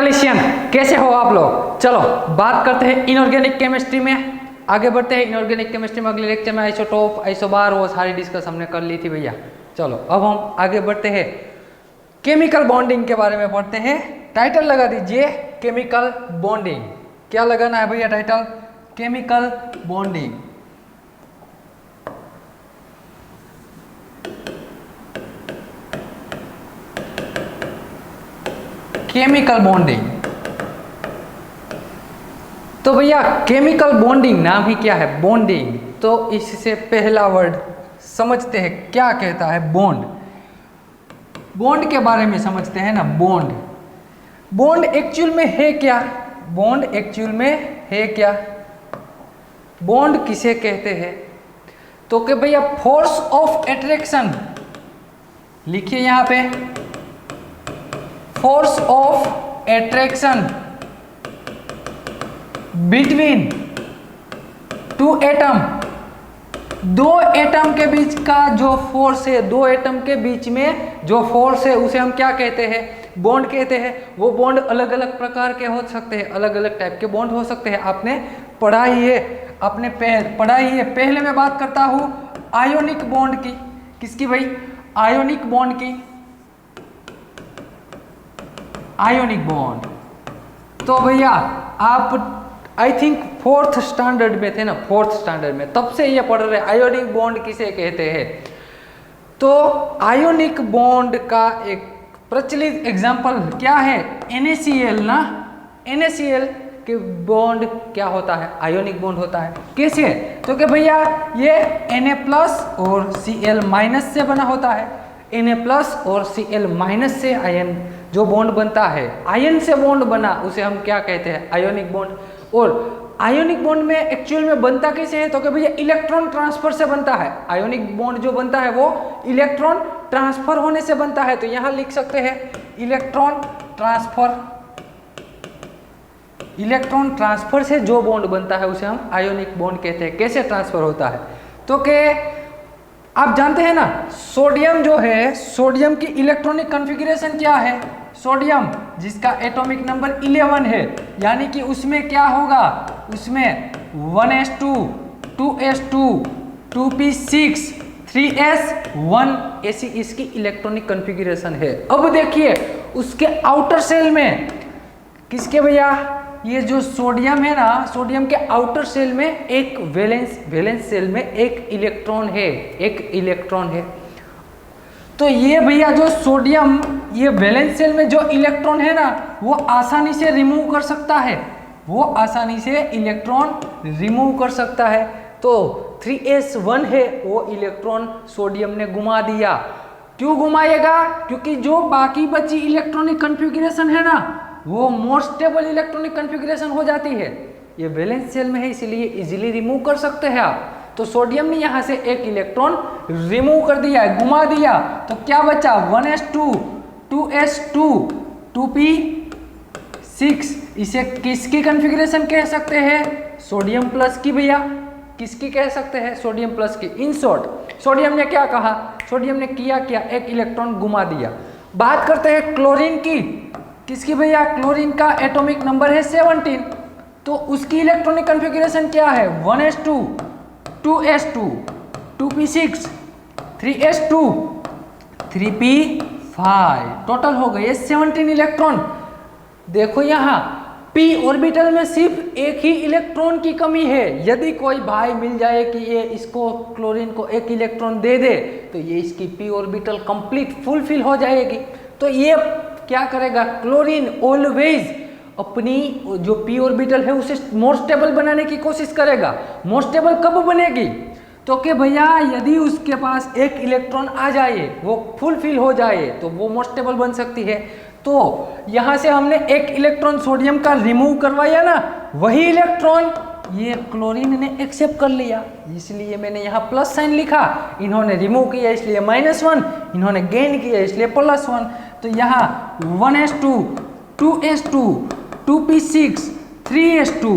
मेटालिशियन, कैसे हो आप लोग? चलो बात करते हैं इनऑर्गेनिक केमिस्ट्री में, आगे बढ़ते हैं इनऑर्गेनिक केमिस्ट्री में। अगले लेक्चर में आइसोटोप, आइसोबार वो सारी डिस्कस हमने कर ली थी भैया। चलो अब हम आगे बढ़ते हैं, केमिकल बॉन्डिंग के बारे में पढ़ते हैं। टाइटल लगा दीजिए केमिकल बॉन्डिंग। क्या लगाना है भैया title? Chemical bonding. Chemical bonding. तो भैया केमिकल बॉन्डिंग नाम ही क्या है? बॉन्डिंग। तो इससे पहला वर्ड समझते हैं क्या कहता है बॉन्ड। बॉन्ड के बारे में समझते हैं ना। बॉन्ड, बॉन्ड एक्चुअल में है क्या? बॉन्ड एक्चुअल में है क्या? बॉन्ड किसे कहते हैं? तो कि भैया फोर्स ऑफ अट्रैक्शन, लिखिए यहां पे, force of attraction between two atom, दो एटम के बीच का जो फोर्स है, दो एटम के बीच में जो फोर्स है उसे हम क्या कहते हैं? बॉन्ड कहते हैं। वो बॉन्ड अलग अलग प्रकार के हो सकते हैं, अलग अलग टाइप के बॉन्ड हो सकते हैं। आपने पढ़ा ही है, आपने पढ़ा ही है। पहले मैं बात करता हूं आयोनिक बॉन्ड की। किसकी भाई? आयोनिक बॉन्ड की। आयोनिक बॉन्ड तो भैया आप आई थिंक फोर्थ स्टैंडर्ड में थे ना, फोर्थ स्टैंडर्ड में, तब से ये पढ़ रहे आयोनिक बॉन्ड किसे कहते हैं। तो आयोनिक बॉन्ड का एक प्रचलित एग्जांपल क्या है? NaCl ना। NaCl के बॉन्ड क्या होता है? आयोनिक बॉन्ड होता है। कैसे? तो कि भैया ये Na+ और Cl- से बना होता है। Na+ और Cl- से आयन जो बॉन्ड बनता है, आयन से बॉन्ड बना, उसे हम क्या कहते हैं? Ionic bond. और आयोनिक बॉन्ड में एक्चुअल में बनता कैसे है? तो कि भैया इलेक्ट्रॉन ट्रांसफर से बनता है। आयोनिक बॉन्ड जो बनता है वो इलेक्ट्रॉन ट्रांसफर होने से बनता है। तो यहां लिख सकते हैं इलेक्ट्रॉन ट्रांसफर। इलेक्ट्रॉन ट्रांसफर से जो बॉन्ड बनता है उसे हम आयोनिक बॉन्ड कहते हैं। कैसे ट्रांसफर होता है? तो कि आप जानते हैं ना, सोडियम जो है, सोडियम की इलेक्ट्रॉनिक कॉन्फ़िगरेशन क्या है? सोडियम जिसका एटॉमिक नंबर 11 है, यानी कि उसमें क्या होगा? उसमें 1s2, 2s2, 2p6, 3s1 ऐसी इसकी इलेक्ट्रॉनिक कॉन्फ़िगरेशन है। अब देखिए उसके आउटर सेल में किसके भैया? ये जो सोडियम है ना, सोडियम के आउटर सेल में एक वैलेंस सेल में एक इलेक्ट्रॉन है, एक इलेक्ट्रॉन है। तो ये भैया जो सोडियम, ये वैलेंस सेल में जो इलेक्ट्रॉन है ना, वो आसानी से रिमूव कर सकता है। वो आसानी से इलेक्ट्रॉन रिमूव कर सकता है। तो 3s1 है, वो इलेक्ट्रॉन सोडियम ने घुमा दिया। क्यों घुमाएगा? क्योंकि जो बाकी बची इलेक्ट्रॉनिक कॉन्फ़िगरेशन है ना, वो मोर स्टेबल इलेक्ट्रॉनिक कॉन्फ़िगरेशन हो जाती है। ये वैलेंस सेल में है, इसलिए इजीली रिमूव कर सकते हैं आप। तो सोडियम ने यहां से एक इलेक्ट्रॉन रिमूव कर दिया है, घुमा दिया। तो क्या बचा? 1s2, 2s2, 2p6। इसे किसकी कॉन्फ़िगरेशन कह सकते हैं? सोडियम प्लस की भैया। किसकी कह सकते हैं? सोडियम प्लस की। इन शॉर्ट सोडियम ने क्या कहा? सोडियम ने किया क्या? एक इलेक्ट्रॉन घुमा दिया। बात करते हैं क्लोरीन की। किसकी भैया? क्लोरीन का एटॉमिक नंबर है 17। तो उसकी इलेक्ट्रॉनिक कॉन्फ़िगरेशन क्या है? 1s2, 2s2, 2p6, 3s2, 3p5। Total हो गए 17 इलेक्ट्रॉन। देखो यहाँ p ऑर्बिटल में सिर्फ एक ही इलेक्ट्रॉन की कमी है। यदि कोई भाई मिल जाए कि ये इसको क्लोरीन को एक इलेक्ट्रॉन दे दे, तो ये इसकी p ऑर्बिटल कंप्लीट फुलफिल हो जाएगी। तो ये क्या करेगा? क्लोरीन ऑलवेज अपनी जो p ऑर्बिटल है उसे मोर स्टेबल बनाने की कोशिश करेगा। मोर स्टेबल कब बनेगी? तो कि भैया यदि उसके पास एक इलेक्ट्रॉन आ जाए, वो फुलफिल हो जाए, तो वो मोर स्टेबल बन सकती है। तो यहां से हमने एक इलेक्ट्रॉन सोडियम का रिमूव करवाया ना, वही इलेक्ट्रॉन ये क्लोरीन ने एक्सेप्ट कर लिया, इसलिए मैंने यहाँ प्लस साइन लिखा। इन्होंने रिमूव किया इसलिए -1, इन्होंने गेन किया इसलिए +1। तो यहाँ 1s2, 2s2, 2p6, 3s2,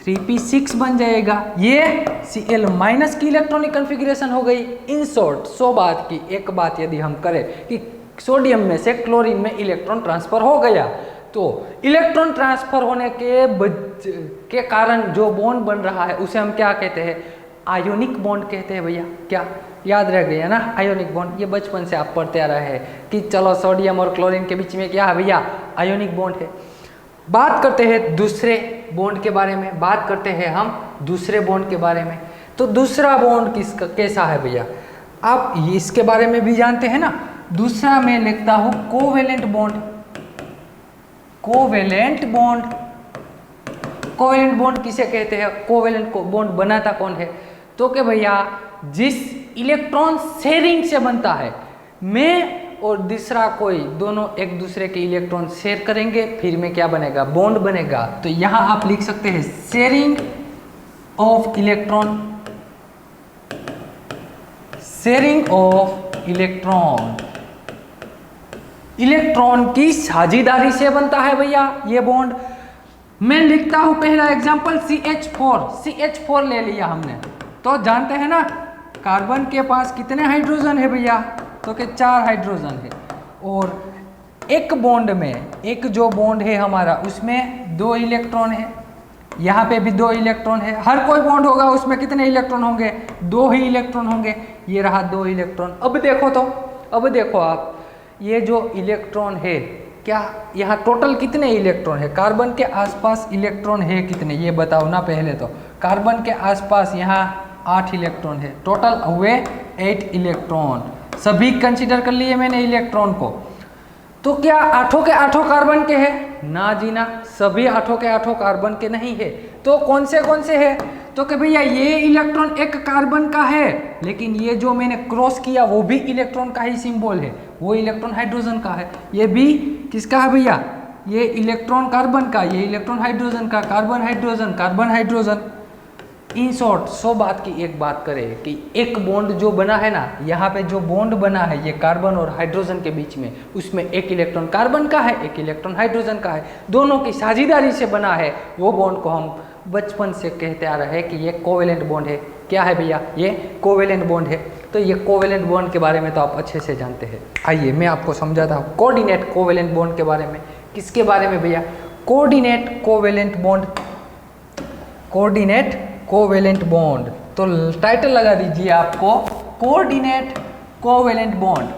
3p6 बन जाएगा। ये Cl- की इलेक्ट्रॉनिक कॉन्फ़िगरेशन हो गई। इन शॉर्ट 100 बात की एक बात यदि हम करें कि सोडियम में से क्लोरीन में इलेक्ट्रॉन ट्रांसफर हो गया, तो इलेक्ट्रॉन ट्रांसफर होने के कारण जो बॉन्ड बन रहा है उसे हम क्या कहते हैं, आयोनिक बॉन्ड कहते हैं भैया। क्या याद रह गया ना, आयोनिक बॉन्ड। ये बचपन से आप पढ़ते आ रहे हैं कि चलो सोडियम और क्लोरीन के बीच में क्या है भैया, आयोनिक बॉन्ड है। बात करते हैं दूसरे बॉन्ड के बारे में, बात करते हैं हम दूसरे बॉन्ड के बारे में। तो दूसरा बॉन्ड किसका कैसा है भैया, आप इसके बारे में भी जानते हैं ना। दूसरा मैं लिखता हूं covalent bond. Covalent bond, covalent bond किसे कहते हैं, कोवेलेंट बॉन्ड बनाता कौन है, तो कि भैया जिस इलेक्ट्रॉन शेयरिंग से बनता है, मैं और दूसरा कोई दोनों एक दूसरे के इलेक्ट्रॉन शेयर करेंगे, फिर में क्या बनेगा, बॉन्ड बनेगा। तो यहां आप लिख सकते हैं sharing of electron, sharing of electron, electron की साझेदारी से बनता है भैया ये बॉन्ड। मैं लिखता हूं पहला एग्जांपल CH4, CH4 ले लिया हमने, तो जानते हैं ना कार्बन के पास कितने हाइड्रोजन है भैया, तो कि 4 हाइड्रोजन है। और एक बॉन्ड में, एक जो बॉन्ड है हमारा उसमें 2 इलेक्ट्रॉन है, यहाँ पे भी 2 इलेक्ट्रॉन है। हर कोई बॉन्ड होगा उसमें कितने इलेक्ट्रॉन होंगे, 2 ही इलेक्ट्रॉन होंगे। ये रहा 2 इलेक्ट्रॉन। अब देखो तो, अब देखो आप, ये जो इलेक्ट्रॉन है, क्या यहाँ टोटल कितने इलेक्ट्रॉन है, कार्बन के आसपास इलेक्ट्रॉन है कितने, ये बताओ ना पहले तो। कार्बन के आसपास यहाँ 8 इलेक्ट्रॉन है, टोटल हुए 8 इलेक्ट्रॉन। सभी कंसीडर कर लिए मैंने इलेक्ट्रॉन को। तो क्या 8 के 8 कार्बन के हैं, ना जी ना, सभी 8 के 8 कार्बन के नहीं है। तो कौन से है, तो कि भैया ये इलेक्ट्रॉन एक कार्बन का है, लेकिन ये जो मैंने क्रॉस किया वो भी इलेक्ट्रॉन का ही सिंबल है, वो इलेक्ट्रॉन हाइड्रोजन का है। ये भी किसका है भैया, ये इलेक्ट्रॉन कार्बन का, ये इलेक्ट्रॉन हाइड्रोजन का, carbon hydrogen, carbon hydrogen. In short 100 बात की एक बात करें कि एक बॉन्ड जो बना है ना, यहाँ पे जो बॉन्ड बना है ये कार्बन और हाइड्रोजन के बीच में, उसमें एक इलेक्ट्रॉन कार्बन का है, एक इलेक्ट्रॉन हाइड्रोजन का है, दोनों की साझेदारी से बना है। वो बॉन्ड को हम बचपन से कहते आ रहे हैं कि ये कोवेलेंट बॉन्ड है। क्या है भैया, ये कोवेलेंट बॉन्ड है। तो ये कोवेलेंट बॉन्ड के बारे में तो आप अच्छे से जानते हैं। आइए मैं आपको समझाता हूँ कोऑर्डिनेट कोवेलेंट बॉन्ड के बारे में। किसके बारे में भैया, coordinate covalent bond, coordinate covalent bond. तो टाइटल लगा दीजिए आपको कोऑर्डिनेट कोवेलेंट बॉन्ड।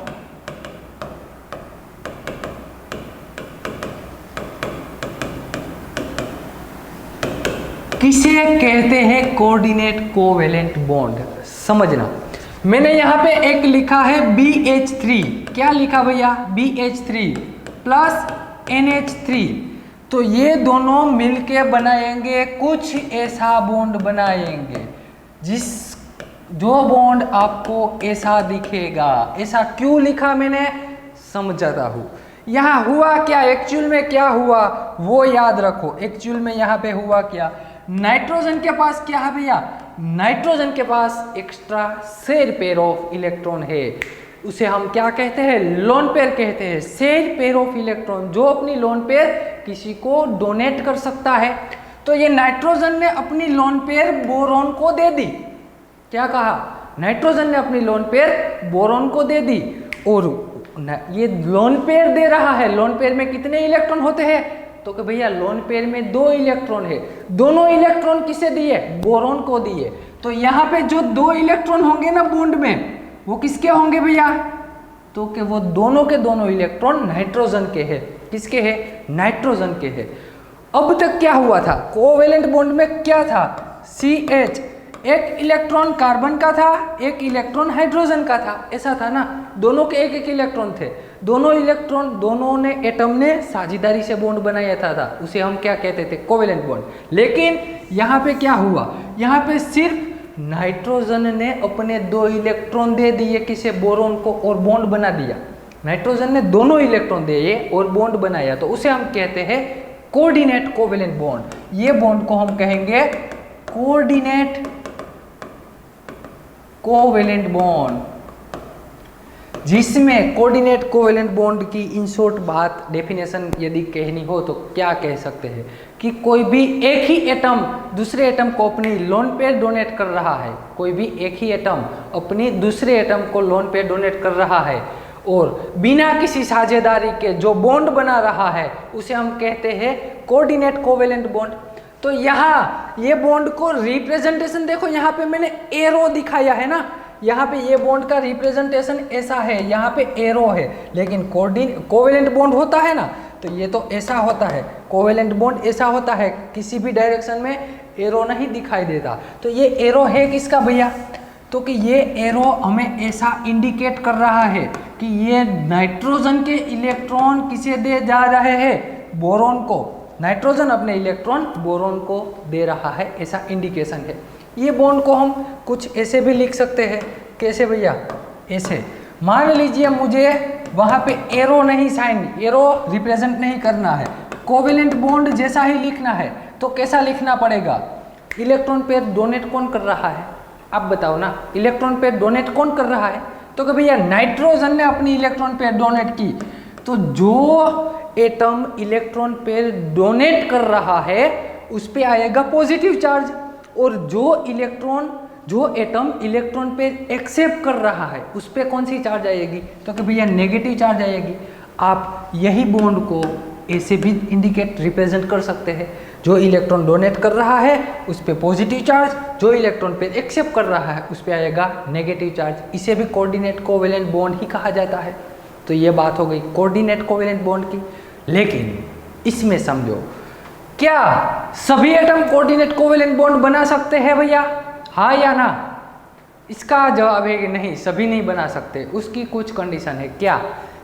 किसे कहते हैं कोऑर्डिनेट कोवेलेंट बॉन्ड, समझना। मैंने यहाँ पे एक लिखा है BH3, क्या लिखा भैया, BH3 प्लस NH3। तो ये दोनों मिलके बनाएंगे कुछ ऐसा बॉन्ड बनाएंगे, जो बॉन्ड आपको ऐसा दिखेगा। ऐसा क्यों लिखा मैंने, समझाता हूँ। यहाँ हुआ क्या, एक्चुअल में क्या हुआ वो याद रखो। एक्चुअल में यहाँ पे हुआ क्या, नाइट्रोजन के पास क्या है भैया, नाइट्रोजन के पास extra share pair of electron है, उसे हम क्या कहते हैं, लोन पेयर कहते हैं। शेयर पेयर ऑफ इलेक्ट्रॉन, जो अपनी लोन पेयर किसी को डोनेट कर सकता है। तो ये नाइट्रोजन ने अपनी लोन पेयर बोरॉन को दे दी। क्या कहा, नाइट्रोजन ने अपनी लोन पेयर बोरॉन को दे दी, और ये लोन पेयर दे रहा है। लोन पेयर में कितने इलेक्ट्रॉन होते हैं, तो कि भैया लोन पेयर में 2 इलेक्ट्रॉन है। दोनों इलेक्ट्रॉन किसे दिए, बोरॉन को दिए। तो यहाँ पे जो 2 इलेक्ट्रॉन होंगे ना बॉन्ड में, वो किसके होंगे भैया, तो कि वो दोनों के दोनों इलेक्ट्रॉन नाइट्रोजन के हैं। किसके हैं, नाइट्रोजन के हैं। अब तक क्या हुआ था, कोवेलेंट बॉन्ड में क्या था, CH, एक इलेक्ट्रॉन कार्बन का था, एक इलेक्ट्रॉन हाइड्रोजन का था, ऐसा था ना। दोनों के एक एक इलेक्ट्रॉन थे, दोनों इलेक्ट्रॉन, दोनों ने एटम ने साझेदारी से बॉन्ड बनाया था, उसे हम क्या कहते थे, कोवेलेंट बॉन्ड। लेकिन यहाँ पे क्या हुआ, यहाँ पे सिर्फ नाइट्रोजन ने अपने 2 इलेक्ट्रॉन दे दिए किसे, बोरॉन को, और बॉन्ड बना दिया। नाइट्रोजन ने दोनों इलेक्ट्रॉन दिए और बॉन्ड बनाया, तो उसे हम कहते हैं कोऑर्डिनेट कोवेलेंट बॉन्ड। ये बॉन्ड को हम कहेंगे कोऑर्डिनेट कोवेलेंट बॉन्ड, जिसमें कोऑर्डिनेट कोवेलेंट बॉन्ड की इन शॉर्ट बात, डेफिनेशन यदि कहनी हो तो क्या कह सकते हैं कि कोई भी एक ही एटम दूसरे एटम को अपनी लोन पेयर डोनेट कर रहा है। कोई भी एक ही एटम अपनी दूसरे एटम को लोन पेयर डोनेट कर रहा है, और बिना किसी साझेदारी के जो बॉन्ड बना रहा है उसे हम कहते हैं कोऑर्डिनेट कोवेलेंट बॉन्ड। तो यहाँ ये बॉन्ड को रिप्रेजेंटेशन देखो, यहाँ पे मैंने एरो दिखाया है ना, यहाँ पे ये बॉन्ड का रिप्रेजेंटेशन ऐसा है, यहाँ पे एरो है, लेकिन कोवेलेंट बॉन्ड होता है ना तो ये तो ऐसा होता है, कोवेलेंट बॉन्ड ऐसा होता है, किसी भी डायरेक्शन में एरो नहीं दिखाई देता। तो ये एरो है किसका भैया, तो कि ये एरो हमें ऐसा इंडिकेट कर रहा है कि ये नाइट्रोजन के इलेक्ट्रॉन किसे दे जा रहे हैं, बोरोन को। नाइट्रोजन अपने इलेक्ट्रॉन बोरोन को दे रहा है, ऐसा इंडिकेशन है। ये बॉन्ड को हम कुछ ऐसे भी लिख सकते हैं, कैसे भैया, ऐसे मान लीजिए मुझे वहाँ पे एरो नहीं साइन, एरो रिप्रेजेंट नहीं करना है, कोवेलेंट बॉन्ड जैसा ही लिखना है, तो कैसा लिखना पड़ेगा, इलेक्ट्रॉन पेयर डोनेट कौन कर रहा है, आप बताओ ना, इलेक्ट्रॉन पेयर डोनेट कौन कर रहा है, तो कि भैया नाइट्रोजन ने अपनी इलेक्ट्रॉन पेयर डोनेट की, तो जो एटम इलेक्ट्रॉन पेयर डोनेट कर रहा है उस पे आएगा पॉजिटिव चार्ज, और जो एटम इलेक्ट्रॉन पे एक्सेप्ट कर रहा है उस पे कौन सी चार्ज आएगी, तो कि भैया नेगेटिव चार्ज आएगी। आप यही बॉन्ड को ऐसे भी इंडिकेट रिप्रेजेंट कर सकते हैं, जो इलेक्ट्रॉन डोनेट कर रहा है उस पे पॉजिटिव चार्ज, जो इलेक्ट्रॉन पे एक्सेप्ट कर रहा है उस पे आएगा नेगेटिव चार्ज। इसे भी कोऑर्डिनेट कोवेलेंट बॉन्ड ही कहा जाता है। तो ये बात हो गई कोऑर्डिनेट कोवेलेंट बॉन्ड की। लेकिन इसमें समझो, क्या सभी एटम कोऑर्डिनेट कोवेलेंट बॉन्ड बना सकते हैं भैया, हाँ या ना? इसका जवाब है कि नहीं, सभी नहीं बना सकते। उसकी कुछ कंडीशन है, क्या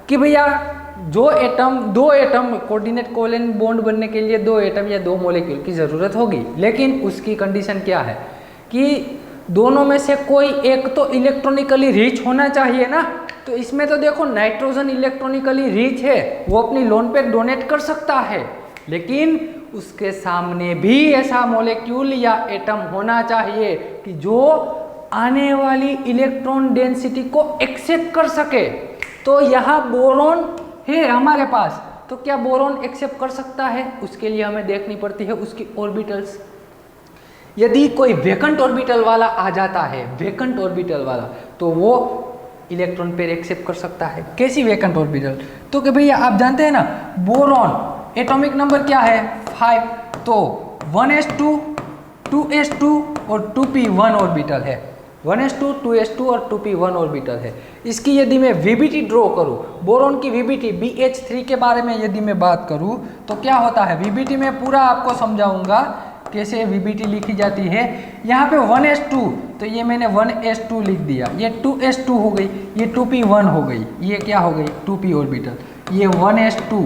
कि भैया दो एटम कोऑर्डिनेट कोवेलेंट बॉन्ड बनने के लिए 2 एटम या 2 मॉलिक्यूल की ज़रूरत होगी, लेकिन उसकी कंडीशन क्या है कि दोनों में से कोई एक तो इलेक्ट्रॉनिकली रिच होना चाहिए ना। तो इसमें तो देखो नाइट्रोजन इलेक्ट्रॉनिकली रिच है, वो अपनी लोन पे डोनेट कर सकता है, लेकिन उसके सामने भी ऐसा मॉलिक्यूल या एटम होना चाहिए कि जो आने वाली इलेक्ट्रॉन डेंसिटी को एक्सेप्ट कर सके। तो यहाँ बोरॉन है हमारे पास, तो क्या बोरॉन एक्सेप्ट कर सकता है? उसके लिए हमें देखनी पड़ती है उसकी ऑर्बिटल्स। यदि कोई वेकेंट ऑर्बिटल वाला आ जाता है, वेकेंट ऑर्बिटल वाला, तो वो इलेक्ट्रॉन पेयर एक्सेप्ट कर सकता है। कैसी वेकेंट ऑर्बिटल? तो कि भैया आप जानते हैं ना, बोरॉन एटॉमिक नंबर क्या है 5, तो 1s2 2s2 और 2p1 ऑर्बिटल है। 1s2 2s2 और 2p1 ऑर्बिटल है। इसकी यदि मैं वीबीटी ड्रॉ करूं, बोरॉन की वीबीटी BH3 के बारे में यदि मैं बात करूं तो क्या होता है, वीबीटी में पूरा आपको समझाऊंगा कैसे वीबीटी लिखी जाती है। यहाँ पे 1s2, तो ये मैंने 1s2 लिख दिया, ये 2s2 हो गई, ये 2p1 हो गई, ये क्या हो गई 2p ऑर्बिटल, ये 1s2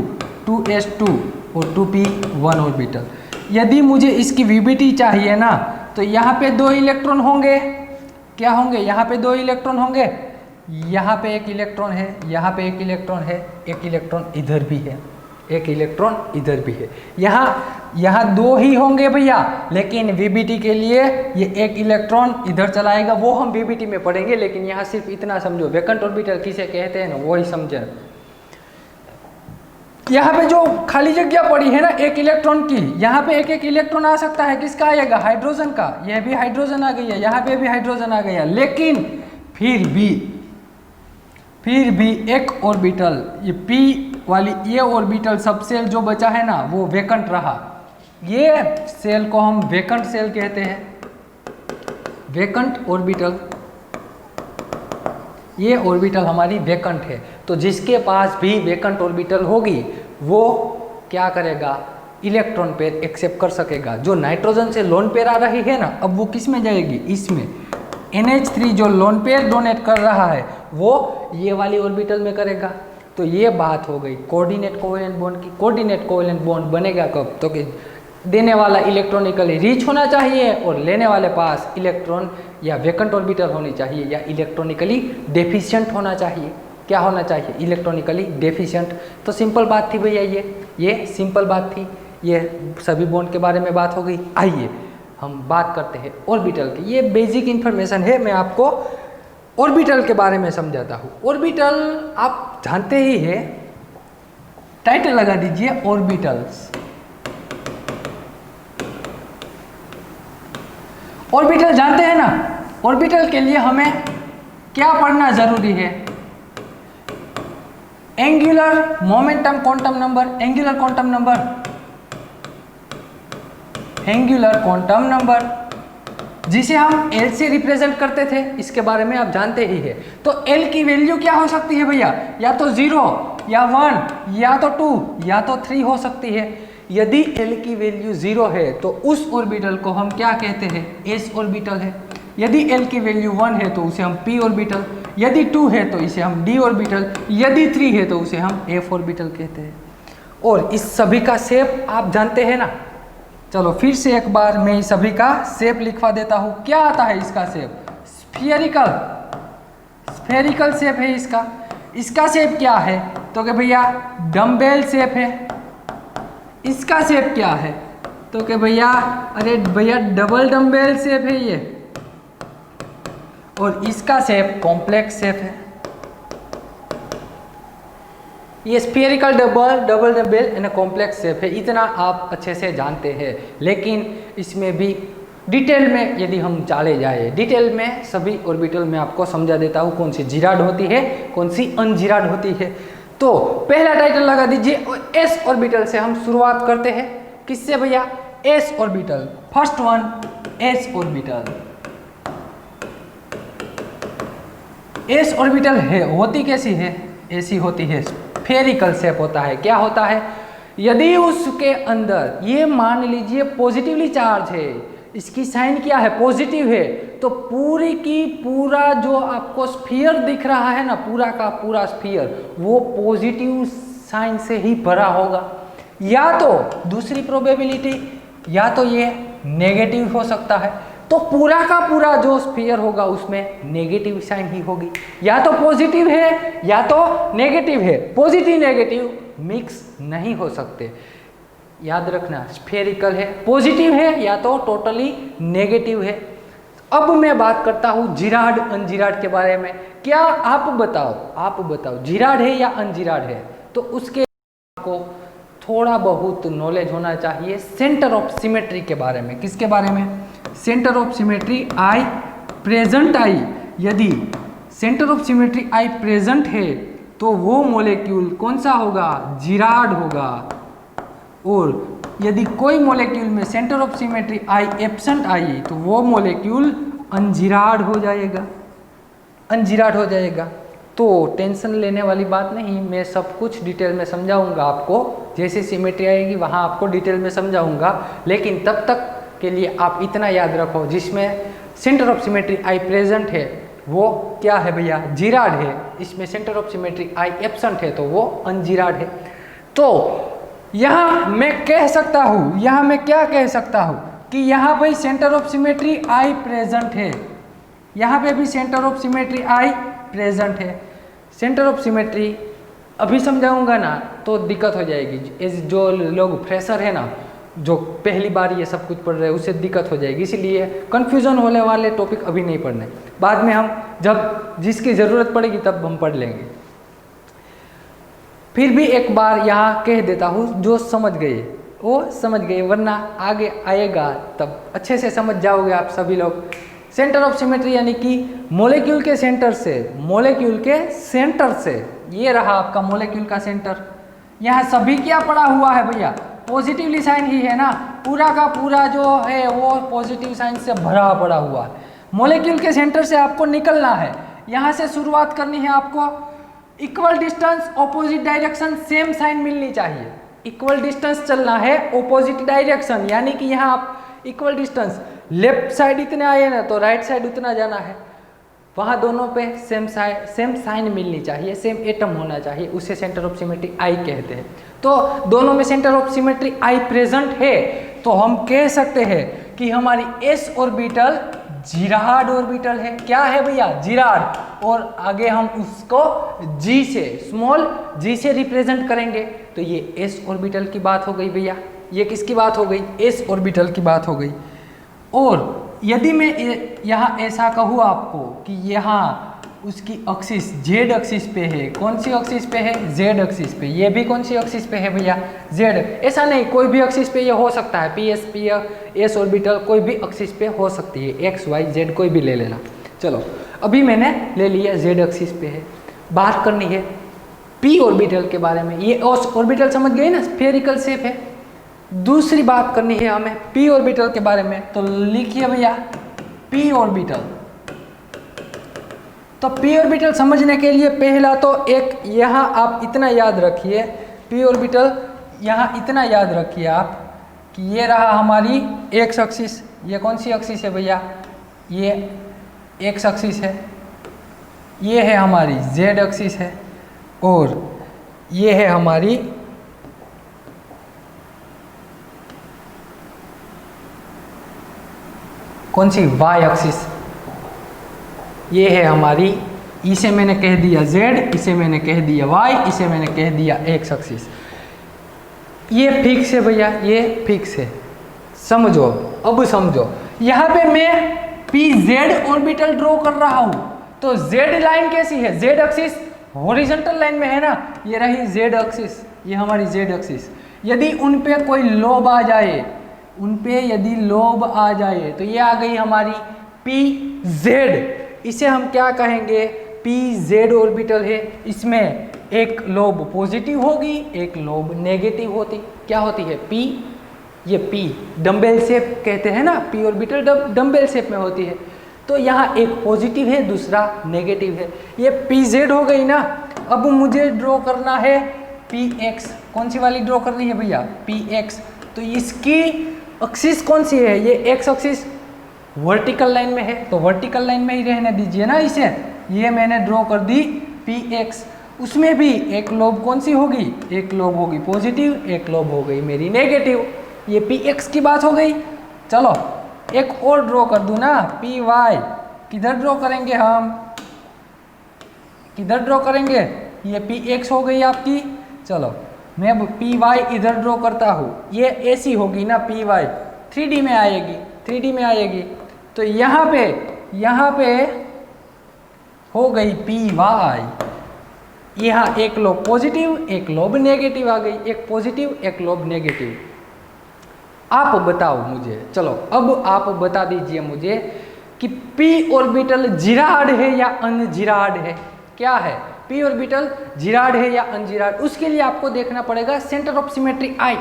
2s2 और 2p1 ऑर्बिटल। यदि मुझे इसकी वीबीटी चाहिए ना, तो यहाँ पे 2 इलेक्ट्रॉन होंगे, क्या होंगे, यहाँ पे 2 इलेक्ट्रॉन होंगे, यहाँ पे 1 इलेक्ट्रॉन है, यहाँ पे 1 इलेक्ट्रॉन है, 1 इलेक्ट्रॉन इधर भी है, 1 इलेक्ट्रॉन इधर भी है। यहाँ 2 ही होंगे भैया, लेकिन वीबीटी के लिए ये 1 इलेक्ट्रॉन इधर चलाएगा, वो हम वीबीटी में पढ़ेंगे। लेकिन यहाँ सिर्फ इतना समझो, वेकेंट ऑर्बिटल किसे कहते हैं ना, वो ही समझे। यहाँ पे जो खाली जगह पड़ी है ना 1 इलेक्ट्रॉन की, यहाँ पे 1 इलेक्ट्रॉन आ सकता है, किसका आएगा, हाइड्रोजन का। यह भी हाइड्रोजन आ गई है, यहाँ पे भी हाइड्रोजन आ गया, लेकिन फिर भी एक ऑर्बिटल, ये p वाली ये ऑर्बिटल सब सेल जो बचा है ना, वो वेकेंट रहा। ये सेल को हम वेकेंट सेल कहते हैं, वेकेंट ऑर्बिटल। ये ऑर्बिटल हमारी वेकेंट है, तो जिसके पास भी वेकेंट ऑर्बिटल होगी वो क्या करेगा, इलेक्ट्रॉन पेयर एक्सेप्ट कर सकेगा। जो नाइट्रोजन से लोन पेयर आ रही है ना, अब वो किस में जाएगी, इसमें। NH3 जो लोन पेयर डोनेट कर रहा है वो ये वाली ऑर्बिटल में करेगा। तो ये बात हो गई कोऑर्डिनेट कोवेलेंट बॉन्ड की। कोऑर्डिनेट कोवेलेंट बॉन्ड बनेगा कब, तो कि देने वाला इलेक्ट्रॉनिकली रिच होना चाहिए और लेने वाले पास इलेक्ट्रॉन या वेकेंट ऑर्बिटल होनी चाहिए, या इलेक्ट्रॉनिकली डेफिशिएंट होना चाहिए। क्या होना चाहिए, इलेक्ट्रॉनिकली डेफिशिएंट। तो सिंपल बात थी भैया, ये सिंपल बात थी। ये सभी बॉन्ड के बारे में बात हो गई। आइए हम बात करते हैं ऑर्बिटल की। ये बेसिक इन्फॉर्मेशन है, मैं आपको ऑर्बिटल के बारे में समझाता हूँ। ऑर्बिटल आप जानते ही है, टाइटल लगा दीजिए ऑर्बिटल्स। ऑर्बिटल जानते हैं ना, ऑर्बिटल के लिए हमें क्या पढ़ना जरूरी है, angular momentum quantum number, angular quantum number, angular quantum number जिसे हम L से रिप्रेजेंट करते थे, इसके बारे में आप जानते ही है। तो L की वैल्यू क्या हो सकती है भैया, या तो 0 या 1 या तो 2 या तो 3 हो सकती है। यदि L की वैल्यू 0 है तो उस ऑर्बिटल को हम क्या कहते हैं, S ऑर्बिटल है। यदि L की वैल्यू 1 है तो उसे हम P ऑर्बिटल, यदि 2 है तो इसे हम D ऑर्बिटल, यदि 3 है तो उसे हम F ऑर्बिटल कहते हैं। और इस सभी का शेप आप जानते हैं ना। चलो फिर से एक बार मैं इस सभी का शेप लिखवा देता हूँ। क्या आता है इसका शेप, स्फीयरिकल, स्फेरिकल शेप है इसका। इसका शेप क्या है तो कि भैया डम्बेल शेप है। इसका शेप क्या है तो कि भैया, अरे भैया डबल डम्बेल शेप है ये। और इसका शेप कॉम्प्लेक्स शेप है। ये spherical double dumbbell and complex shape है, इतना आप अच्छे से जानते हैं। लेकिन इसमें भी डिटेल में यदि हम चले जाए, डिटेल में सभी ऑर्बिटल में आपको समझा देता हूँ कौन सी जिराड होती है, कौन सी अनजिराड होती है। तो पहला टाइटल लगा दीजिए, एस ऑर्बिटल से हम शुरुआत करते हैं। किससे भैया, S orbital. First one S orbital. S orbital है होती कैसी है, ऐसी होती है, स्फेरिकल शेप होता है। क्या होता है, यदि उसके अंदर ये मान लीजिए पॉजिटिवली चार्ज है, इसकी साइन क्या है, पॉजिटिव है, तो पूरी की पूरा जो आपको स्फीयर दिख रहा है ना, पूरा का पूरा स्फीयर वो पॉजिटिव साइन से ही भरा होगा। या तो दूसरी प्रोबेबिलिटी, या तो ये नेगेटिव हो सकता है, तो पूरा का पूरा जो स्फीयर होगा उसमें नेगेटिव साइन ही होगी। या तो पॉजिटिव है या तो नेगेटिव है, पॉजिटिव नेगेटिव मिक्स नहीं हो सकते। याद रखना, स्फेरिकल है, पॉजिटिव है या तो टोटली नेगेटिव है। अब मैं बात करता हूँ जिराड अनजिराड के बारे में। क्या आप बताओ जिराड है या अनजिराड है, तो उसके आपको थोड़ा बहुत नॉलेज होना चाहिए सेंटर ऑफ सिमेट्री के बारे में। किसके बारे में, सेंटर ऑफ सिमेट्री आई प्रेजेंट आई। यदि सेंटर ऑफ सिमेट्री आई प्रेजेंट है तो वो मॉलिक्यूल कौन सा होगा, जिराड होगा। और यदि कोई मॉलिक्यूल में सेंटर ऑफ सिमेट्री आई एब्सेंट आई तो वो मॉलिक्यूल अनजिराड हो जाएगा, अनजिराड हो जाएगा। तो टेंशन लेने वाली बात नहीं, मैं सब कुछ डिटेल में समझाऊंगा आपको। जैसे सिमेट्री आएगी वहाँ आपको डिटेल में समझाऊंगा। लेकिन तब तक के लिए आप इतना याद रखो, जिसमें सेंटर ऑफ सिमेट्री आई प्रेजेंट है वो क्या है भैया, जिराड है। इसमें सेंटर ऑफ सिमेट्री आई एब्सेंट है तो वो अनजिराड है। तो यहाँ मैं कह सकता हूँ, यहाँ मैं क्या कह सकता हूँ कि यहाँ भाई सेंटर ऑफ सिमेट्री आई प्रेजेंट है, यहाँ पे भी सेंटर ऑफ सिमेट्री आई प्रेजेंट है। सेंटर ऑफ सिमेट्री अभी समझाऊंगा ना तो दिक्कत हो जाएगी। जो लोग फ्रेशर है ना, जो पहली बार ये सब कुछ पढ़ रहे हैं, उससे दिक्कत हो जाएगी। इसीलिए कंफ्यूजन होने वाले टॉपिक अभी नहीं पढ़ने, बाद में हम जब जिसकी ज़रूरत पड़ेगी तब हम पढ़ लेंगे। फिर भी एक बार यहाँ कह देता हूँ, जो समझ गए वो समझ गए, वरना आगे आएगा तब अच्छे से समझ जाओगे आप सभी लोग। सेंटर ऑफ सिमेट्री यानी कि मॉलिक्यूल के सेंटर से, मॉलिक्यूल के सेंटर से, ये रहा आपका मॉलिक्यूल का सेंटर। यहाँ सभी क्या पड़ा हुआ है भैया, पॉजिटिवली साइन ही है ना, पूरा का पूरा जो है वो पॉजिटिव साइन से भरा पड़ा हुआ है। मॉलिक्यूल के सेंटर से आपको निकलना है, यहाँ से शुरुआत करनी है आपको। Equal distance, opposite direction, same sign मिलनी चाहिए। इक्वल डिस्टेंस चलना है, ऑपोजिट डायरेक्शन यानी कि यहाँ आप इक्वल डिस्टेंस, लेफ्ट साइड इतने आए ना तो राइट साइड उतना जाना है। वहाँ दोनों पे सेम साइन मिलनी चाहिए, सेम एटम होना चाहिए, उसे सेंटर ऑफ सिमेट्री आई कहते हैं। तो दोनों में सेंटर ऑफ सिमेट्री आई प्रेजेंट है तो हम कह सकते हैं कि हमारी एस ऑर्बिटल जिराड ऑर्बिटल है। क्या है भैया, जिराड। और आगे हम उसको जी से, स्मॉल जी से रिप्रेजेंट करेंगे। तो ये एस ऑर्बिटल की बात हो गई भैया। ये किसकी बात हो गई, एस ऑर्बिटल की बात हो गई। और यदि मैं यहाँ ऐसा कहूँ आपको कि यहाँ उसकी एक्सिस जेड एक्सिस पे है, कौन सी एक्सिस पे है, जेड एक्सिस पे। ये भी कौन सी एक्सिस पे है भैया, जेड। ऐसा नहीं, कोई भी एक्सिस पे ये हो सकता है, पी एस ऑर्बिटल कोई भी एक्सिस पे हो सकती है, एक्स वाई जेड कोई भी ले लेना। चलो अभी मैंने ले लिया जेड एक्सिस पे है। बात करनी है पी ऑर्बिटल के बारे में। ये ऑर्बिटल समझ गए ना, स्फेरिकल शेप है। दूसरी बात करनी है हमें पी ऑर्बिटल के बारे में, तो लिखिए भैया पी ऑर्बिटल। तो पी ऑर्बिटल समझने के लिए पहला तो एक यहाँ आप इतना याद रखिए, पी ऑर्बिटल यहाँ इतना याद रखिए आप कि ये रहा हमारी एक्स एक्सिस। ये कौन सी एक्सिस है भैया? ये एक्स एक्सिस है। ये है हमारी जेड एक्सिस है, और ये है हमारी कौन सी? Y axis. ये है हमारी, इसे मैंने कह दिया जेड, इसे मैंने कह दिया वाई, इसे मैंने कह दिया एक्स एक्सिस। ये फिक्स है भैया, ये फिक्स है। समझो, अब समझो, यहाँ पे मैं पी जेड ऑर्बिटल ड्रॉ कर रहा हूँ, तो जेड लाइन कैसी है? जेड एक्सिस हॉरिजॉन्टल लाइन में है ना, ये रही जेड एक्सिस, ये हमारी जेड एक्सिस। यदि उन पे कोई लोब आ जाए, उन पे यदि लोब आ जाए, तो ये आ गई हमारी पी जेड। इसे हम क्या कहेंगे? पी जेड ऑर्बिटल है। इसमें एक लोब पॉजिटिव होगी, एक लोब नेगेटिव होती। क्या होती है? पी, ये पी डम्बेल शेप कहते हैं ना, पी ऑर्बिटल डम्बेल शेप में होती है। तो यहाँ एक पॉजिटिव है, दूसरा नेगेटिव है। ये पी जेड हो गई ना। अब मुझे ड्रॉ करना है पी एक्स। कौन सी वाली ड्रॉ करनी है भैया? P x. तो इसकी एक्सिस कौन सी है? ये एक्स एक्सिस वर्टिकल लाइन में है, तो वर्टिकल लाइन में ही रहने दीजिए ना इसे। ये मैंने ड्रॉ कर दी पी एक्स। उसमें भी एक लोब कौन सी होगी? एक लोब होगी पॉजिटिव, एक लोब हो गई मेरी नेगेटिव। ये पी एक्स की बात हो गई। चलो एक और ड्रॉ कर दूं ना, पी वाई। किधर ड्रॉ करेंगे हम? किधर ड्रॉ करेंगे? ये पी एक्स हो गई आपकी। चलो मैं अब पी वाई इधर ड्रॉ करता हूँ। ये ऐसी होगी ना पी वाई, 3D में आएगी, 3D में आएगी। तो यहाँ पे हो गई पी वाई। यहाँ एक लोब पॉजिटिव, एक लोब नेगेटिव आ गई, एक पॉजिटिव एक लोब नेगेटिव। आप बताओ मुझे, चलो अब आप बता दीजिए मुझे कि पी ऑर्बिटल जिराड है या अनजिराड है? क्या है? पी ऑर्बिटल जिराड है या अनजिराड? उसके लिए आपको देखना पड़ेगा सेंटर ऑफ सिमेट्री आई।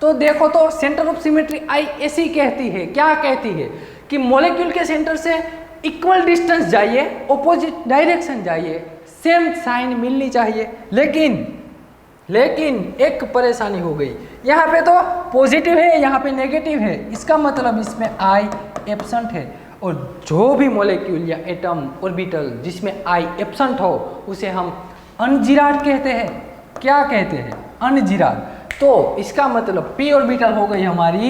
तो देखो, तो सेंटर ऑफ सिमेट्री आई ऐसी कहती है, क्या कहती है कि मॉलिक्यूल के सेंटर से इक्वल डिस्टेंस जाइए, ऑपोजिट डायरेक्शन जाइए, सेम साइन मिलनी चाहिए। लेकिन एक परेशानी हो गई, यहाँ पे तो पॉजिटिव है, यहाँ पे नेगेटिव है। इसका मतलब इसमें आई एब्सेंट है, और जो भी मॉलिक्यूल या एटम ऑर्बिटल जिसमें आई एब्सेंट हो उसे हम अनजिराड कहते हैं। क्या कहते हैं? अनजिराड। तो इसका मतलब पी ऑर्बिटल हो गई हमारी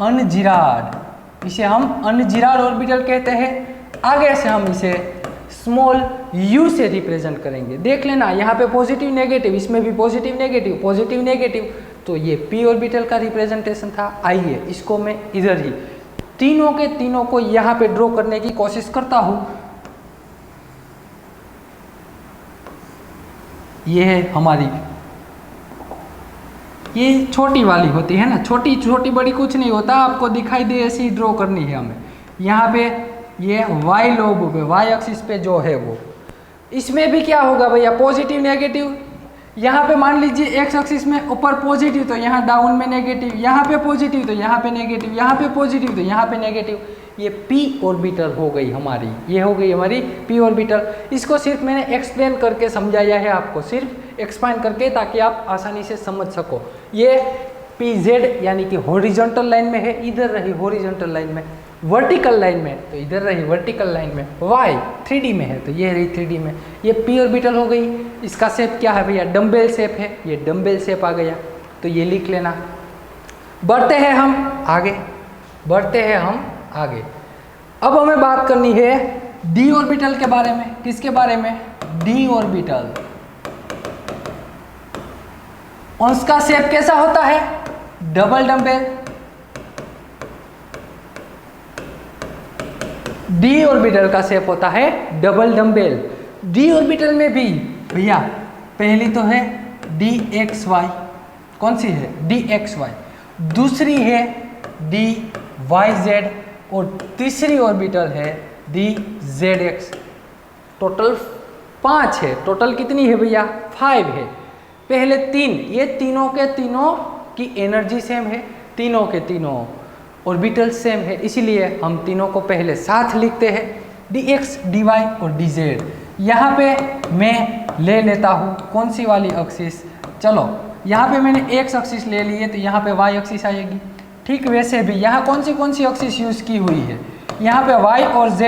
अनजिराड। इसे हम अनजिराड ऑर्बिटल कहते हैं। आगे से हम इसे स्मॉल यू से रिप्रेजेंट करेंगे। देख लेना, यहाँ पे पॉजिटिव नेगेटिव, इसमें भी पॉजिटिव नेगेटिव, पॉजिटिव नेगेटिव। तो ये पी ऑर्बिटल का रिप्रेजेंटेशन था। आइए इसको मैं इधर ही तीनों के तीनों को यहाँ पे ड्रॉ करने की कोशिश करता हूँ। ये है हमारी, ये छोटी वाली होती है ना, छोटी छोटी बड़ी कुछ नहीं होता, आपको दिखाई दे ऐसी ड्रॉ करनी है हमें। यहाँ पे ये वाई लोब पे, वाई एक्सिस पे जो है वो, इसमें भी क्या होगा भैया? Positive negative. यहाँ पे मान लीजिए एक्स एक्सिस में ऊपर पॉजिटिव, तो यहाँ डाउन में नेगेटिव, यहाँ पे पॉजिटिव तो यहाँ पे नेगेटिव, यहाँ पे पॉजिटिव तो यहाँ पे नेगेटिव। ये पी ऑर्बिटल हो गई हमारी, ये हो गई हमारी पी ऑर्बिटल। इसको सिर्फ मैंने एक्सप्लेन करके समझाया है आपको, सिर्फ एक्सप्लेन करके, ताकि आप आसानी से समझ सको। ये पी जेड यानी कि हॉरिजॉन्टल लाइन में है, इधर रही हॉरिजॉन्टल लाइन में। वर्टिकल लाइन में तो इधर रही वर्टिकल लाइन में। वाई 3D में है तो ये रही 3D में। ये पी ऑर्बिटल हो गई। इसका शेप क्या है भैया? डम्बेल शेप है, ये डम्बेल शेप आ गया, तो ये लिख लेना। बढ़ते हैं हम आगे, बढ़ते हैं हम आगे। अब हमें बात करनी है डी ऑर्बिटल के बारे में। किसके बारे में? D orbital. उसका शेप कैसा होता है? Double dumbbell. डी ऑर्बिटल का शेप होता है डबल डम्बेल। डी ऑर्बिटल में भी भैया पहली तो है डी एक्स वाई, कौन सी है? D X Y. दूसरी है डी वाई जेड, और तीसरी ऑर्बिटल है डी जेड एक्स। टोटल 5 है, टोटल कितनी है भैया 5 है। पहले 3, ये तीनों के तीनों की एनर्जी सेम है, तीनों के तीनों ऑर्बिटल सेम है, इसीलिए हम तीनों को पहले साथ लिखते हैं dx dy और dz। यहाँ पे मैं ले लेता हूँ कौन सी वाली एक्सिस, चलो यहाँ पे मैंने x एक्सिस ले ली है तो यहाँ पे y एक्सिस आएगी। ठीक वैसे भी यहाँ कौन सी एक्सिस यूज़ की हुई है, यहाँ पे y और z,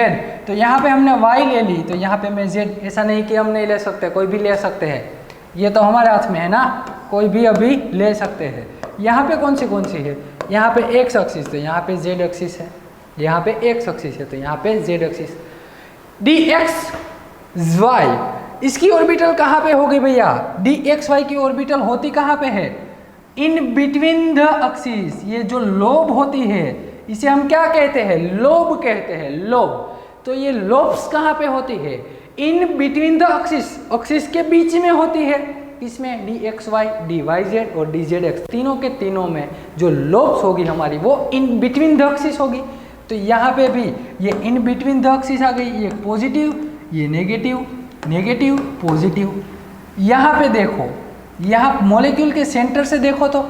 तो यहाँ पे हमने y ले ली तो यहाँ पे मैं z, ऐसा नहीं कि हम नहीं ले सकते, कोई भी ले सकते हैं, ये तो हमारे हाथ में है ना, कोई भी अभी ले सकते हैं। यहाँ पे कौन सी है, यहाँ पे x एक्सिस तो यहाँ पे z एक्सिस है, यहाँ पे x एक्सिस है तो यहाँ पे z एक्सिस। dx y इसकी ऑर्बिटल कहाँ पे होगी भैया, dx y की ऑर्बिटल होती कहाँ पे है, इन बिटवीन द एक्सिस। ये जो लोब होती है इसे हम क्या कहते हैं, लोब कहते हैं, लोब। तो ये लोब्स कहाँ पे होती है, in between the axis, axis के बीच में होती है। इसमें dxy, dyz और dzx तीनों के तीनों में जो लोब्स होगी हमारी वो इन बिटवीन द एक्सिस होगी। तो यहाँ पे भी ये इन बिटवीन द एक्सिस आ गई, ये पॉजिटिव, ये नेगेटिव, नेगेटिव पॉजिटिव। यहाँ पे देखो, यहाँ मॉलिक्यूल के सेंटर से देखो तो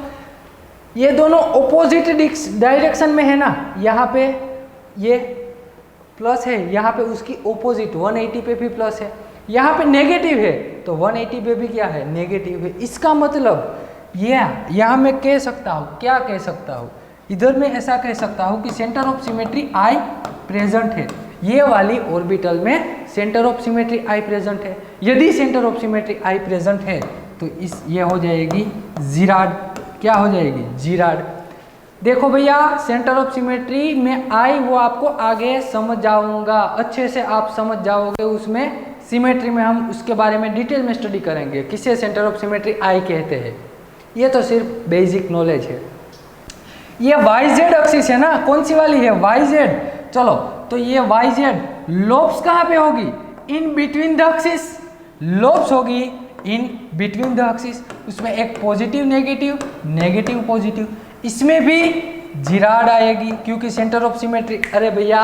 ये दोनों ऑपोजिट डायरेक्शन में है ना, यहाँ पे ये प्लस है, यहाँ पे उसकी ऑपोजिट 180 पे भी प्लस है, यहाँ पे नेगेटिव है तो 180 पे भी क्या है, नेगेटिव है। इसका मतलब ये यहाँ मैं कह सकता हूँ, क्या कह सकता हूँ, इधर मैं ऐसा कह सकता हूँ कि centre of symmetry I present है, ये वाली ऑर्बिटल में centre of symmetry I present है। यदि centre of symmetry I present है तो इस ये हो जाएगी जीराड, क्या हो जाएगी, जीराड। देखो भैया सेंटर ऑफ सिमेट्री में I वो आपको आगे समझ जाऊंगा, अच्छे से आप समझ जाओगे, उसमें सिमेट्री में हम उसके बारे में डिटेल में स्टडी करेंगे, किसे सेंटर ऑफ सिमेट्री I कहते हैं। ये तो सिर्फ बेसिक नॉलेज है। ये YZ एक्सिस है ना, कौन सी वाली है, YZ। चलो तो ये YZ लोब्स कहाँ पे होगी, in between the axis, lobes होगी इन बिटवीन द एक्सिस। उसमें एक पॉजिटिव नेगेटिव, नेगेटिव पॉजिटिव, इसमें भी जीराड आएगी क्योंकि सेंटर ऑफ सिमेट्री, अरे भैया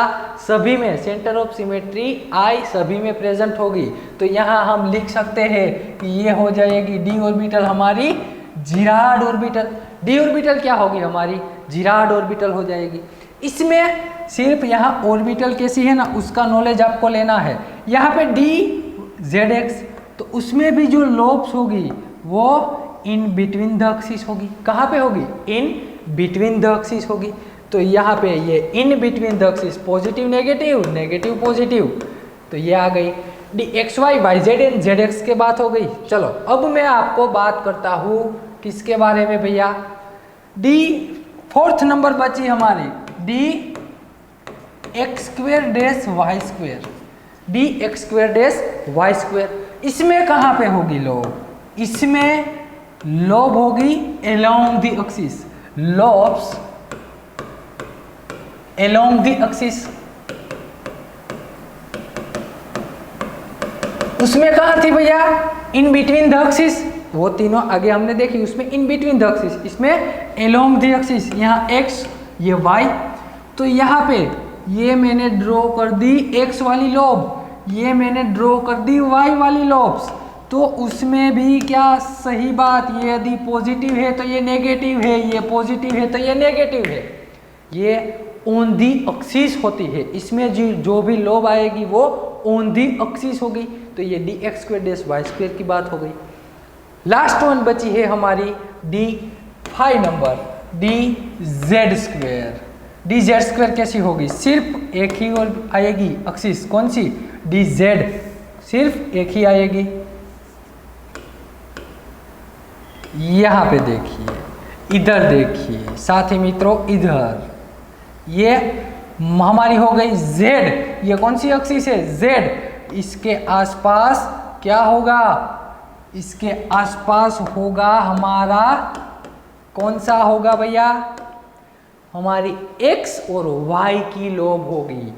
सभी में सेंटर ऑफ सिमेट्री I सभी में प्रेजेंट होगी। तो यहाँ हम लिख सकते हैं कि ये हो जाएगी d ऑर्बिटल हमारी जीराड ऑर्बिटल। d ऑर्बिटल क्या होगी हमारी, जीराड ऑर्बिटल हो जाएगी। इसमें सिर्फ यहाँ ऑर्बिटल कैसी है ना उसका नॉलेज आपको लेना है। यहाँ पे dzx तो उसमें भी जो लोब्स होगी वो इन बिटवीन द एक्सिस होगी, कहाँ पे होगी, इन बिटवीन द एक्सिस होगी। तो यहाँ पे ये in between the axis positive negative, negative positive, तो ये आ गई dxy yz एंड zx के बात हो गई। चलो अब मैं आपको बात करता हूँ किसके बारे में भैया, फोर्थ नंबर बची हमारी dx² dash y², dx² dash y²। इसमें कहाँ पे होगी लोब, इसमें लोब होगी along the axis, lobes along the axis। उसमें कहाँ थी भैया, इन बिटवीन द एक्सिस, वो तीनों आगे हमने देखी, उसमें इन बिटवीन द एक्सिस, इसमें along the axis, यहाँ x ये y। तो यहाँ पे ये मैंने ड्रॉ कर दी x वाली लोब, ये मैंने ड्रॉ कर दी y वाली लोब्स। तो उसमें भी क्या सही बात, ये यदि पॉजिटिव है तो ये नेगेटिव है, ये पॉजिटिव है तो ये नेगेटिव है, ये ऑन दी एक्सिस होती है। इसमें जो भी लोब आएगी वो ऑन दी एक्सिस होगी। तो ये dx² डैश y² की बात हो गई। लास्ट वन बची है हमारी d5 नंबर, dz²। dz² कैसी होगी, सिर्फ एक ही और आएगी एक्सिस, कौन सी, dz, सिर्फ एक ही आएगी। यहाँ पे देखिए, इधर देखिए साथी मित्रों, इधर ये हमारी हो गई z, ये कौन सी एक्सिस है, z। इसके आसपास क्या होगा, इसके आसपास होगा हमारा कौन सा होगा भैया, हमारी x और y की लोब होगी।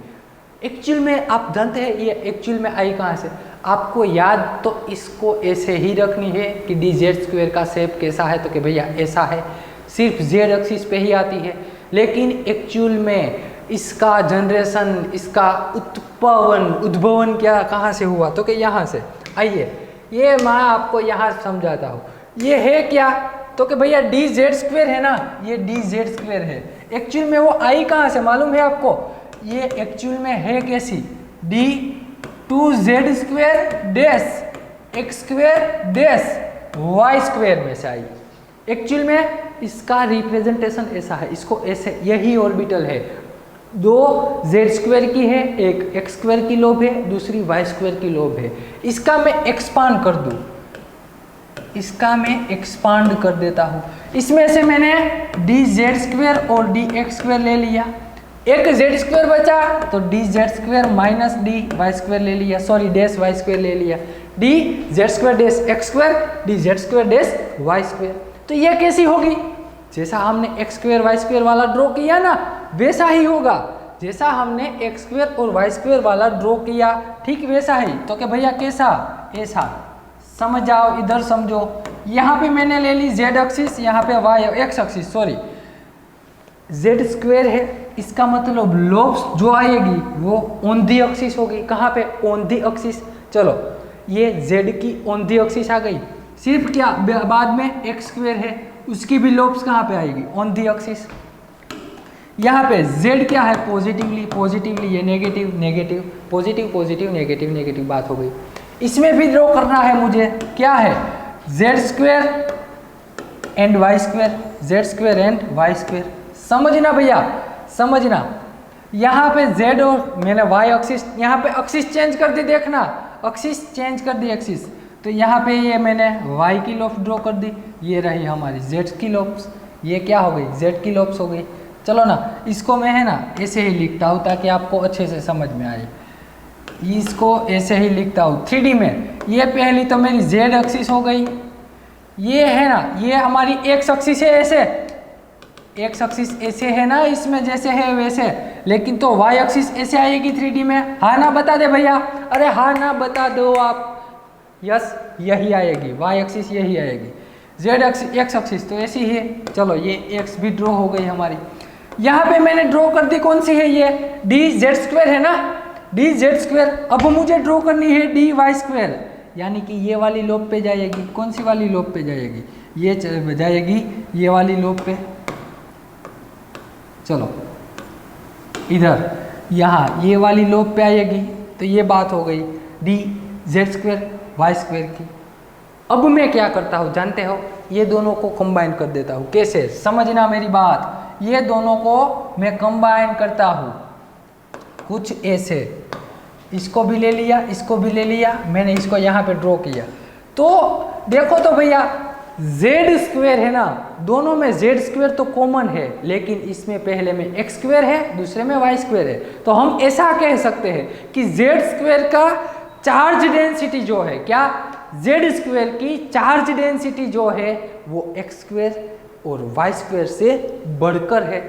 एक्चुअल में आप जानते हैं ये एक्चुअल में आई कहाँ से, आपको याद तो इसको ऐसे ही रखनी है कि dz² का शेप कैसा है, तो कि भैया ऐसा है, सिर्फ z एक्सिस पे ही आती है। लेकिन एक्चुअल में इसका जनरेशन, इसका उद्भवन क्या कहाँ से हुआ, तो कि यहाँ से आइए ये मैं आपको यहाँ समझाता हूँ। ये है क्या, तो कि भैया डी जेड स्क्वेयर है ना, ये डी जेड स्क्वेयर है। एक्चुअल में वो आई कहाँ से मालूम है आपको, ये एक्चुअल में है कैसी, D 2z square dash X square dash Y square में से आई। एक्चुअल में इसका रिप्रेजेंटेशन ऐसा है, इसको ऐसे, यही ऑर्बिटल है, दो जेड स्क्वायर की है, एक एक्स स्क्वायर की लोब है, दूसरी वाई स्क्वायर की लोब है। इसका मैं एक्सपांड कर दूं, इसका मैं एक्सपांड कर देता हूं। इसमें से मैंने डी जेड स्क्वायर और डी एक्स स्क्वायर ले लिया, एक जेड स्क्वायर बचा तो D Z square minus D Y square ले लिया, सॉरी डैश वाई स्क्वायर ले लिया, D Z square dash X square D Z square dash Y square. तो ये कैसी होगी, जैसा हमने एक्स स्क्वायर वाई स्क्वायर वाला ड्रॉ किया ना वैसा ही होगा, जैसा हमने एक्स स्क्वायर और वाई स्क्वायर वाला ड्रॉ किया ठीक वैसा ही। तो क्या भैया कैसा, ऐसा। समझ जाओ, इधर समझो, यहाँ पे मैंने ले ली जेड एक्सिस, यहाँ पे Y X axis, sorry Z square है, इसका मतलब लोब्स जो आएगी वो ऑन दी एक्सिस होगी। कहाँ पे, ऑन दी एक्सिस। चलो ये जेड की ऑन दी एक्सिस आ गई, सिर्फ क्या बाद में एक्स स्क्वायर है उसकी भी लोब्स कहाँ पे आएगी, ऑन दी एक्सिस। यहाँ पे z क्या है, पॉजिटिवली, पॉजिटिवली ये negative, negative positive, positive negative, negative बात हो गई। इसमें भी ड्रॉ करना है मुझे, क्या है, Z square and Y square, Z square and Y square. समझना भैया, समझना। यहाँ पे z और मैंने y एक्सिस, यहाँ पे एक्सिस चेंज कर दी, देखना एक्सिस चेंज कर दी एक्सिस, तो यहाँ पे ये मैंने y की लोब्स ड्रॉ कर दी, ये रही हमारी z की लोब्स, ये क्या हो गई, z की लोब्स हो गई। चलो ना, इसको मैं है ना ऐसे ही लिखता हूँ ताकि आपको अच्छे से समझ में आए। इसको ऐसे ही लिखता हूँ 3D में। ये पहली तो मेरी z एक्सिस हो गई, ये है ना, ये हमारी x एक्सिस है, ऐसे x एक्सिस ऐसे है ना, इसमें जैसे है वैसे, लेकिन तो y एक्सिस ऐसे आएगी 3D में। हाँ ना बता दे भैया, अरे हाँ ना बता दो आप, यस यही आएगी, y एक्सिस यही आएगी, z एक्स एक्सिस तो ऐसी है। चलो ये x भी ड्रॉ हो गई हमारी। यहाँ पे मैंने ड्रॉ कर दी, कौन सी है ये, डी जेड स्क्वायर है ना, डी जेड स्क्वायर। अब मुझे ड्रॉ करनी है डी वाई स्क्वायर, यानी कि ये वाली लोब पे जाएगी। कौन सी वाली लोब पे जाएगी, ये जाएगी ये वाली लोब पे। चलो इधर यहाँ ये वाली लोब पे आएगी, तो ये बात हो गई D Z square Y square की। अब मैं क्या करता हूँ जानते हो, ये दोनों को कंबाइन कर देता हूँ। कैसे, समझना मेरी बात, ये दोनों को मैं कंबाइन करता हूँ कुछ ऐसे, इसको भी ले लिया, इसको भी ले लिया, मैंने इसको यहाँ पे ड्रॉ किया। तो देखो तो भैया जेड स्क्वायर है ना, दोनों में जेड स्क्वायर तो कॉमन है, लेकिन इसमें पहले में एक्स स्क्वायर है, दूसरे में वाई स्क्वायर है। तो हम ऐसा कह सकते हैं कि जेड स्क्वायर का चार्ज डेंसिटी जो है, क्या, जेड स्क्वायर की चार्ज डेंसिटी जो है वो एक्स स्क्वायर और वाई स्क्वायर से बढ़कर है,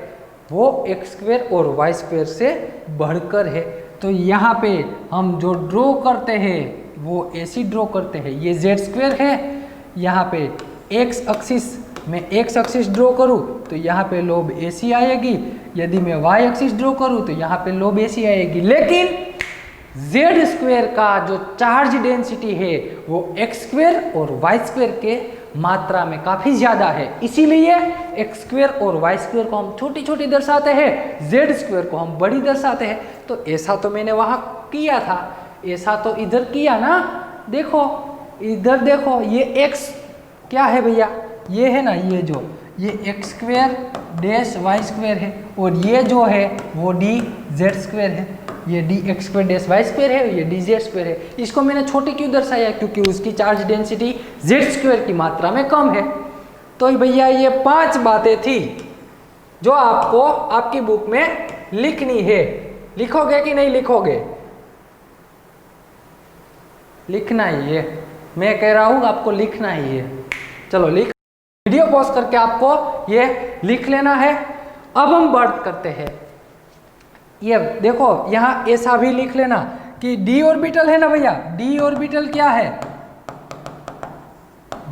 वो एक्स स्क्वायर और वाई स्क्वायर से बढ़कर है। तो यहाँ पे हम जो ड्रॉ करते हैं वो ऐसी ड्रॉ करते हैं, ये जेड स्क्वायर है, यहाँ पे एक्स एक्सिस, मैं एक्स एक्सिस ड्रॉ करूँ तो यहाँ पे लोब ऐसी आएगी, यदि मैं वाई एक्सिस ड्रॉ करूँ तो यहाँ पे लोब ऐसी आएगी। लेकिन जेड स्क्वायर का जो चार्ज डेंसिटी है वो एक्स स्क्वायर और वाई स्क्वायर के मात्रा में काफ़ी ज़्यादा है, इसीलिए एक्स स्क्वायर और वाई स्क्वायर को हम छोटी छोटी दर्शाते हैं, जेड स्क्वायर को हम बड़ी दर्शाते हैं। तो ऐसा तो मैंने वहाँ किया था, ऐसा तो इधर किया ना, देखो इधर देखो, ये एक्स क्या है भैया, ये है ना, ये जो ये X square dash Y square है, और ये जो है वो डी जेड स्क्वायर है, ये D X square dash Y square है, ये डी जेड स्क्वायर है। इसको मैंने छोटी क्यों दर्शाया, क्योंकि उसकी चार्ज डेंसिटी जेड स्क्वायर की मात्रा में कम है। तो भैया ये 5 बातें थी जो आपको आपकी बुक में लिखनी है। लिखोगे कि नहीं लिखोगे, लिखना ही है, मैं कह रहा हूँ आपको लिखना ही है। चलो लिख, वीडियो पॉज करके आपको ये लिख लेना है। अब हम बात करते हैं, ये देखो यहाँ ऐसा भी लिख लेना कि डी ऑर्बिटल है ना भैया, डी ऑर्बिटल क्या है,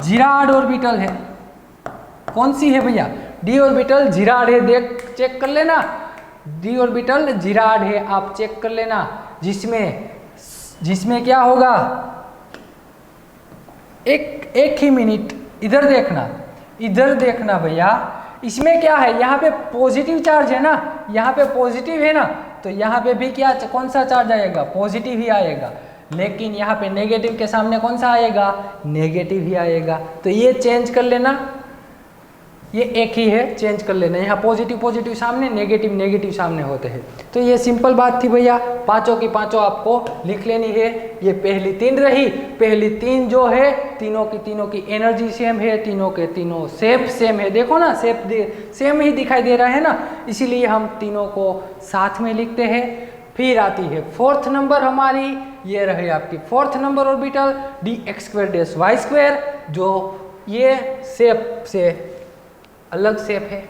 जिराड ऑर्बिटल है। कौन सी है भैया, डी ऑर्बिटल जिराड है, देख चेक कर लेना, डी ऑर्बिटल जिराड है, आप चेक कर लेना, जिसमें क्या होगा, एक ही मिनट इधर देखना भैया। इसमें क्या है, यहाँ पे पॉजिटिव चार्ज है ना, यहाँ पे पॉजिटिव है ना, तो यहाँ पे भी क्या, कौन सा चार्ज आएगा, पॉजिटिव ही आएगा। लेकिन यहाँ पे नेगेटिव के सामने कौन सा आएगा, नेगेटिव ही आएगा। तो ये चेंज कर लेना, ये एक ही है, चेंज कर लेना। यहाँ पॉजिटिव पॉजिटिव सामने, नेगेटिव नेगेटिव सामने होते हैं। तो ये सिंपल बात थी भैया, पांचों की पांचों आपको लिख लेनी है। ये पहली 3 रही। पहली 3 जो है, तीनों की एनर्जी सेम है, तीनों के तीनों शेप सेम है। देखो ना, शेप सेम ही दिखाई दे रहा है ना, इसीलिए हम तीनों को साथ में लिखते हैं। फिर आती है 4th नंबर हमारी, ये रहे आपकी 4th नंबर ऑर्बिटल dx²-y², जो ये शेप से अलग शेप है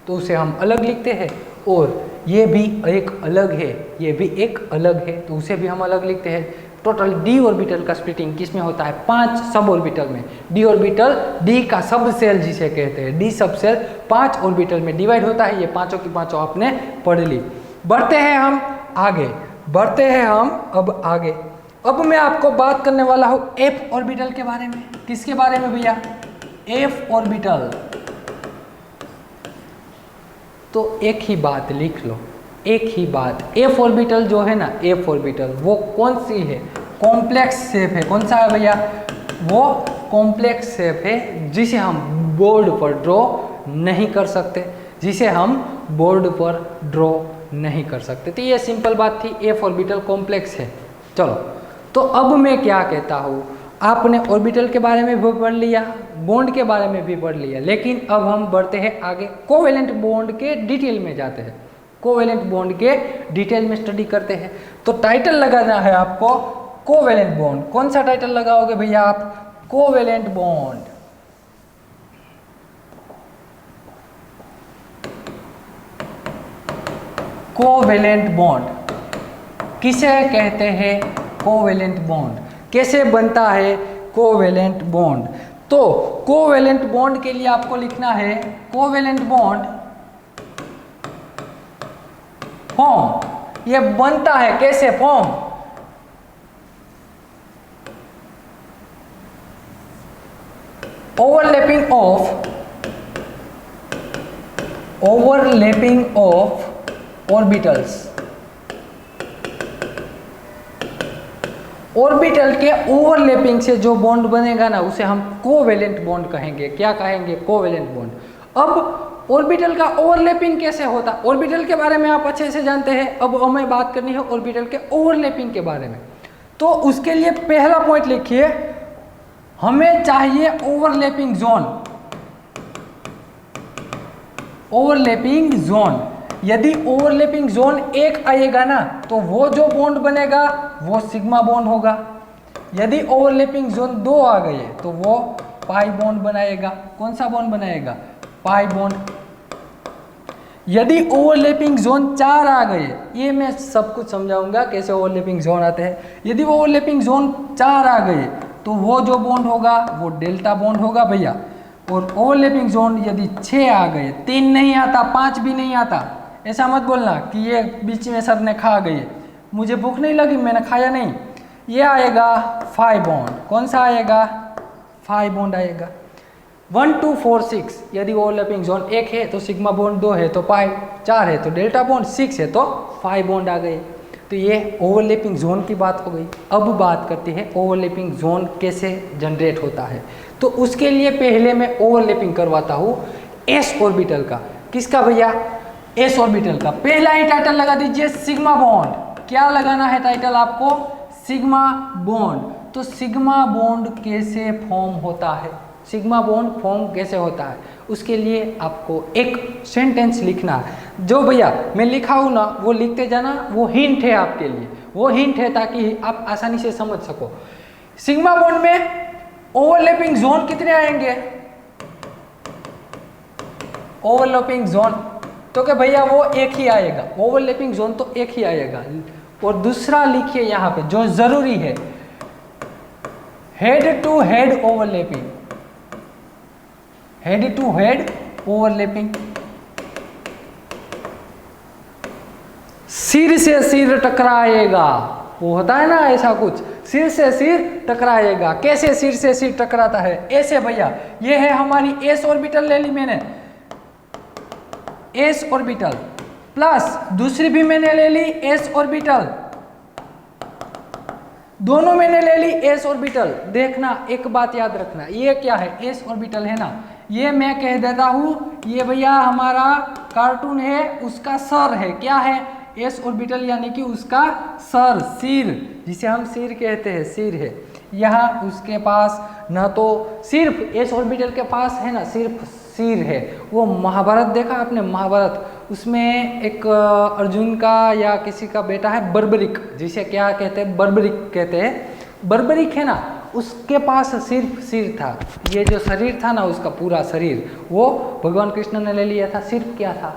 तो उसे हम अलग लिखते हैं, और ये भी एक अलग है, ये भी एक अलग है तो उसे भी हम अलग लिखते हैं। टोटल डी ऑर्बिटल का स्प्लिटिंग किस में होता है, 5 सब ऑर्बिटल में। डी ऑर्बिटल, डी का सब सेल जिसे कहते हैं, डी सब सेल 5 ऑर्बिटल में डिवाइड होता है। ये पांचों की पांचों आपने पढ़ ली। बढ़ते हैं हम आगे, अब आगे। अब मैं आपको बात करने वाला हूँ एफ ऑर्बिटल के बारे में। किसके बारे में भैया, एफ ऑर्बिटल। तो एक ही बात लिख लो, एक ही बात। एफ ऑर्बिटल जो है ना, एफ ऑर्बिटल वो कौन सी है, कॉम्प्लेक्स शेप है। कौन सा है भैया, वो कॉम्प्लेक्स शेप है जिसे हम बोर्ड पर ड्रॉ नहीं कर सकते, तो ये सिंपल बात थी, एफ ऑर्बिटल कॉम्प्लेक्स है। चलो, तो अब मैं क्या कहता हूँ, आपने ऑर्बिटल के बारे में भी पढ़ लिया, बॉन्ड के बारे में भी पढ़ लिया, लेकिन अब हम बढ़ते हैं आगे, कोवेलेंट बॉन्ड के डिटेल में जाते हैं। कोवेलेंट बॉन्ड के डिटेल में स्टडी करते हैं। तो टाइटल लगाना है आपको कोवेलेंट बॉन्ड। कौन सा टाइटल लगाओगे भैया आप, कोवेलेंट बॉन्ड। कोवेलेंट बॉन्ड किसे कहते हैं, कोवेलेंट बॉन्ड कैसे बनता है कोवेलेंट बॉन्ड। तो कोवेलेंट बॉन्ड के लिए आपको लिखना है कोवेलेंट बॉन्ड फॉर्म। ये बनता है कैसे, form, overlapping of orbitals. Orbital के ओवरलैपिंग से जो बॉन्ड बनेगा ना, उसे हम कोवेलेंट बॉन्ड कहेंगे। क्या कहेंगे, कोवेलेंट बॉन्ड। अब ऑर्बिटल का ओवरलैपिंग कैसे होता, ऑर्बिटल के बारे में आप अच्छे से जानते हैं। अब हमें बात करनी है ऑर्बिटल के ओवरलैपिंग के बारे में। तो उसके लिए पहला पॉइंट लिखिए, हमें चाहिए ओवरलैपिंग जोन। ओवरलैपिंग जोन, यदि ओवरलैपिंग जोन 1 आएगा ना, तो वो जो बॉन्ड बनेगा वो सिग्मा बॉन्ड होगा। यदि ओवरलैपिंग जोन 2 आ गए तो वो पाई बॉन्ड बनाएगा। कौन सा बॉन्ड बनाएगा, पाई बॉन्ड। यदि ओवरलैपिंग जोन 4 आ गए, ये मैं सब कुछ समझाऊंगा कैसे ओवरलैपिंग जोन आते हैं। यदि वो ओवरलैपिंग जोन 4 आ गए तो वो जो बॉन्ड होगा वो डेल्टा बॉन्ड होगा भैया। और ओवरलैपिंग जोन यदि 6 आ गए, 3 नहीं आता, 5 भी नहीं आता, ऐसा मत बोलना कि ये बीच में सर ने खा गए, मुझे भूख नहीं लगी मैंने खाया नहीं। ये आएगा 5 बॉन्ड। कौन सा आएगा, 5 बॉन्ड आएगा। 1 2 4 6, यदि ओवरलैपिंग जोन 1 है तो सिग्मा बॉन्ड 2 है तो पाई, 4 है तो डेल्टा बॉन्ड, 6 है तो 5 बॉन्ड आ गए। तो ये ओवरलैपिंग जोन की बात हो गई। अब बात करते हैं ओवरलैपिंग जोन कैसे जनरेट होता है। तो उसके लिए पहले मैं ओवरलैपिंग करवाता हूँ एस ऑर्बिटल का। किसका भैया, एस ऑर्बिटल का। पहला ही टाइटल लगा दीजिए सिग्मा बॉन्ड। क्या लगाना है टाइटल आपको, सिग्मा बॉन्ड। तो सिग्मा बॉन्ड कैसे फॉर्म होता है, सिग्मा बॉन्ड फॉर्म कैसे होता है, उसके लिए आपको एक सेंटेंस लिखना है। जो भैया मैं लिखा हूँ ना वो लिखते जाना, वो हिंट है आपके लिए, वो हिंट है ताकि आप आसानी से समझ सको। सिग्मा बॉन्ड में ओवरलैपिंग जोन कितने आएंगे, ओवरलैपिंग जोन तो क्या भैया वो एक ही आएगा, ओवरलैपिंग जोन तो एक ही आएगा। और दूसरा लिखिए यहाँ पे जो जरूरी है, head to head overlapping, head to head overlapping. सिर से सिर टकराएगा, वो होता है ना ऐसा कुछ, सिर से सिर टकराएगा। कैसे सिर से सिर टकराता है? ऐसे भैया। ये है हमारी एस ऑर्बिटल ले ली मैंने, एस ऑर्बिटल, प्लस दूसरी भी मैंने ले ली एस ऑर्बिटल, दोनों मैंने ले ली एस ऑर्बिटल। देखना एक बात याद रखना, ये क्या है? एस ऑर्बिटल है ना, ये मैं कह देता हूं ये भैया हमारा कार्टून है, उसका सर है। क्या है? एस ऑर्बिटल, यानी कि उसका सर, सिर, जिसे हम सिर कहते हैं, सिर है। यहाँ उसके पास ना तो सिर्फ एस ऑर्बिटल के पास है ना सिर्फ सिर है। वो महाभारत देखा आपने? महाभारत, उसमें एक अर्जुन का या किसी का बेटा है बर्बरिक, जिसे क्या कहते हैं? बर्बरिक कहते हैं। बर्बरिक है ना, उसके पास सिर्फ सिर था। ये जो शरीर था ना, उसका पूरा शरीर, वो भगवान कृष्ण ने ले लिया था। सिर्फ क्या था?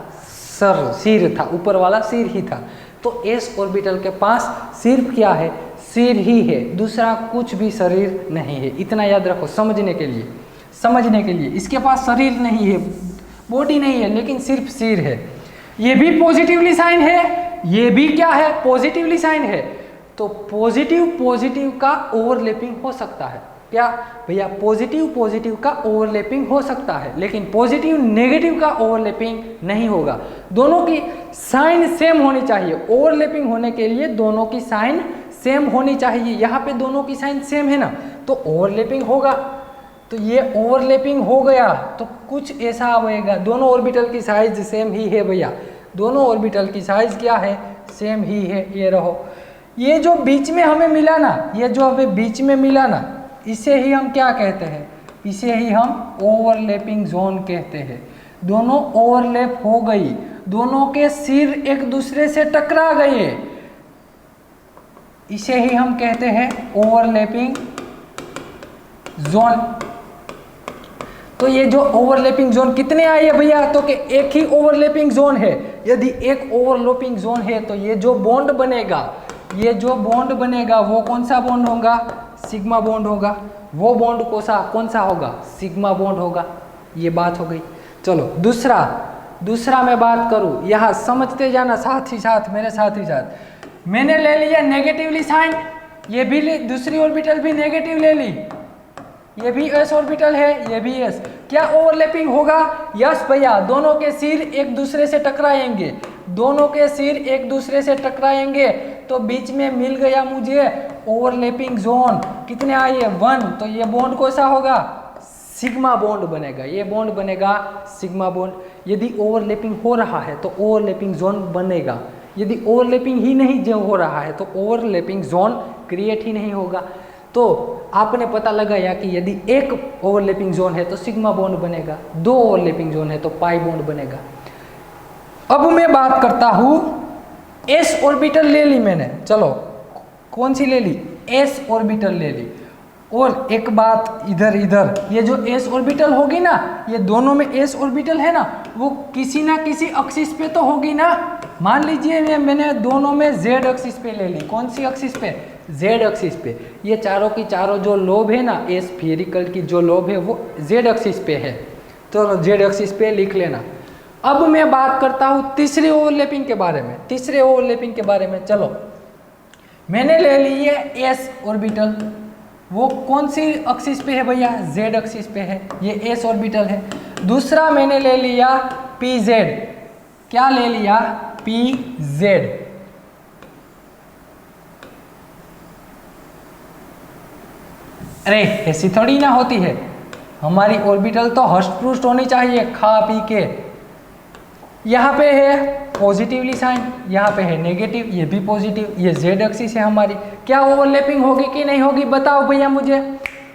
सर, सिर था, ऊपर वाला सिर ही था। तो एस ऑर्बिटल के पास सिर्फ क्या है? सिर ही है, दूसरा कुछ भी शरीर नहीं है। इतना याद रखो समझने के लिए, समझने के लिए। इसके पास शरीर नहीं है, बॉडी नहीं है, लेकिन सिर्फ सिर है। ये भी पॉजिटिवली साइन है, ये भी क्या है? पॉजिटिवली साइन है। तो पॉजिटिव पॉजिटिव का ओवरलैपिंग हो सकता है। क्या भैया? पॉजिटिव पॉजिटिव का ओवरलैपिंग हो सकता है, लेकिन पॉजिटिव नेगेटिव का ओवरलैपिंग नहीं होगा। दोनों की साइन सेम होनी चाहिए। ओवरलैपिंग होने के लिए दोनों की साइन सेम होनी चाहिए। यहाँ पे दोनों की साइन सेम है ना, तो ओवरलैपिंग होगा। तो ये ओवरलैपिंग हो गया तो कुछ ऐसा आएगा। दोनों ऑर्बिटल की साइज सेम ही है भैया, दोनों ऑर्बिटल की साइज क्या है? सेम ही है। ये रहो, ये जो बीच में हमें मिला ना, ये जो हमें बीच में मिला ना, इसे ही हम क्या कहते हैं? इसे ही हम ओवरलैपिंग जोन कहते हैं। दोनों ओवरलैप हो गई, दोनों के सिर एक दूसरे से टकरा गए, इसे ही हम कहते हैं ओवरलैपिंग जोन। तो ये जो ओवरलैपिंग जोन कितने आए भैया? तो कि एक ही ओवरलैपिंग जोन है। यदि एक ओवरलैपिंग जोन है तो ये जो बॉन्ड बनेगा, ये जो बॉन्ड बनेगा वो कौन सा बॉन्ड होगा? सिग्मा बॉन्ड होगा। वो बॉन्ड कौन सा होगा? सिग्मा बॉन्ड होगा। ये बात हो गई। चलो दूसरा मैं बात करूं, यहाँ समझते जाना साथ ही साथ, मेरे साथ ही साथ। मैंने ले लिया नेगेटिवली साइन, ये भी दूसरी ऑर्बिटल भी नेगेटिव ले ली, ये भी एस ऑर्बिटल है, ये भी एस। क्या ओवरलैपिंग होगा? यस भैया, दोनों के सिर एक दूसरे से टकराएंगे, दोनों के सिर एक दूसरे से टकराएंगे तो बीच में मिल गया मुझे ओवरलैपिंग जोन। कितने आए? 1। तो ये बॉन्ड कैसा होगा? सिग्मा बॉन्ड बनेगा। ये बॉन्ड बनेगा सिग्मा बॉन्ड। यदि ओवरलैपिंग हो रहा है तो ओवरलैपिंग जोन बनेगा। यदि ओवरलैपिंग ही नहीं जो हो रहा है तो ओवरलैपिंग जोन क्रिएट ही नहीं होगा। तो आपने पता लगाया कि यदि एक ओवरलैपिंग जोन है तो सिग्मा बॉन्ड बनेगा, 2 ओवरलैपिंग जोन है तो पाई बॉन्ड बनेगा। अब मैं बात करता हूं, एस ऑर्बिटल ले ली मैंने, चलो कौन सी ले ली? एस ऑर्बिटल ले ली। और एक बात इधर, ये जो एस ऑर्बिटल होगी ना, ये दोनों में एस ऑर्बिटल है ना, वो किसी ना किसी एक्सिस पे तो होगी ना। मान लीजिए मैंने दोनों में जेड एक्सिस पे ले ली। कौन सी एक्सिस पे? जेड एक्सिस पे। ये चारों की चारों जो लोब है ना, ए स्फीयरिकल की जो लोब है वो जेड एक्सिस पे है, तो जेड एक्सिस पे लिख लेना। अब मैं बात करता हूँ तीसरे ओवरलैपिंग के बारे में। तीसरे ओवरलैपिंग के बारे में चलो, मैंने ले ली है एस ऑर्बिटल। वो कौन सी एक्सिस पे है भैया? जेड एक्सिस पे है, ये एस ऑर्बिटल है। दूसरा मैंने ले लिया पी जेड। क्या ले लिया? P Z. अरे ऐसी थोड़ी ना होती है, हमारी ऑर्बिटल तो हष्ट-पुष्ट होनी चाहिए खा पी के। यहाँ पे है पॉजिटिवली साइन, यहाँ पे है नेगेटिव, ये भी पॉजिटिव, ये जेड एक्सिस है हमारी। क्या ओवरलैपिंग होगी कि नहीं होगी? बताओ भैया मुझे,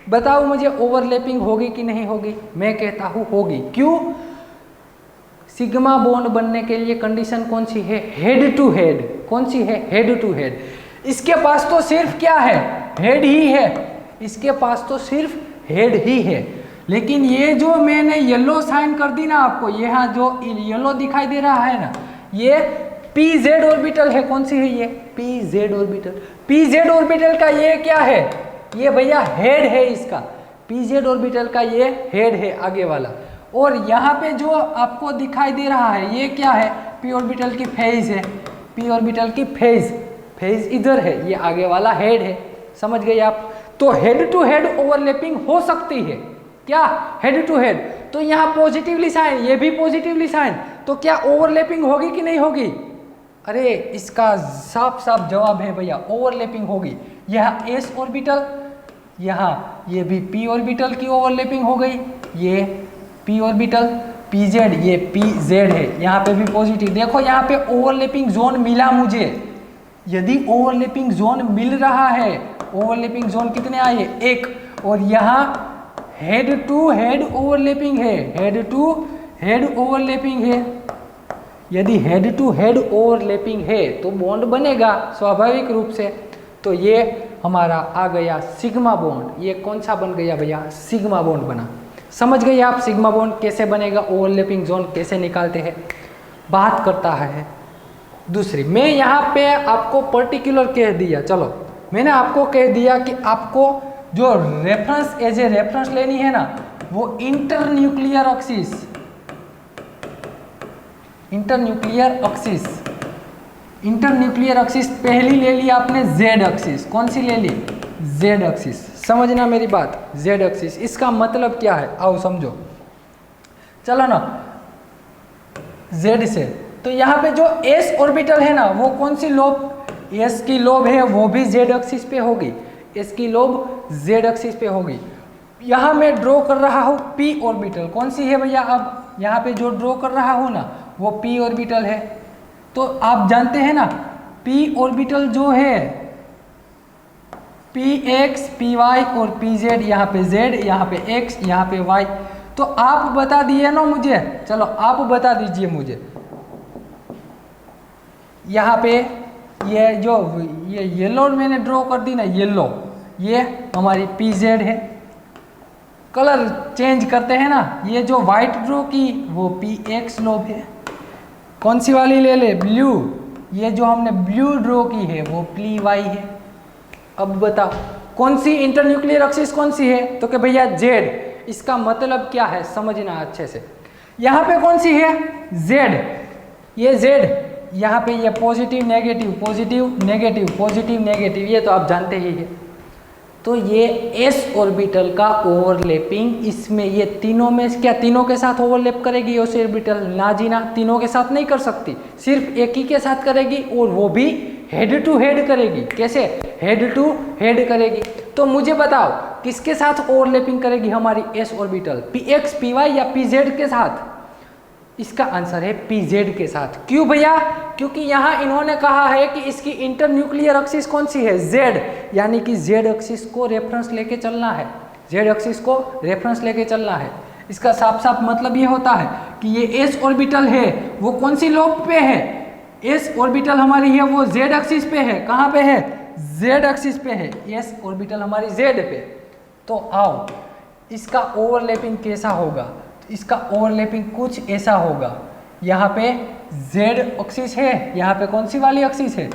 बताओ मुझे, ओवरलैपिंग होगी कि नहीं होगी? मैं कहता हूँ होगी। क्यों? सिग्मा बॉन्ड बनने के लिए कंडीशन कौन सी है? Head to head. कौन सी है? Head to head. इसके पास तो सिर्फ क्या है? हेड ही है, इसके पास तो सिर्फ हेड ही है। लेकिन ये जो मैंने येलो साइन कर दी ना आपको, यहाँ जो येलो दिखाई दे रहा है ना, ये पी जेड ऑर्बिटल है। कौन सी है ये? P Z orbital. P Z orbital का ये क्या है? ये भैया हेड है इसका। पी जेड ऑर्बिटल का ये हेड है आगे वाला। और यहाँ पे जो आपको दिखाई दे रहा है ये क्या है? पी ऑर्बिटल की फेज है। पी ऑर्बिटल की फेज, फेज इधर है, ये आगे वाला हेड है, समझ गए आप। तो हेड टू हेड ओवरलैपिंग हो सकती है, क्या हेड टू हेड, तो यहाँ पॉजिटिवली साइन, ये भी पॉजिटिवली साइन, तो क्या ओवरलैपिंग होगी कि नहीं होगी? अरे इसका साफ साफ जवाब है भैया, ओवरलैपिंग होगी। यह एस ऑर्बिटल, यहाँ ये भी पी ऑर्बिटल की ओवरलैपिंग हो गई, ये पी ऑर्बिटल पी जेड, ये पी जेड है, यहाँ पे भी पॉजिटिव। देखो यहाँ पे ओवरलैपिंग जोन मिला मुझे, यदि ओवरलैपिंग जोन मिल रहा है, ओवरलैपिंग जोन कितने आए, एक, और यहाँ हेड टू हेड ओवरलैपिंग है, हेड टू हेड ओवरलैपिंग है। यदि हेड टू हेड ओवरलैपिंग है तो बॉन्ड बनेगा स्वाभाविक रूप से। तो ये हमारा आ गया सिग्मा बॉन्ड। ये कौन सा बन गया भैया? सिग्मा बॉन्ड बना। समझ गए आप सिग्मा बॉन्ड कैसे बनेगा, ओवरलैपिंग जोन कैसे निकालते हैं। बात करता है दूसरी, मैं यहाँ पे आपको पर्टिकुलर कह दिया, चलो मैंने आपको कह दिया कि आपको जो रेफरेंस एज ए रेफरेंस लेनी है ना, वो internuclear axis, internuclear axis, internuclear axis पहली ले ली आपने, जेड एक्सिस। कौन सी ले ली? Z axis. समझना मेरी बात, जेड एक्सिस। इसका मतलब क्या है, आओ समझो, चलो ना जेड से। तो यहाँ पे जो एस ऑर्बिटल है ना, वो कौन सी लोब, एस की लोब है, वो भी जेड एक्सिस पे होगी, एस की लोब जेड एक्सिस पे होगी। यहाँ मैं ड्रॉ कर रहा हूँ पी ऑर्बिटल, कौन सी है भैया? अब यहाँ पे जो ड्रॉ कर रहा हूँ ना, वो पी ऑर्बिटल है। तो आप जानते हैं ना पी ऑर्बिटल जो है, पी एक्स पी वाई और पी जेड, यहाँ पे जेड, यहाँ पे एक्स, यहाँ पे वाई। तो आप बता दिए ना मुझे, चलो आप बता दीजिए मुझे, यहाँ पे ये जो ये येलो मैंने ड्रॉ कर दी ना, येलो, ये हमारी पी जेड है। कलर चेंज करते हैं ना, ये जो वाइट ड्रॉ की वो पी एक्स लोब है। कौन सी वाली ले ले? ब्लू। ये जो हमने ब्लू ड्रॉ की है वो पी वाई है। अब बताओ कौन सी इंटरन्यूक्लियर एक्सिस कौन सी है? तो कि भैया जेड। इसका मतलब क्या है समझना अच्छे से। यहाँ पे कौन सी है? जेड। ये जेड, यहाँ पे ये positive negative, positive negative, positive negative, ये तो आप जानते ही है। तो ये एस ऑर्बिटल का ओवरलैपिंग, इसमें ये तीनों में, क्या तीनों के साथ ओवरलैप करेगी एस ऑर्बिटल? ना जी ना, तीनों के साथ नहीं कर सकती, सिर्फ एक ही के साथ करेगी, और वो भी हेड टू हेड करेगी। कैसे? हेड टू हेड करेगी। तो मुझे बताओ किसके साथ ओवरलैपिंग करेगी हमारी S orbital? P X P Y या पी जेड के साथ? इसका आंसर है पी जेड के साथ। क्यों भैया? क्योंकि यहाँ इन्होंने कहा है कि इसकी इंटरन्यूक्लियर एक्सिस कौन सी है? जेड, यानी कि जेड एक्सिस को रेफरेंस लेके चलना है, जेड एक्सिस को रेफरेंस लेके चलना है। इसका साफ साफ मतलब ये होता है कि ये एस ऑर्बिटल है वो कौन सी लोब पे है? एस ऑर्बिटल हमारी है वो जेड एक्सिस पे है। कहाँ पे है? जेड एक्सिस पे है। एस ऑर्बिटल हमारी जेड पे। तो आओ इसका ओवरलैपिंग कैसा होगा? इसका ओवरलैपिंग कुछ ऐसा होगा, यहाँ पे जेड एक्सिस है, यहाँ पे कौन सी वाली एक्सिस है?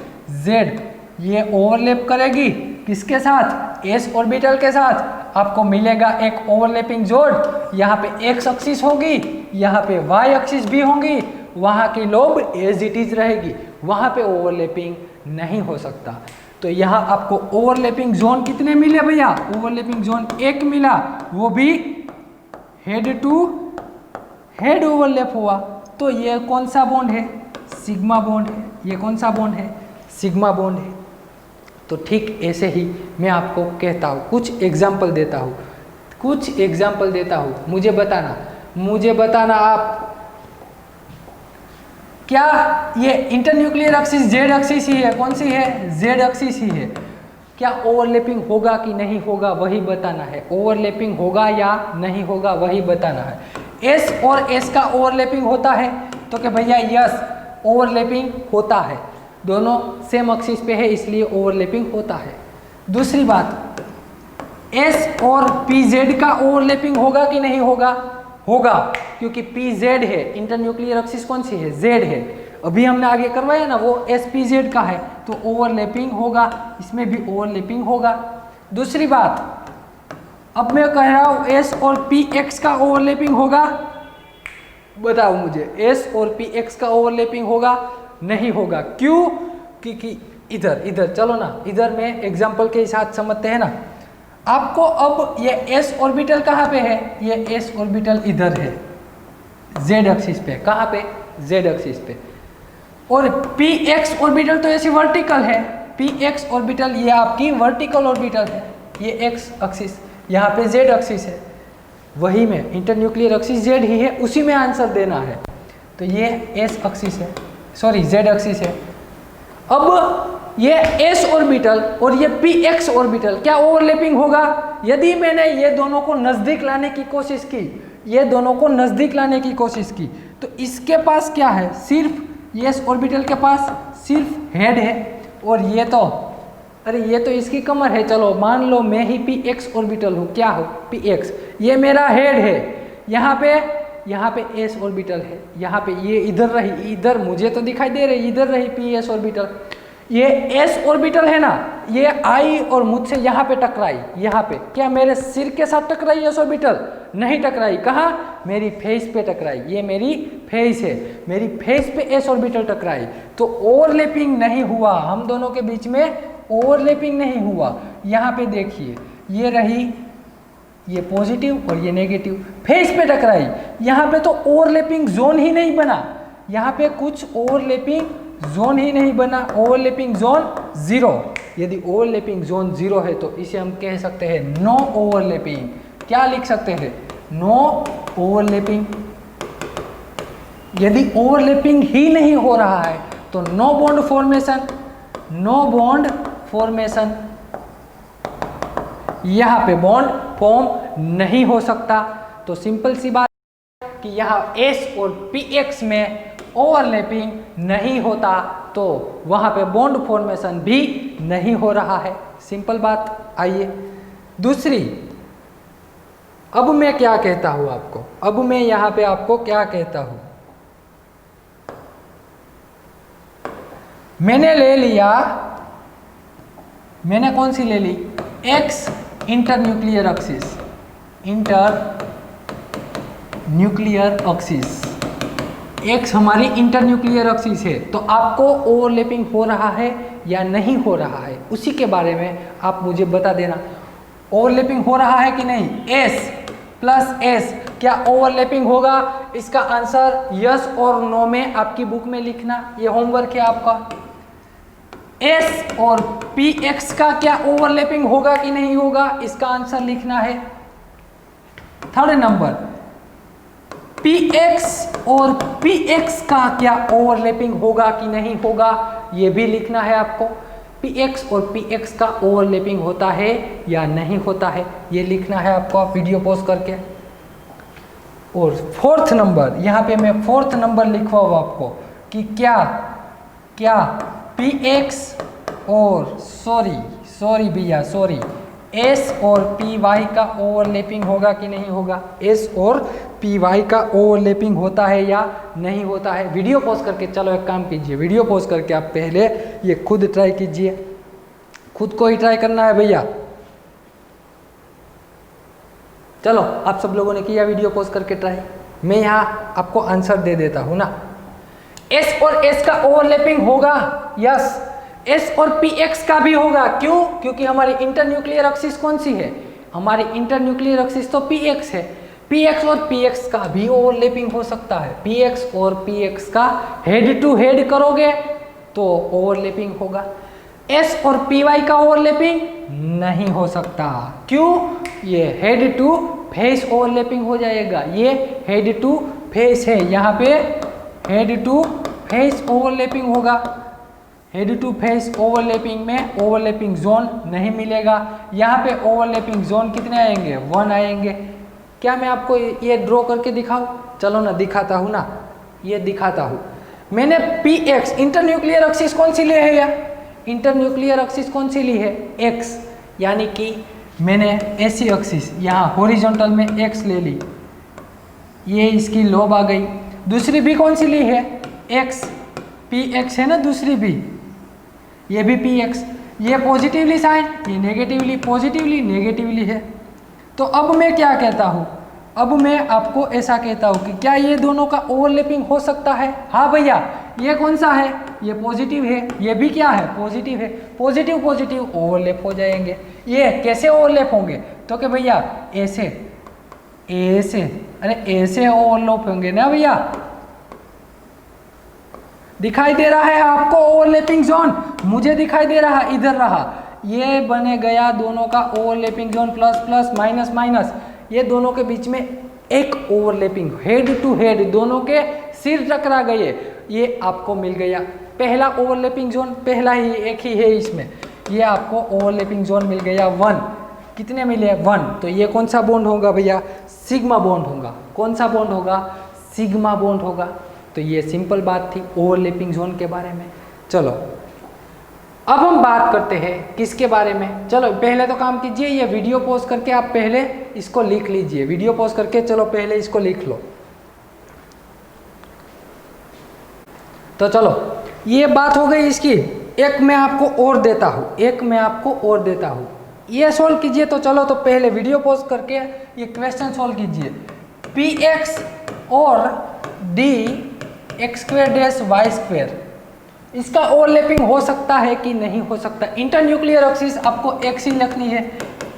जेड। ये ओवरलैप करेगी किसके साथ? एस ऑर्बिटल के साथ। आपको मिलेगा एक ओवरलैपिंग जोड़, यहाँ पे एक्स एक्सिस होगी, यहाँ पे वाई एक्सिस भी होंगी, वहाँ की लोब एज इट इज रहेगी, वहाँ पे ओवरलैपिंग नहीं हो सकता। तो यहाँ आपको ओवरलैपिंग जोन कितने मिले भैया? ओवरलैपिंग जोन एक मिला, वो भी हेड टू हेड ओवरलैप हुआ। तो ये कौन सा बॉन्ड है? सिग्मा बॉन्ड है। ये कौन सा बॉन्ड है? सिग्मा बॉन्ड है। तो ठीक ऐसे ही मैं आपको कहता हूँ, कुछ एग्जाम्पल देता हूँ, कुछ एग्जाम्पल देता हूँ, मुझे बताना आप, क्या ये इंटरन्यूक्लियर एक्सिस जेड एक्सिस ही है? कौन सी है? जेड एक्सिस ही है। क्या ओवरलैपिंग होगा कि नहीं होगा वही बताना है। ओवरलैपिंग होगा या नहीं होगा वही बताना है। एस और एस का ओवरलैपिंग होता है तो कि भैया यस ओवरलैपिंग होता है, दोनों सेम एक्सिस पे है इसलिए ओवरलैपिंग होता है। दूसरी बात, एस और पी जेड का ओवरलैपिंग होगा कि नहीं होगा? होगा, क्योंकि पी जेड है, इंटरन्यूक्लियर एक्सिस कौन सी है? जेड है। अभी हमने आगे करवाया ना, वो एस पी जेड का है, तो ओवरलैपिंग होगा, इसमें भी ओवरलैपिंग होगा। दूसरी बात, अब मैं कह रहा हूँ एस और पी एक्स का ओवरलैपिंग होगा? बताओ मुझे, एस और पी एक्स का ओवरलैपिंग होगा? नहीं होगा। क्यों? क्योंकि इधर इधर चलो ना, इधर में एग्जाम्पल के साथ समझते हैं ना। आपको अब ये s ऑर्बिटल कहाँ पे है, ये s ऑर्बिटल इधर है z एक्सिस पे, कहाँ पे, z एक्सिस पे। और px ऑर्बिटल तो ऐसी वर्टिकल है, px ऑर्बिटल ये आपकी वर्टिकल ऑर्बिटल है, ये x एक्सिस, यहाँ पे z एक्सिस है, वही में इंटरन्यूक्लियर एक्सिस z ही है, उसी में आंसर देना है। तो ये s एक्सिस है, सॉरी z एक्सिस है। अब ये s ऑर्बिटल और ये px ऑर्बिटल क्या ओवरलैपिंग होगा? यदि मैंने ये दोनों को नज़दीक लाने की कोशिश की, ये दोनों को नज़दीक लाने की कोशिश की, तो इसके पास क्या है, सिर्फ s ऑर्बिटल के पास सिर्फ हेड है, और ये तो अरे ये तो इसकी कमर है। चलो मान लो मैं ही px ऑर्बिटल हूँ, क्या हो px, ये मेरा हेड है, यहाँ पे s ऑर्बिटल है, यहाँ पे ये इधर रही, इधर मुझे तो दिखाई दे रही, इधर रही ps ऑर्बिटल। ये s ऑर्बिटल है ना, ये आई और मुझसे यहाँ पे टकराई, यहाँ पे क्या मेरे सिर के साथ टकराई s ऑर्बिटल? नहीं टकराई, कहाँ, मेरी फेस पे टकराई, ये मेरी फेस है, मेरी फेस पे s ऑर्बिटल टकराई, तो ओवरलैपिंग नहीं हुआ, हम दोनों के बीच में ओवरलैपिंग नहीं हुआ। यहाँ पे देखिए ये रही, ये पॉजिटिव और ये नेगेटिव, फेस पे टकराई, यहाँ पे तो ओवरलैपिंग जोन ही नहीं बना, यहाँ पे कुछ ओवरलैपिंग जोन ही नहीं बना, ओवरलैपिंग जोन जीरो। यदि ओवरलैपिंग जोन जीरो है तो इसे हम कह सकते हैं नो ओवरलैपिंग। क्या लिख सकते हैं, नो ओवरलैपिंग। यदि ओवरलैपिंग ही नहीं हो रहा है तो no bond formation, no bond formation, यहाँ पे बॉन्ड फॉर्म नहीं हो सकता। तो सिंपल सी बात कि यहाँ s और px में ओवरलैपिंग नहीं होता, तो वहाँ पे बॉन्ड फॉर्मेशन भी नहीं हो रहा है, सिंपल बात। आइए दूसरी, अब मैं क्या कहता हूँ आपको, अब मैं यहाँ पे आपको क्या कहता हूँ, मैंने ले लिया, मैंने कौन सी ले ली, x internuclear axis, inter nuclear axis, x हमारी इंटरन्यूक्लियर एक्सिस है, तो आपको ओवरलैपिंग हो रहा है या नहीं हो रहा है, उसी के बारे में आप मुझे बता देना। ओवरलैपिंग हो रहा है कि नहीं, s प्लस s क्या ओवरलैपिंग होगा? इसका आंसर यस और नो में आपकी बुक में लिखना, ये होमवर्क है आपका। s और px का क्या ओवरलैपिंग होगा कि नहीं होगा, इसका आंसर लिखना है। थर्ड नंबर, px और px का क्या ओवरलैपिंग होगा कि नहीं होगा, ये भी लिखना है आपको। px और px का ओवरलैपिंग होता है या नहीं होता है, ये लिखना है आपको, आप वीडियो पॉज करके। और फोर्थ नंबर, यहाँ पे मैं फोर्थ नंबर लिखवाऊँ आपको कि क्या px और सॉरी भैया सॉरी s और py का ओवरलैपिंग होगा कि नहीं होगा, s और py का ओवरलैपिंग होता है या नहीं होता है। वीडियो पॉज करके, चलो एक काम कीजिए, वीडियो पॉज करके आप पहले ये खुद ट्राई कीजिए, खुद को ही ट्राई करना है भैया। चलो आप सब लोगों ने किया वीडियो पॉज करके ट्राई, मैं यहाँ आपको आंसर दे देता हूँ ना। s और s का ओवरलैपिंग होगा, यस, s और px का भी होगा, क्यों? क्योंकि हमारी इंटरन्यूक्लियर एक्सिस कौन सी है, हमारी इंटरन्यूक्लियर एक्सिस तो px है, px और px का भी ओवरलैपिंग हो सकता है, px और px का हेड टू हेड करोगे तो ओवरलैपिंग होगा। s और py का ओवरलैपिंग नहीं हो सकता, क्यों? ये हेड टू फेस ओवरलैपिंग हो जाएगा, ये हेड टू फेस है, यहाँ पे हेड टू फेस ओवरलैपिंग होगा, हेड टू फेस ओवरलैपिंग में ओवरलैपिंग जोन नहीं मिलेगा। यहाँ पे ओवरलैपिंग जोन कितने आएंगे, 1 आएंगे। क्या मैं आपको ये ड्रॉ करके दिखाऊं? चलो ना दिखाता हूँ ना, ये दिखाता हूँ। मैंने px इंटरन्यूक्लियर एक्सिस कौन सी ली है, या इंटरन्यूक्लियर एक्सिस कौन सी ली है, x, यानी कि मैंने ऐसी एक्सिस यहाँ हॉरिजॉन्टल में x ले ली, ये इसकी लोब आ गई। दूसरी भी कौन सी ली है, x, px है ना दूसरी भी, ये भी px, ये पॉजिटिवली साइन, ये नेगेटिवली, पॉजिटिवली नेगेटिवली है। तो अब मैं क्या कहता हूँ, अब मैं आपको ऐसा कहता हूँ कि क्या ये दोनों का ओवरलैपिंग हो सकता है? हाँ भैया, ये कौन सा है, ये पॉजिटिव है, ये भी क्या है पॉजिटिव है, पॉजिटिव पॉजिटिव ओवरलैप हो जाएंगे। ये कैसे ओवरलैप होंगे तो कि भैया ऐसे ऐसे, अरे ऐसे ओवरलैप होंगे ना भैया। दिखाई दे रहा है आपको ओवरलैपिंग जोन, मुझे दिखाई दे रहा इधर रहा, ये बने गया दोनों का overlapping zone, plus plus minus minus, ये दोनों के बीच में एक ओवरलैपिंग, हेड टू हेड दोनों के सिर टकरा गए, ये आपको मिल गया पहला ओवरलैपिंग जोन, पहला ही एक ही है इसमें, ये आपको ओवरलैपिंग जोन मिल गया 1। कितने मिले 1, तो ये कौन सा बॉन्ड होगा भैया, सिग्मा बॉन्ड होगा। कौन सा बॉन्ड होगा, सिग्मा बॉन्ड होगा। तो ये सिंपल बात थी ओवरलैपिंग जोन के बारे में। चलो अब हम बात करते हैं किसके बारे में। चलो पहले तो काम कीजिए, ये वीडियो पॉज करके आप पहले इसको लिख लीजिए, वीडियो पॉज करके चलो पहले इसको लिख लो। तो चलो ये बात हो गई इसकी, एक मैं आपको और देता हूँ, एक मैं आपको और देता हूँ, ये सोल्व कीजिए। तो चलो तो पहले वीडियो पॉज करके ये क्वेश्चन सोल्व कीजिए। पी एक्स और D X square dash Y square, इसका ओवरलैपिंग हो सकता है कि नहीं हो सकता। इंटरन्यूक्लियर एक्सिस आपको एक्स ही लिखनी है।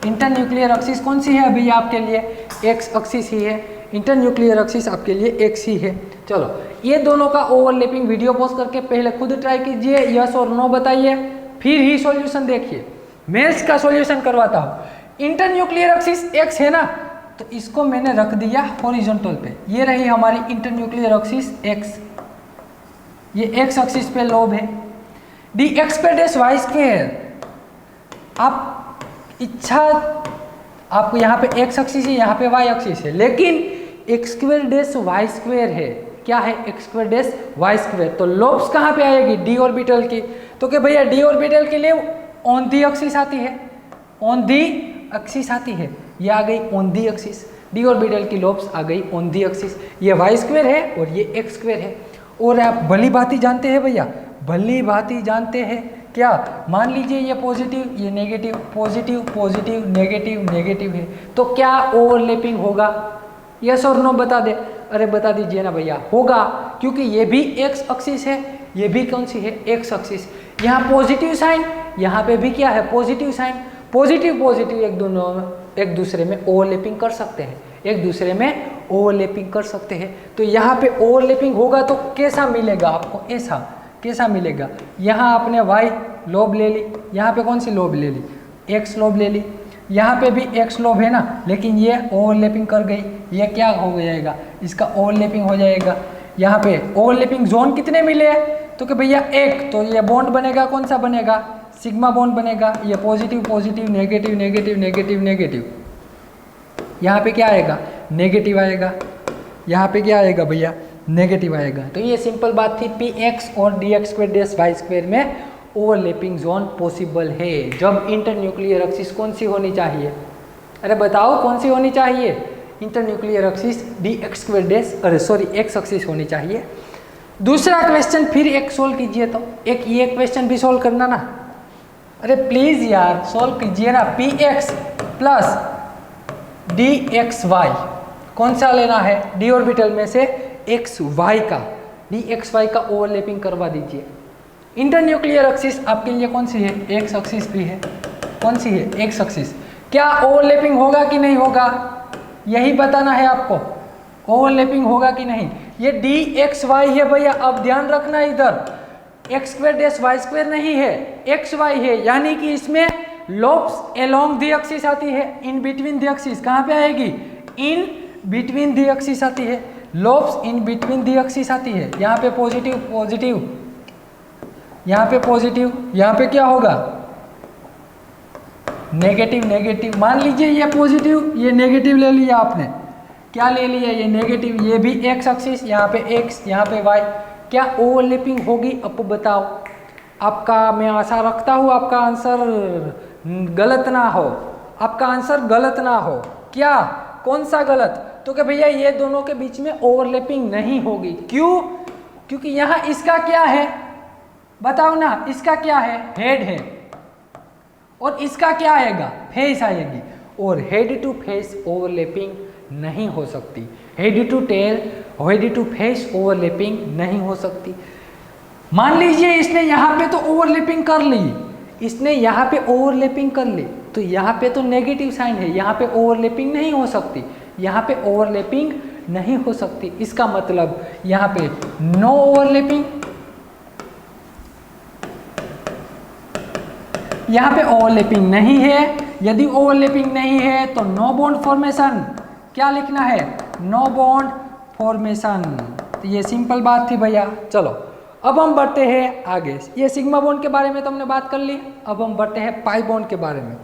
इंटरन्यूक्लियर एक्सिस कौन सी है भैया आपके लिए, एक्स एक्सिस ही है। इंटरन्यूक्लियर एक्सिस आपके लिए एक्स ही है। चलो ये दोनों का ओवरलैपिंग वीडियो पॉज करके पहले खुद ट्राई कीजिए, यस और नो बताइए, फिर ही सॉल्यूशन देखिए। मैं इसका सॉल्यूशन करवाता हूँ। इंटरन्यूक्लियर एक्सिस एक्स है ना, तो इसको मैंने रख दिया हॉरिजॉन्टल पे, ये रही हमारी इंटरन्यूक्लियर एक्सिस एक्स, ये एक्स एक्सिस पे लोब है। डी एक्स पे डैश वाई स्क्वायर, आप इच्छा आपको यहाँ पे एक्स एक्सिस है, यहाँ पे वाई एक्सिस है, लेकिन X square dash Y square है, क्या है X square dash Y square. तो लोब्स कहाँ पे आएगी, डी ऑर्बिटल की। तो कि भैया डी ऑर्बिटल के लिए ऑन दी एक्सिस आती है, ऑन दी एक्सिस आती है, ये आ गई on the axis. D orbital की लोब्स आ गई ऑन दी एक्सिस, ये वाई स्क्वायर है और ये एक्स स्क्वायर है। और आप भली भांति जानते हैं भैया, भली भांति जानते हैं क्या, मान लीजिए ये पॉजिटिव ये negative, positive positive negative negative है, तो क्या ओवरलैपिंग होगा, यस और नो बता दे। अरे बता दीजिए ना भैया, होगा, क्योंकि ये भी एक्स एक्सिस है, ये भी कौन सी है एक्स एक्सिस। यहाँ पॉजिटिव साइन, यहाँ पे भी क्या है पॉजिटिव साइन, पॉजिटिव पॉजिटिव एक दूसरे में ओवरलैपिंग कर सकते हैं, एक दूसरे में ओवरलैपिंग कर सकते हैं। तो यहाँ पे ओवरलैपिंग होगा तो कैसा मिलेगा आपको, ऐसा कैसा मिलेगा। यहाँ आपने वाई लोब ले ली, यहाँ पे कौन सी लोब ले ली, एक्स लोब ले ली, यहाँ पे भी एक्स लोब है ना, लेकिन ये ओवरलैपिंग कर गई, ये क्या हो जाएगा, इसका ओवरलैपिंग हो जाएगा। यहाँ पे ओवरलैपिंग जोन कितने मिले, तो कि भैया एक, तो ये बॉन्ड बनेगा, कौन सा बनेगा, सिग्मा बॉन्ड बनेगा। ये positive positive negative negative negative negative, यहाँ पे क्या आएगा नेगेटिव आएगा, यहाँ पे क्या आएगा भैया नेगेटिव आएगा। तो ये सिंपल बात थी, पी एक्स और D X square dash Y square में ओवरलैपिंग जोन पॉसिबल है जब इंटरन्यूक्लियर एक्सिस कौन सी होनी चाहिए। अरे बताओ कौन सी होनी चाहिए, internuclear axis D X square dash, अरे सॉरी एक्स एक्सिस होनी चाहिए। दूसरा क्वेश्चन फिर एक सोल्व कीजिए, तो एक ये क्वेश्चन भी सोल्व करना ना, अरे प्लीज यार सोल्व कीजिए ना। P X plus D X Y, कौन सा लेना है, डी ऑर्बिटल में से एक्स वाई का, डी एक्स वाई का ओवरलैपिंग करवा दीजिए। इंटरन्यूक्लियर एक्सिस आपके लिए कौन सी है, एक्स एक्सिस भी है, कौन सी है एक्स एक्सिस। क्या ओवरलैपिंग होगा कि नहीं होगा, यही बताना है आपको, ओवरलैपिंग होगा कि नहीं। ये डी एक्स वाई है भैया, अब ध्यान रखना इधर X square dash Y square नहीं है, एक्स वाई है, यानी कि इसमें लोब्स अलोंग दी एक्सिस आती है, इन बिटवीन दी एक्सिस कहाँ पे आएगी, इन बिटवीन दी एक्सिस आती है, lobes in between the axis आती है। यहाँ पे पॉजिटिव पॉजिटिव, यहाँ पे पॉजिटिव, यहाँ पे क्या होगा नेगेटिव नेगेटिव। मान लीजिए ये पॉजिटिव ये नेगेटिव ले लिया आपने, क्या ले लिया ये नेगेटिव, ये भी एक्स एक्सिस, यहाँ पे एक्स यहाँ पे वाई, क्या ओवरलैपिंग होगी अब बताओ। आपका मैं आशा रखता हूँ आपका आंसर गलत ना हो, आपका आंसर गलत ना हो। क्या कौन सा गलत, तो कि भैया ये दोनों के बीच में ओवरलैपिंग नहीं होगी। क्यों, क्योंकि यहाँ इसका क्या है बताओ ना, इसका क्या है हेड है, और इसका क्या आएगा फेस आएगी, और हेड टू फेस ओवरलैपिंग नहीं हो सकती, head to tail head to face overlapping नहीं हो सकती। मान लीजिए इसने यहाँ पे तो ओवरलैपिंग कर ली, इसने यहाँ पे ओवरलैपिंग कर ली, तो यहाँ पे तो नेगेटिव साइन है, यहाँ पे ओवरलैपिंग नहीं हो सकती, यहाँ पे ओवरलैपिंग नहीं हो सकती। इसका मतलब यहाँ पे नो ओवरलैपिंग, यहाँ पे ओवरलैपिंग नहीं है। यदि ओवरलैपिंग नहीं है तो नो बॉन्ड फॉर्मेशन, क्या लिखना है, नो बॉन्ड फॉर्मेशन। तो ये सिंपल बात थी भैया। चलो अब हम बढ़ते हैं आगे। ये सिग्मा बॉन्ड के बारे में तो हमने बात कर ली, अब हम बढ़ते हैं पाई बॉन्ड के बारे में।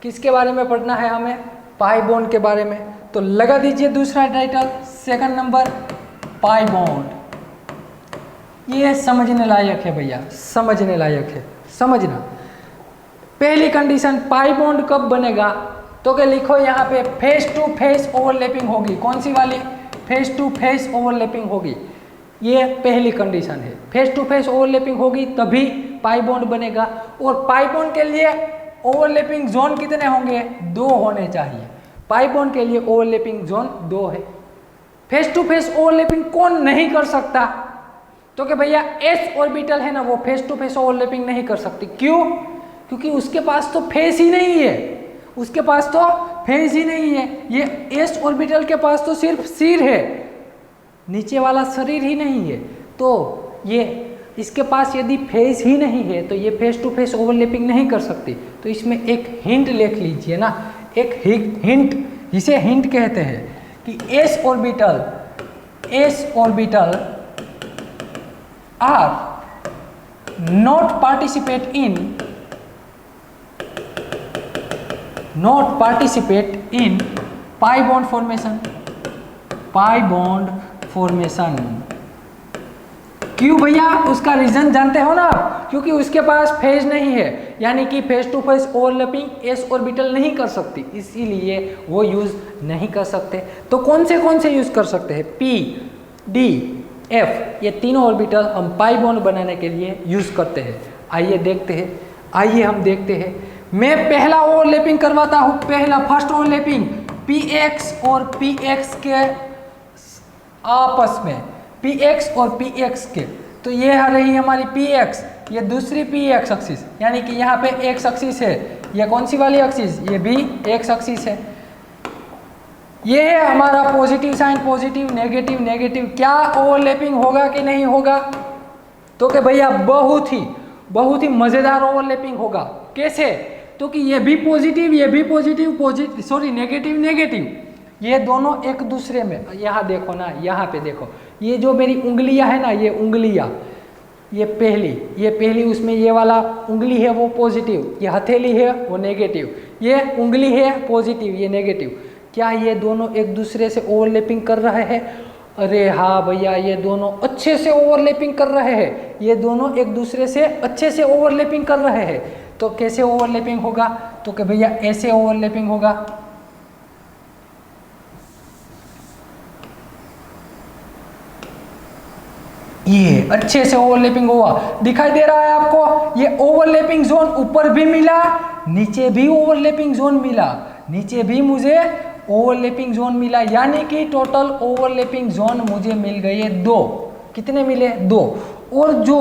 किसके बारे में पढ़ना है हमें, पाई बॉन्ड के बारे में। तो लगा दीजिए दूसरा title, second number pi bond. ये समझने लायक है भैया, समझने लायक है, समझना। पहली कंडीशन, पाई बॉन्ड कब बनेगा, तो क्या लिखो यहाँ पे फेस टू फेस ओवरलैपिंग होगी। कौन सी वाली, फेस टू फेस ओवरलैपिंग होगी, ये पहली कंडीशन है। फेस टू फेस ओवरलैपिंग होगी तभी पाई बॉन्ड बनेगा। और पाई बॉन्ड के लिए ओवरलैपिंग जोन कितने होंगे, 2 होने चाहिए। पाई बॉन्ड के लिए ओवरलैपिंग जोन 2 है। फेस टू फेस ओवरलैपिंग कौन नहीं कर सकता, तो कि भैया एस ऑर्बिटल है ना, वो फेस टू फेस ओवरलैपिंग नहीं कर सकती। क्यों, क्योंकि उसके पास तो फेस ही नहीं है, उसके पास तो फेस ही नहीं है। ये एस ऑर्बिटल के पास तो सिर्फ सिर है, नीचे वाला शरीर ही नहीं है। तो ये इसके पास यदि फेस ही नहीं है तो ये फेस टू फेस ओवरलैपिंग नहीं कर सकती। तो इसमें एक हिंट लिख लीजिए ना, एक हिंट, जिसे हिंट कहते हैं कि S orbital are not participate in pi bond formation. क्यों भैया, उसका रीजन जानते हो ना, क्योंकि उसके पास फेज नहीं है, यानी कि face to face overlapping S orbital नहीं कर सकती, इसीलिए वो यूज नहीं कर सकते। तो कौन से यूज कर सकते हैं, पी डी एफ, ये तीनों ऑर्बिटल हम पाई बॉन्ड बनाने के लिए यूज करते हैं। आइए हम देखते हैं। मैं पहला ओवरलैपिंग करवाता हूं, फर्स्ट ओवरलैपिंग पी एक्स और पी एक्स के आपस में, पी एक्स और पी एक्स के। तो ये आ रही हमारी पी एक्स, ये दूसरी पी एक्स एक्सिस, यानी कि यहाँ पे एक्स एक्सिस है, ये कौन सी वाली एक्सिस, ये भी एक्स एक्सिस है। ये है हमारा पॉजिटिव साइन, पॉजिटिव नेगेटिव। क्या ओवरलैपिंग होगा कि नहीं होगा, तो कि भैया बहुत ही मजेदार ओवरलैपिंग होगा। कैसे, तो कि ये भी पॉजिटिव नेगेटिव, ये दोनों एक दूसरे में, यहाँ देखो ना, यहाँ पे देखो, ये जो मेरी उंगलियां है ना, ये उंगलियां, ये पहली उसमें ये वाला उंगली है वो पॉजिटिव, ये हथेली है वो नेगेटिव, ये उंगली है पॉजिटिव, ये नेगेटिव। क्या ये दोनों एक दूसरे से ओवरलैपिंग कर रहे हैं, अरे हाँ भैया, ये दोनों अच्छे से ओवरलैपिंग कर रहे हैं, ये दोनों एक दूसरे से अच्छे से ओवरलैपिंग कर रहे हैं। तो कैसे ओवरलैपिंग होगा, तो कि भैया ऐसे ओवरलैपिंग होगा। ये अच्छे से ओवरलैपिंग हुआ, दिखाई दे रहा है आपको। ये ओवरलैपिंग जोन ऊपर भी मिला, नीचे भी ओवरलैपिंग जोन मिला, नीचे भी मुझे ओवरलैपिंग जोन मिला, यानी कि टोटल ओवरलैपिंग जोन मुझे मिल गए 2। कितने मिले, 2। और जो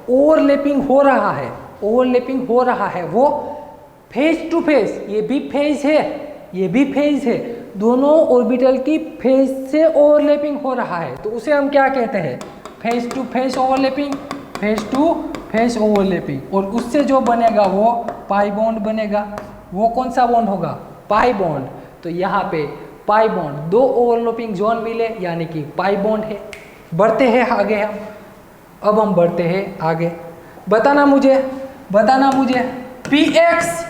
ओवरलैपिंग हो रहा है वो फेस टू फेस, ये भी फेज है, दोनों ऑर्बिटल की फेज से ओवरलैपिंग हो रहा है। तो उसे हम क्या कहते हैं, फेस टू फेस ओवरलैपिंग। और उससे जो बनेगा वो पाई बॉन्ड बनेगा। वो कौन सा बॉन्ड होगा, पाई बॉन्ड। तो यहाँ पे पाई बॉन्ड, 2 ओवरलैपिंग जोन मिले, यानी कि पाई बॉन्ड है। बढ़ते हैं आगे अब हम बढ़ते हैं आगे। बताना मुझे पी एक्स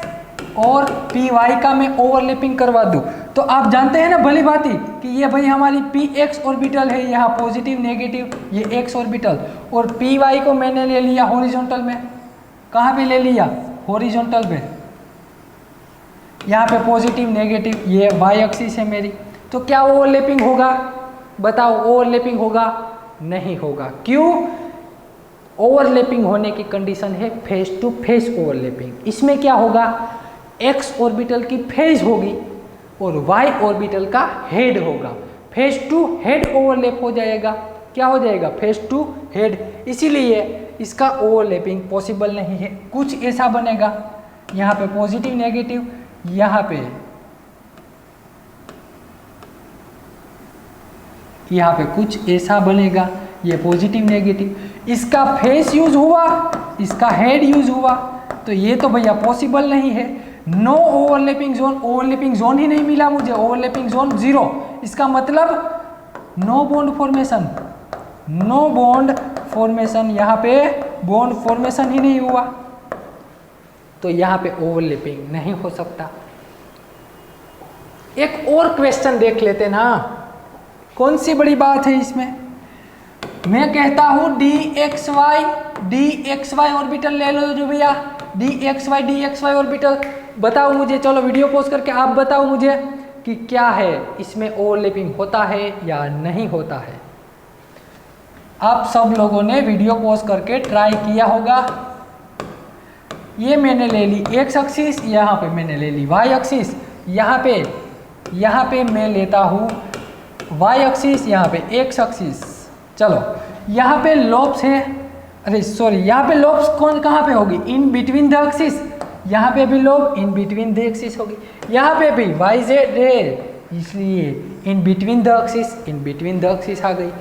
और पी वाई का मैं ओवरलैपिंग करवा दूँ। तो आप जानते हैं ना भली भांति कि ये भाई हमारी पी एक्स ऑर्बिटल है, यहाँ पॉजिटिव नेगेटिव, ये एक्स ऑर्बिटल, और पी वाई को मैंने ले लिया हॉरिजॉन्टल में। कहाँ पे ले लिया, हॉरिजॉन्टल पे। यहाँ पे पॉजिटिव नेगेटिव, ये वाई एक्सिस है मेरी। तो क्या ओवरलैपिंग होगा, बताओ, ओवरलैपिंग होगा, नहीं होगा। क्यों, ओवरलैपिंग होने की कंडीशन है फेस टू फेस ओवरलैपिंग। इसमें क्या होगा, एक्स ऑर्बिटल की फेज होगी और वाई ऑर्बिटल का हेड होगा, फेस टू हेड ओवरलैप हो जाएगा। क्या हो जाएगा, फेस टू हेड। इसीलिए इसका ओवरलैपिंग पॉसिबल नहीं है। कुछ ऐसा बनेगा, यहाँ पे पॉजिटिव नेगेटिव, यहाँ पे कुछ ऐसा बनेगा, ये पॉजिटिव नेगेटिव, इसका फेस यूज हुआ, इसका हेड यूज हुआ, तो ये तो भैया पॉसिबल नहीं है। No overlapping zone, overlapping zone ही नहीं मिला मुझे, ओवरलैपिंग जोन 0, इसका मतलब no bond formation, no bond formation, यहाँ पे बॉन्ड फॉर्मेशन ही नहीं हुआ, तो यहाँ पे ओवरलैपिंग नहीं हो सकता। एक और क्वेश्चन देख लेते ना, कौन सी बड़ी बात है इसमें। मैं कहता हूं dxy ऑर्बिटल ले लो जो भैया, dxy ऑर्बिटल, बताओ मुझे, चलो वीडियो पॉज करके आप बताओ मुझे कि क्या है इसमें ओवरलैपिंग होता है या नहीं होता है। आप सब लोगों ने वीडियो पॉज करके ट्राई किया होगा। ये मैंने ले ली एक्स एक्सिस, यहाँ पे मैंने ले ली वाई एक्सिस, यहाँ पे मैं लेता हूँ वाई एक्सिस, यहाँ पे एक्स एक्सिस। चलो यहाँ पे लॉब्स है, अरे सॉरी, यहाँ पे लॉब्स कहाँ पे होगी, इन बिटवीन द एक्सिस, यहाँ पे भी lobe in between the axis होगी, यहाँ पे भी वाई जेड है, इसलिए इन बिटवीन द एक्सिस आ गई।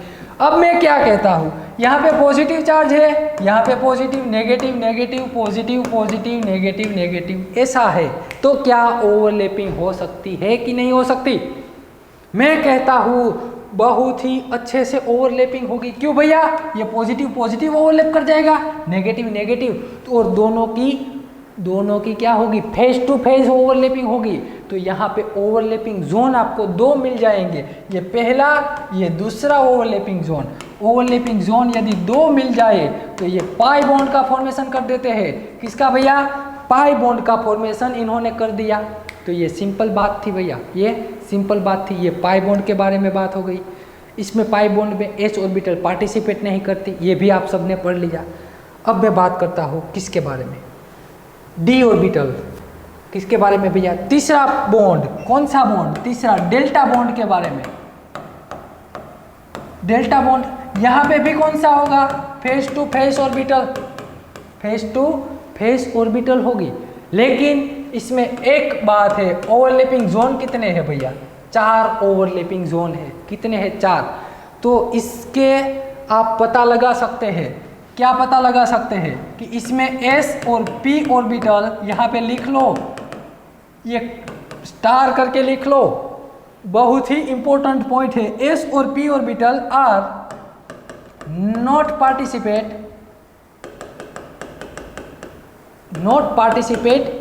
अब मैं क्या कहता हूँ, यहाँ पे पॉजिटिव चार्ज है, यहाँ पे positive negative negative positive positive negative negative, ऐसा है, तो क्या ओवरलैपिंग हो सकती है कि नहीं हो सकती। मैं कहता हूँ बहुत ही अच्छे से ओवरलैपिंग होगी। क्यों भैया, ये पॉजिटिव पॉजिटिव ओवरलैप कर जाएगा, नेगेटिव नेगेटिव, तो और दोनों की क्या होगी, फेस टू फेस ओवरलैपिंग होगी। तो यहाँ पे ओवरलैपिंग जोन आपको 2 मिल जाएंगे, ये पहला, ये दूसरा ओवरलैपिंग जोन। ओवरलैपिंग जोन यदि 2 मिल जाए तो ये पाई बॉन्ड का फॉर्मेशन कर देते हैं। किसका भैया, पाई बॉन्ड का फॉर्मेशन इन्होंने कर दिया। तो ये सिंपल बात थी भैया, ये सिंपल बात थी, ये पाई बॉन्ड के बारे में बात हो गई। इसमें पाई बॉन्ड में एच ऑर्बिटल पार्टिसिपेट नहीं करती, ये भी आप सबने पढ़ लिया। अब मैं बात करता हूँ किसके बारे में, डी ऑर्बिटल। किसके बारे में भैया, तीसरा बॉन्ड, कौन सा बॉन्ड, तीसरा डेल्टा बॉन्ड के बारे में। डेल्टा बॉन्ड यहाँ पे भी कौन सा होगा, face to face orbital, face to face orbital होगी। लेकिन इसमें एक बात है, ओवरलैपिंग जोन कितने हैं भैया, 4 ओवरलैपिंग जोन है। कितने हैं, 4। तो इसके आप पता लगा सकते हैं, क्या पता लगा सकते हैं कि इसमें s और p ऑर्बिटल, यहाँ पे लिख लो, ये स्टार करके लिख लो, बहुत ही इंपॉर्टेंट पॉइंट है। s और p orbital are not participate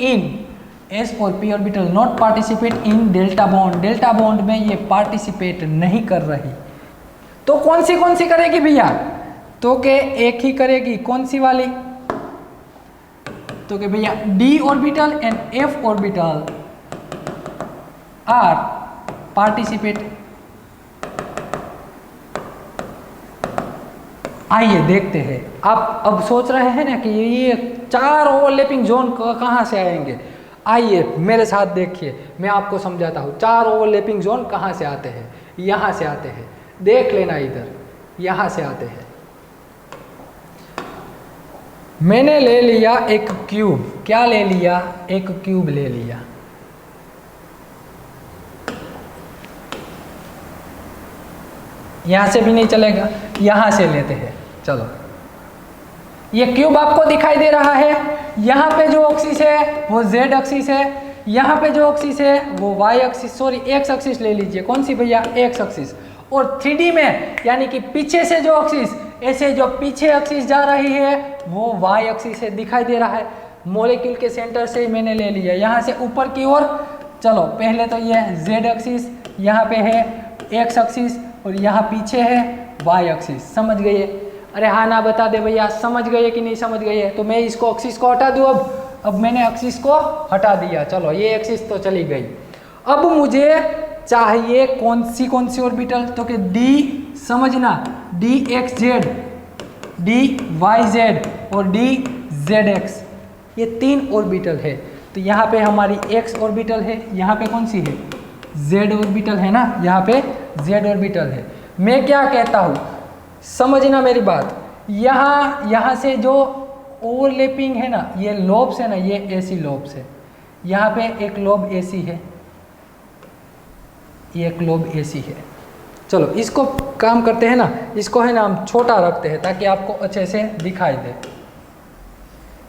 in, s और p orbital not participate in delta bond. Delta bond में ये पार्टिसिपेट नहीं कर रही। तो कौन सी करेगी भैया, तो के एक ही करेगी, कौन सी वाली, तो के भैया d orbital and f orbital are participate. आइए देखते हैं। आप अब सोच रहे हैं ना कि ये 4 ओवरलैपिंग जोन कहाँ से आएंगे। आइए मेरे साथ देखिए, मैं आपको समझाता हूँ 4 ओवरलैपिंग जोन कहाँ से आते हैं। यहाँ से आते हैं, देख लेना इधर, यहाँ से आते हैं। मैंने ले लिया एक क्यूब, क्या ले लिया, एक क्यूब ले लिया। यहाँ से भी नहीं चलेगा, यहाँ से लेते हैं। चलो, ये क्यूब आपको दिखाई दे रहा है। यहाँ पे जो एक्सिस है वो z एक्सिस है, यहाँ पे जो एक्सिस है वो y axis, sorry x axis ले लीजिए। कौन सी भैया, x एक्सिस। और 3D में यानी कि पीछे से जो एक्सिस, ऐसे जो पीछे एक्सिस जा रही है वो y एक्सिस है, दिखाई दे रहा है। मॉलिक्यूल के सेंटर से मैंने ले लिया, यहाँ से ऊपर की ओर। चलो पहले तो ये z एक्सिस, यहाँ पे है x एक्सिस और यहाँ पीछे है y एक्सिस। समझ गए? अरे हाँ ना बता दे भैया, समझ गए कि नहीं समझ गए। तो मैं इसको एक्सिस को हटा दूँ। अब मैंने एक्सिस को हटा दिया। चलो ये एक्सिस तो चली गई। अब मुझे चाहिए कौन सी ऑर्बिटल, तो कि d, समझना, dxz, dyz और dzx, ये 3 ऑर्बिटल है। तो यहाँ पे हमारी x ऑर्बिटल है, यहाँ पे कौन सी है, z ऑर्बिटल है ना, यहाँ पे z ऑर्बिटल है। मैं क्या कहता हूँ, समझना मेरी बात, यहाँ से जो ओवरलैपिंग है ना, ये लोब्स है ना, ये एसी लोब्स है। यहाँ पे एक लोब एसी है, ये एक लोब एसी है। चलो इसको काम करते हैं ना, इसको है ना हम छोटा रखते हैं ताकि आपको अच्छे से दिखाई दे।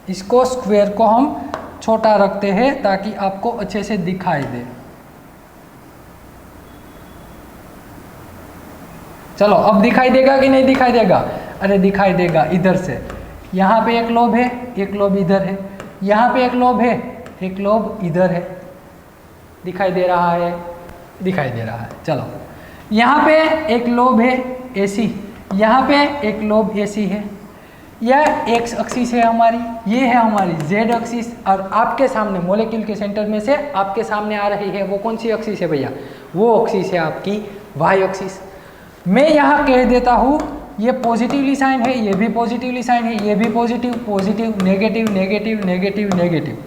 इसको स्क्वायर को हम छोटा रखते हैं ताकि आपको अच्छे से दिखाई दे। चलो अब दिखाई देगा कि नहीं दिखाई देगा? अरे दिखाई देगा। इधर से यहाँ पे एक लोब है, एक लोब इधर है, यहाँ पे एक लोब है, एक लोब इधर है। दिखाई दे रहा है? दिखाई दे रहा है। चलो यहाँ पे एक लोब है एसी, यहाँ पे एक लोब एसी है। यह एक्स एक्सिस है हमारी, ये है हमारी जेड एक्सिस, और आपके सामने मॉलिक्यूल के सेंटर में से आपके सामने आ रही है वो कौन सी एक्सिस है भैया? वो एक्सिस है आपकी वाई एक्सिस। मैं यहाँ कह देता हूँ ये पॉजिटिवली साइन है, ये भी पॉजिटिवली साइन है, ये भी positive positive negative negative negative negative.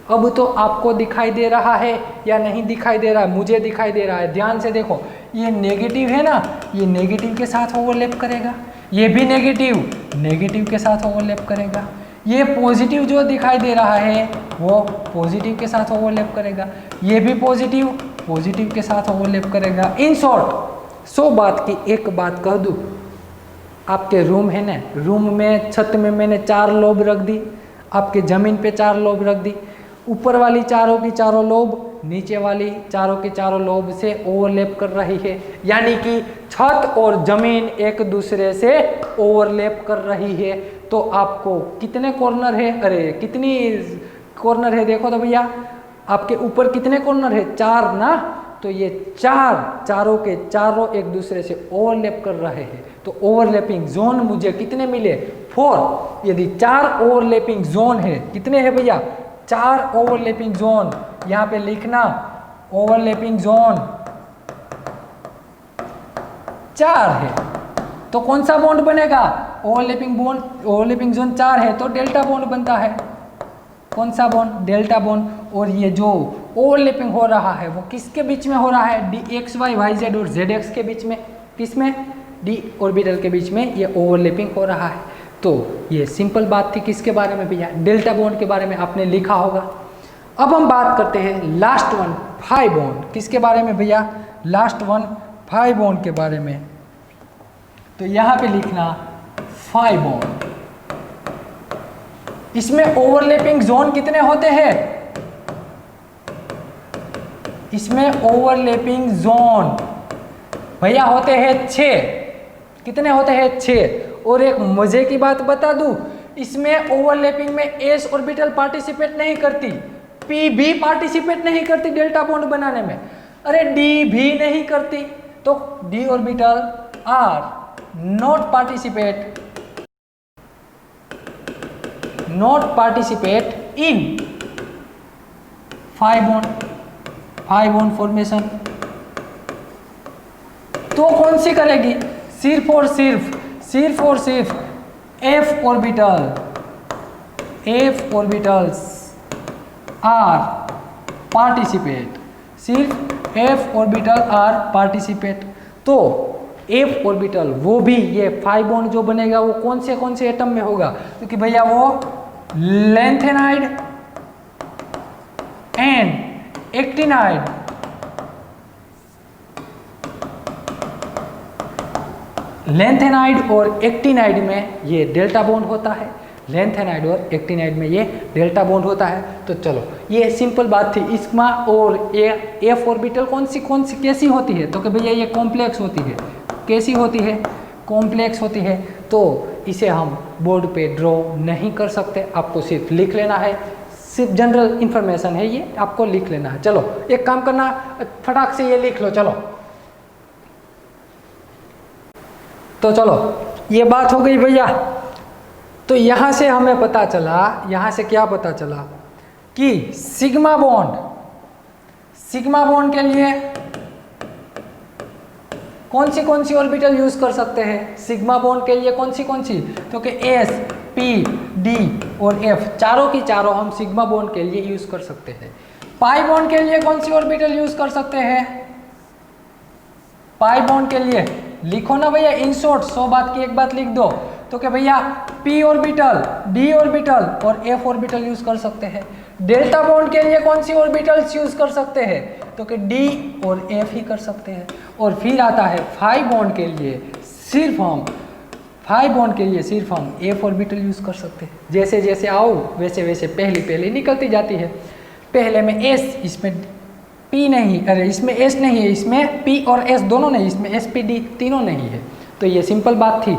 अब तो आपको दिखाई दे रहा है या नहीं दिखाई दे रहा है? मुझे दिखाई दे रहा है। ध्यान से देखो, ये नेगेटिव है ना, ये नेगेटिव के साथ ओवरलैप करेगा, ये भी नेगेटिव नेगेटिव के साथ ओवरलैप करेगा, ये पॉजिटिव जो दिखाई दे रहा है वो पॉजिटिव के साथ ओवरलैप करेगा, ये भी पॉजिटिव पॉजिटिव के साथ ओवरलैप करेगा। इन शॉर्ट 100 बात की एक बात कह दूँ, आपके रूम है ना, रूम में छत में मैंने 4 लोब रख दी, आपके ज़मीन पे 4 लोब रख दी। ऊपर वाली चारों की चारों लोब नीचे वाली चारों के चारों लोब से ओवरलैप कर रही है, यानी कि छत और जमीन एक दूसरे से ओवरलैप कर रही है। तो आपको कितने कॉर्नर है? अरे कितनी कॉर्नर है देखो तो भैया, आपके ऊपर कितने कॉर्नर है? 4 ना। तो ये चारों के चारों एक दूसरे से ओवरलैप कर रहे हैं। तो ओवरलैपिंग जोन मुझे कितने मिले? 4। यदि 4 ओवरलैपिंग जोन है, कितने हैं भैया? 4 ओवरलैपिंग जोन। यहाँ पे लिखना ओवरलैपिंग जोन 4 है। तो कौन सा बॉन्ड बनेगा? ओवरलैपिंग जोन 4 है तो डेल्टा बॉन्ड बनता है। कौन सा बॉन्ड? Delta bond. और ये जो ओवरलैपिंग हो रहा है वो किसके बीच में हो रहा है? D X Y Y Z और जेड एक्स के बीच में। किसमें? डी ऑर्बिटल के बीच में ये ओवरलैपिंग हो रहा है। तो ये सिंपल बात थी किसके बारे में भैया? डेल्टा बॉन्ड के बारे में आपने लिखा होगा। अब हम बात करते हैं लास्ट वन 5 बॉन्ड। किसके बारे में भैया? लास्ट वन 5 बॉन्ड के बारे में। तो यहाँ पे लिखना 5 बॉन्ड। इसमें ओवरलैपिंग जोन कितने होते हैं? इसमें ओवरलैपिंग जोन भैया होते हैं 6। कितने होते हैं? 6। और एक मजे की बात बता दूं, इसमें ओवरलैपिंग में एस ऑर्बिटल पार्टिसिपेट नहीं करती, पी भी पार्टिसिपेट नहीं करती डेल्टा बॉन्ड बनाने में, अरे डी भी नहीं करती। तो D orbital are not participate in 5 bond formation. तो कौन सी करेगी? सिर्फ और सिर्फ एफ ऑर्बिटल्स आर पार्टिसिपेट। सिर्फ एफ ऑर्बिटल आर पार्टिसिपेट। तो एफ ऑर्बिटल वो भी ये 5 बॉन्ड जो बनेगा वो कौन से एटम में होगा? क्योंकि भैया वो लैंथेनाइड एंड एक्टिनाइड लेंथेनाइड और एक्टिनाइड में ये डेल्टा बॉन्ड होता है। लेंथेनाइड और एक्टिनाइड में ये डेल्टा बॉन्ड होता है। तो चलो ये सिंपल बात थी। इसमा और एफ ऑर्बिटल कौन सी कैसी होती है? तो कि भैया ये कॉम्प्लेक्स होती है। कैसी होती है? कॉम्प्लेक्स होती है। तो इसे हम बोर्ड पे ड्रॉ नहीं कर सकते, आपको सिर्फ लिख लेना है। सिर्फ जनरल इंफॉर्मेशन है ये, आपको लिख लेना है। चलो एक काम करना, फटाक से ये लिख लो। चलो तो चलो ये बात हो गई भैया। तो यहाँ से हमें पता चला, यहाँ से क्या पता चला कि सिग्मा बॉन्ड के लिए कौन सी ऑर्बिटल यूज कर सकते हैं? सिग्मा बॉन्ड के लिए कौन सी? तो कि एस, पी, डी और एफ चारों की चारों हम सिग्मा बॉन्ड के लिए यूज कर सकते हैं। पाई बॉन्ड के लिए कौन सी ऑर्बिटल यूज कर सकते हैं? पाई बॉन्ड के लिए लिखो ना भैया इन शॉर्ट, 100 बात की एक बात लिख दो। तो कि भैया p ऑर्बिटल, d ऑर्बिटल और f ऑर्बिटल यूज कर सकते हैं। डेल्टा बॉन्ड के लिए कौन सी ऑर्बिटल्स यूज कर सकते हैं, तो कि d और f ही कर सकते हैं। और फिर आता है 5 बॉन्ड के लिए सिर्फ हम f ऑर्बिटल यूज कर सकते हैं। जैसे जैसे आओ वैसे वैसे पहली निकलती जाती है। पहले में s, इसमें p नहीं, अरे इसमें s नहीं है, इसमें p और s दोनों नहीं, इसमें sp_d तीनों नहीं है। तो ये सिंपल बात थी।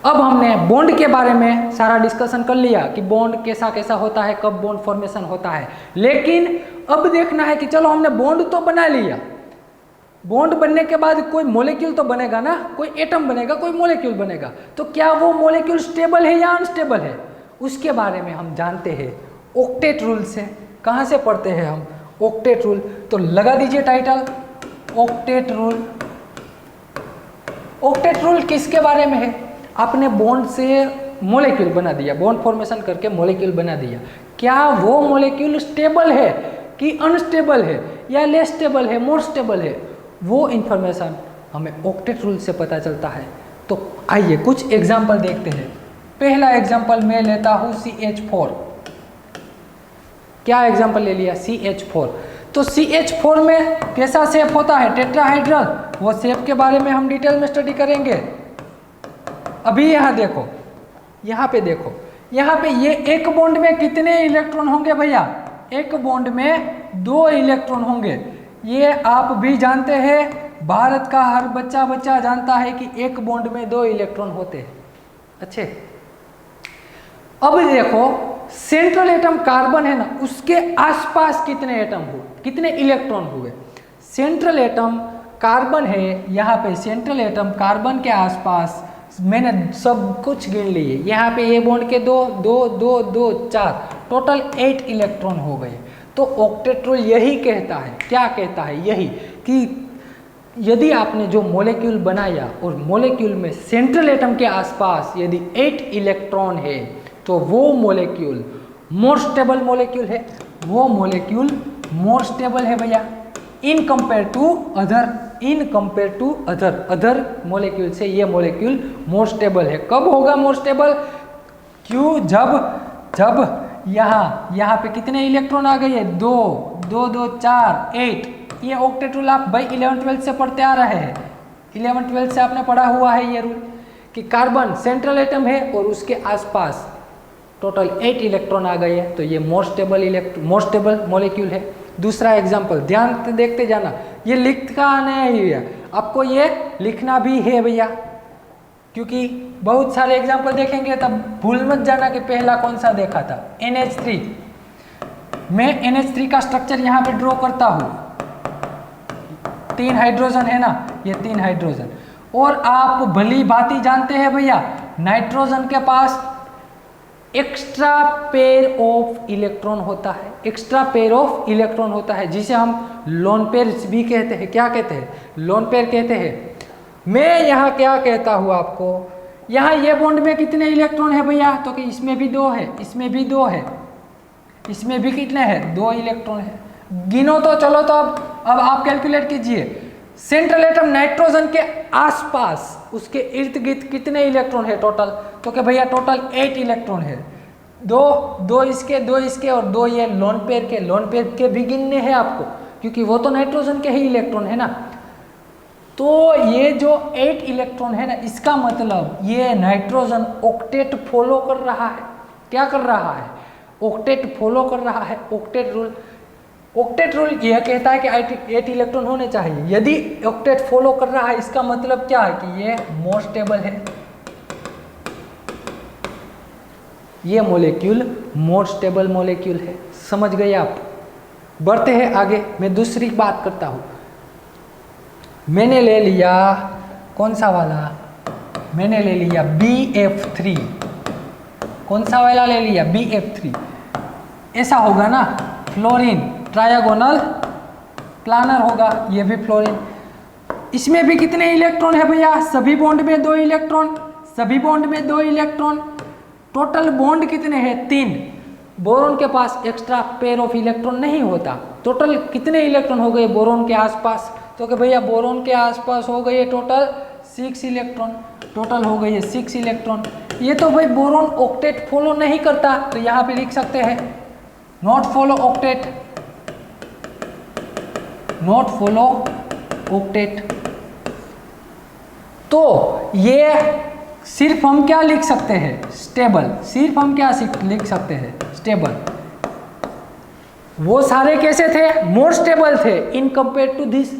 अब हमने बॉन्ड के बारे में सारा डिस्कशन कर लिया कि बॉन्ड कैसा कैसा होता है, कब बॉन्ड फॉर्मेशन होता है। लेकिन अब देखना है कि चलो हमने बॉन्ड तो बना लिया, बॉन्ड बनने के बाद कोई मॉलिक्यूल तो बनेगा ना, कोई एटम बनेगा, कोई मॉलिक्यूल बनेगा। तो क्या वो मॉलिक्यूल स्टेबल है या अनस्टेबल है, उसके बारे में हम जानते हैं ऑक्टेट रूल से। कहाँ से पढ़ते हैं हम, ऑक्टेट रूल। तो लगा दीजिए title, octet rule. Octet rule किसके बारे में है, आपने बॉन्ड से मॉलिक्यूल बना दिया, बॉन्ड फॉर्मेशन करके मॉलिक्यूल बना दिया, क्या वो मॉलिक्यूल स्टेबल है कि अनस्टेबल है, या लेस स्टेबल है, मोर स्टेबल है, वो इंफॉर्मेशन हमें ऑक्टेट रूल से पता चलता है। तो आइए कुछ एग्जाम्पल देखते हैं। पहला एग्जाम्पल मैं लेता हूँ CH4। क्या एग्जाम्पल ले लिया, CH4। तो CH4 में कैसा शेप होता है, टेट्राहाइड्रल, वो शेप के बारे में हम डिटेल में स्टडी करेंगे। अभी यहाँ देखो, यहाँ पे देखो, यहाँ पे ये एक बॉन्ड में कितने इलेक्ट्रॉन होंगे भैया, एक बॉन्ड में 2 इलेक्ट्रॉन होंगे। ये आप भी जानते हैं, भारत का हर बच्चा जानता है कि एक बॉन्ड में 2 इलेक्ट्रॉन होते हैं। अच्छे, अब देखो सेंट्रल एटम कार्बन है ना, उसके आसपास कितने एटम हुए, कितने इलेक्ट्रॉन हुए। सेंट्रल एटम कार्बन है, यहाँ पे सेंट्रल एटम कार्बन के आसपास मैंने सब कुछ गिन लिए। यहाँ पे ए बॉन्ड के 2 2 2 2 4 टोटल 8 इलेक्ट्रॉन हो गए। तो ऑक्टेट रूल यही कहता है, क्या कहता है, यही कि यदि आपने जो मॉलिक्यूल बनाया और मॉलिक्यूल में सेंट्रल एटम के आसपास यदि 8 इलेक्ट्रॉन है तो वो मॉलिक्यूल मोर स्टेबल मॉलिक्यूल है, वो मॉलिक्यूल मोर स्टेबल है भैया in compare to other molecule से ये मॉलिक्यूल मोर स्टेबल है। कब होगा मोर स्टेबल, क्यों, जब यहाँ पे कितने इलेक्ट्रॉन आ गए, 2 2 2 4 8। ये ऑक्टेट रूल आप भाई 11th-12th से पढ़ते आ रहे हैं, 11th-12th से आपने पढ़ा हुआ है ये रूल कि कार्बन सेंट्रल एटम है और उसके आसपास टोटल 8 इलेक्ट्रॉन आ गए हैं, तो ये मोर स्टेबल मॉलिक्यूल है। दूसरा एग्जांपल ध्यान से देखते जाना, ये लिखा नहीं है, आपको ये लिखना भी है भैया, क्योंकि बहुत सारे एग्जांपल देखेंगे तब भूल मत जाना कि पहला कौन सा देखा था, NH3। मैं NH3 का स्ट्रक्चर यहाँ पे ड्रॉ करता हूँ, 3 हाइड्रोजन है ना, ये 3 हाइड्रोजन। और आप भली भांति जानते हैं भैया नाइट्रोजन के पास एक्स्ट्रा पेयर ऑफ इलेक्ट्रॉन होता है, एक्स्ट्रा पेयर ऑफ इलेक्ट्रॉन होता है, जिसे हम लोन पेयर भी कहते हैं। क्या कहते हैं, लोन पेयर कहते हैं। मैं यहाँ क्या कहता हूँ आपको, यहाँ ये बॉन्ड में कितने इलेक्ट्रॉन है भैया, तो कि इसमें भी 2 है, इसमें भी 2 है, इसमें भी कितने हैं, 2 इलेक्ट्रॉन है। गिनो तो चलो, तो अब आप कैलकुलेट कीजिए। सेंट्रल एटम नाइट्रोजन के आसपास उसके इर्द गिर्द कितने इलेक्ट्रॉन है टोटल, तो कि भैया टोटल 8 इलेक्ट्रॉन है। 2 इसके, 2 इसके और 2 ये लोन पेयर के भी गिनने हैं आपको, क्योंकि वो तो नाइट्रोजन के ही इलेक्ट्रॉन है ना। तो ये जो 8 इलेक्ट्रॉन है ना, इसका मतलब ये नाइट्रोजन ऑक्टेट फॉलो कर रहा है। क्या कर रहा है, ऑक्टेट फॉलो कर रहा है, ऑक्टेट रूल। ऑक्टेट रूल यह कहता है कि 8 इलेक्ट्रॉन होने चाहिए। यदि ऑक्टेट फॉलो कर रहा है, इसका मतलब क्या है कि ये मोर स्टेबल है, ये मॉलिक्यूल मोर स्टेबल मॉलिक्यूल है। समझ गए आप। बढ़ते हैं आगे, मैं दूसरी बात करता हूँ। मैंने ले लिया कौन सा वाला, मैंने ले लिया BF3। कौन सा वाला ले लिया, BF3। ऐसा होगा ना, फ्लोरीन ट्रायगोनल प्लानर होगा, ये भी फ्लोरीन। इसमें भी कितने इलेक्ट्रॉन है भैया, सभी बॉन्ड में 2 इलेक्ट्रॉन, सभी बॉन्ड में 2 इलेक्ट्रॉन। टोटल बॉन्ड कितने हैं, 3। बोरोन के पास एक्स्ट्रा पेयर ऑफ इलेक्ट्रॉन नहीं होता। टोटल कितने इलेक्ट्रॉन हो गए बोरोन के आसपास, तो कि भैया बोरोन के आसपास हो गए टोटल 6 इलेक्ट्रॉन। टोटल हो गई है 6 इलेक्ट्रॉन। ये तो भाई बोरॉन ऑक्टेट फॉलो नहीं करता, तो यहाँ पे लिख सकते हैं not follow octet, not follow octet. तो ये सिर्फ हम क्या लिख सकते हैं, स्टेबल। सिर्फ हम क्या लिख सकते हैं, स्टेबल। वो सारे कैसे थे, मोर स्टेबल थे इन कंपेयर टू दिस।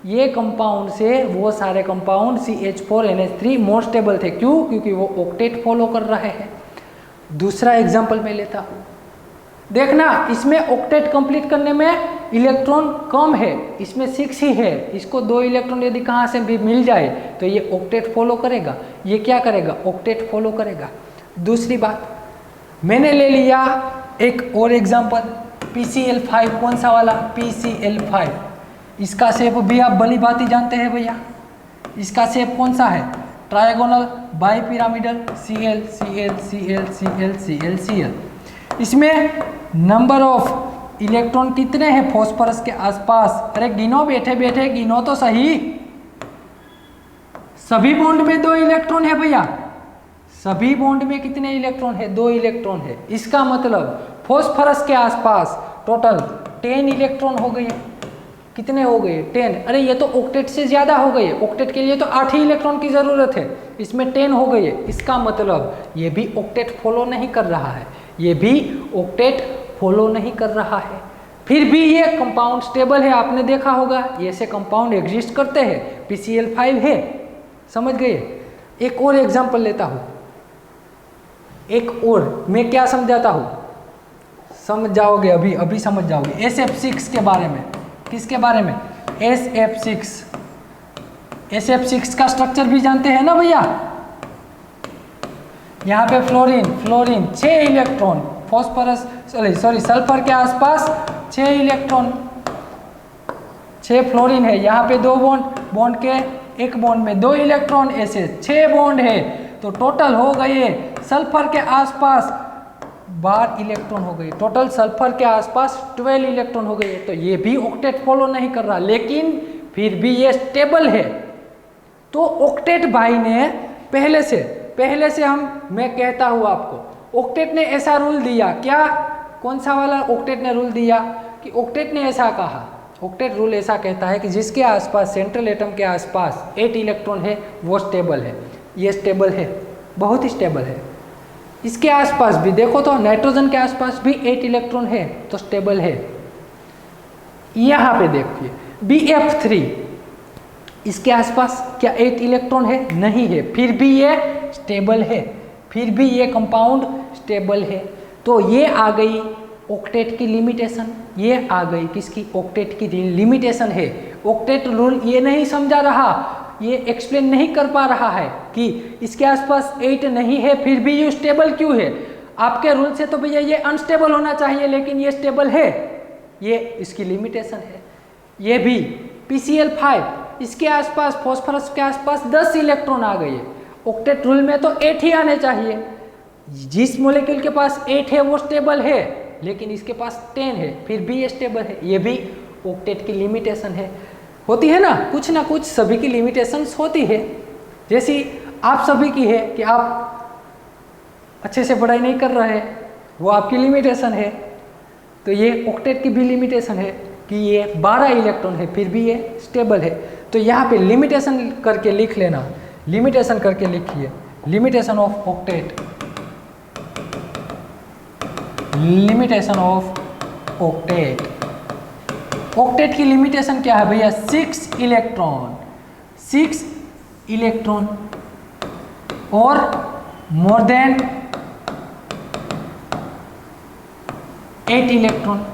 ये कंपाउंड से वो सारे कंपाउंड CH4NH3 मोर स्टेबल थे। क्यों? क्योंकि वो ऑक्टेट फॉलो कर रहे हैं। दूसरा एग्जांपल मैं लेता हूँ, देखना इसमें ऑक्टेट कंप्लीट करने में इलेक्ट्रॉन कम है, इसमें 6 ही है। इसको 2 इलेक्ट्रॉन यदि कहाँ से भी मिल जाए तो ये ऑक्टेट फॉलो करेगा। ये क्या करेगा, ऑक्टेट फॉलो करेगा। दूसरी बात, मैंने ले लिया एक और एग्जांपल, PCl5। कौन सा वाला, PCl5। इसका शेप भी आप भली भांति जानते हैं भैया। इसका शेप कौन सा है, trigonal bi pyramidal, Cl Cl Cl Cl Cl Cl। इसमें नंबर ऑफ इलेक्ट्रॉन कितने हैं फॉस्फोरस के आसपास? अरे गिनो, बैठे बैठे गिनो तो सही। सभी बॉन्ड में 2 इलेक्ट्रॉन है भैया। सभी बॉन्ड में कितने इलेक्ट्रॉन है, 2 इलेक्ट्रॉन है। इसका मतलब फॉस्फोरस के आसपास टोटल 10 इलेक्ट्रॉन हो गए। कितने हो गए, 10। अरे ये तो ऑक्टेट से ज्यादा हो गए, ऑक्टेट के लिए तो 8 ही इलेक्ट्रॉन की जरूरत है, इसमें 10 हो गए। इसका मतलब ये भी ऑक्टेट फॉलो नहीं कर रहा है, ये भी ऑक्टेट फॉलो नहीं कर रहा है। फिर भी ये कंपाउंड स्टेबल है। आपने देखा होगा ये ऐसे कंपाउंड एग्जिस्ट करते हैं, PCl5 है। समझ गए? एक और एग्जांपल लेता हूँ, एक और मैं क्या समझाता हूँ, समझ जाओगे, अभी अभी समझ जाओगे। SF6 के बारे में। किसके बारे में, SF6। SF6 का स्ट्रक्चर भी जानते हैं ना भैया। यहाँ पे fluorine 6 electron, phosphorus sorry sulphur के आसपास 6 इलेक्ट्रॉन, 6 फ्लोरीन है। यहाँ पे 2 बॉन्ड के एक बॉन्ड में 2 इलेक्ट्रॉन, ऐसे 6 बॉन्ड है। तो टोटल हो गए सल्फर के आसपास 12 इलेक्ट्रॉन हो गए। टोटल सल्फर के आसपास 12 इलेक्ट्रॉन हो गए। तो ये भी ऑक्टेट फॉलो नहीं कर रहा, लेकिन फिर भी ये स्टेबल है। तो ऑक्टेट भाई ने पहले से मैं कहता हूँ आपको, ऑक्टेट ने ऐसा रूल दिया क्या, कौन सा वाला ऑक्टेट ने रूल दिया कि ऑक्टेट ने ऐसा कहा, ऑक्टेट रूल ऐसा कहता है कि जिसके आसपास सेंट्रल एटम के आसपास 8 इलेक्ट्रॉन है वो स्टेबल है। ये स्टेबल है, बहुत ही स्टेबल है। इसके आसपास भी देखो तो नाइट्रोजन के आसपास भी 8 इलेक्ट्रॉन है तो स्टेबल है। यहाँ पे देखिए BF3, इसके आसपास क्या 8 इलेक्ट्रॉन है? नहीं है, फिर भी ये स्टेबल है, फिर भी ये कंपाउंड स्टेबल है। तो ये आ गई ऑक्टेट की लिमिटेशन, ये आ गई किसकी, ऑक्टेट की लिमिटेशन है। ऑक्टेट रूल ये नहीं समझा रहा, ये एक्सप्लेन नहीं कर पा रहा है कि इसके आसपास 8 नहीं है फिर भी ये स्टेबल क्यों है। आपके रूल से तो भैया ये अनस्टेबल होना चाहिए, लेकिन ये स्टेबल है, ये इसकी लिमिटेशन है। ये भी PCl5, इसके आसपास फॉस्फोरस के आसपास 10 इलेक्ट्रॉन आ गए। ऑक्टेट रूल में तो 8 ही आने चाहिए। जिस मॉलिक्यूल के पास 8 है वो स्टेबल है, लेकिन इसके पास 10 है फिर भी ये स्टेबल है। ये भी ऑक्टेट की लिमिटेशन है। होती है ना कुछ सभी की लिमिटेशंस होती है। जैसी आप सभी की है कि आप अच्छे से पढ़ाई नहीं कर रहे हैं, वो आपकी लिमिटेशन है। तो ये ऑक्टेट की भी लिमिटेशन है कि ये 12 इलेक्ट्रॉन है फिर भी ये स्टेबल है। तो यहाँ पे लिमिटेशन करके लिख लेना, लिमिटेशन करके लिखिए, limitation of octet, limitation of octet. Octet की लिमिटेशन क्या है भैया, 6 इलेक्ट्रॉन और मोर देन 8 इलेक्ट्रॉन।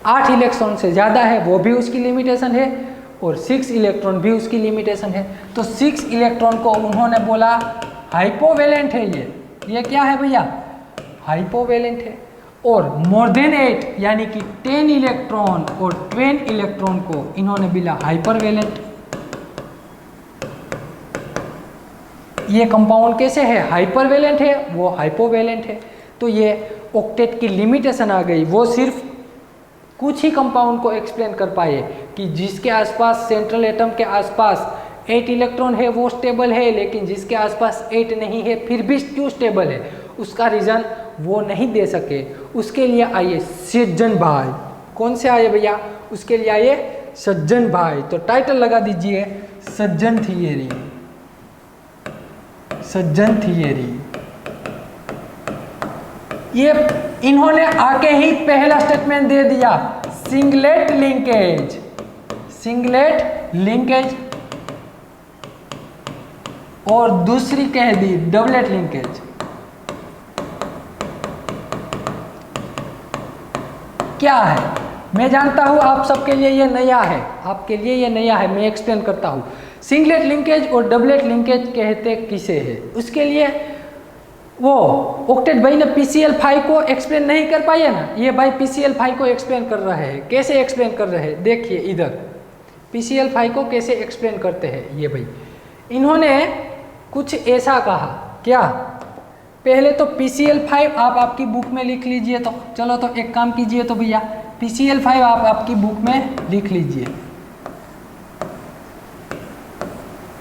8 इलेक्ट्रॉन से ज़्यादा है वो भी उसकी लिमिटेशन है, और 6 इलेक्ट्रॉन भी उसकी लिमिटेशन है। तो 6 इलेक्ट्रॉन को उन्होंने बोला हाइपोवेलेंट है। ये क्या है भैया, हाइपोवेलेंट है। और मोर देन 8 यानी कि 10 इलेक्ट्रॉन और 12 इलेक्ट्रॉन को इन्होंने बोला हाइपरवेलेंट। ये कंपाउंड कैसे है, हाइपरवेलेंट है, वो हाइपोवेलेंट है। तो ये ऑक्टेट की लिमिटेशन आ गई। वो सिर्फ कुछ ही कंपाउंड को एक्सप्लेन कर पाए कि जिसके आसपास सेंट्रल एटम के आसपास 8 इलेक्ट्रॉन है वो स्टेबल है, लेकिन जिसके आसपास 8 नहीं है फिर भी क्यों स्टेबल है, उसका रीज़न वो नहीं दे सके। उसके लिए आइए सज्जन भाई, कौन से आए भैया, उसके लिए आइए सज्जन भाई। तो टाइटल लगा दीजिए सज्जन थियरी, सज्जन थियरी। ये इन्होंने आके ही पहला स्टेटमेंट दे दिया, सिंगलेट लिंकेज, सिंगलेट लिंकेज, और दूसरी कह दी डबलेट लिंकेज। क्या है, मैं जानता हूं आप सबके लिए ये नया है, आपके लिए ये नया है, मैं एक्सप्लेन करता हूं। सिंगलेट लिंकेज और डबलेट लिंकेज कहते किसे है, उसके लिए वो ऑक्टेट भाई ने PCl5 को एक्सप्लेन नहीं कर पाया ना, ये भाई PCl5 को एक्सप्लेन कर रहे हैं। कैसे एक्सप्लेन कर रहे हैं, देखिए इधर PCl5 को कैसे एक्सप्लेन करते हैं ये भाई। इन्होंने कुछ ऐसा कहा, क्या, पहले तो PCl5 आप आपकी बुक में लिख लीजिए। तो चलो तो एक काम कीजिए तो भैया PCl5 आप आपकी बुक में लिख लीजिए।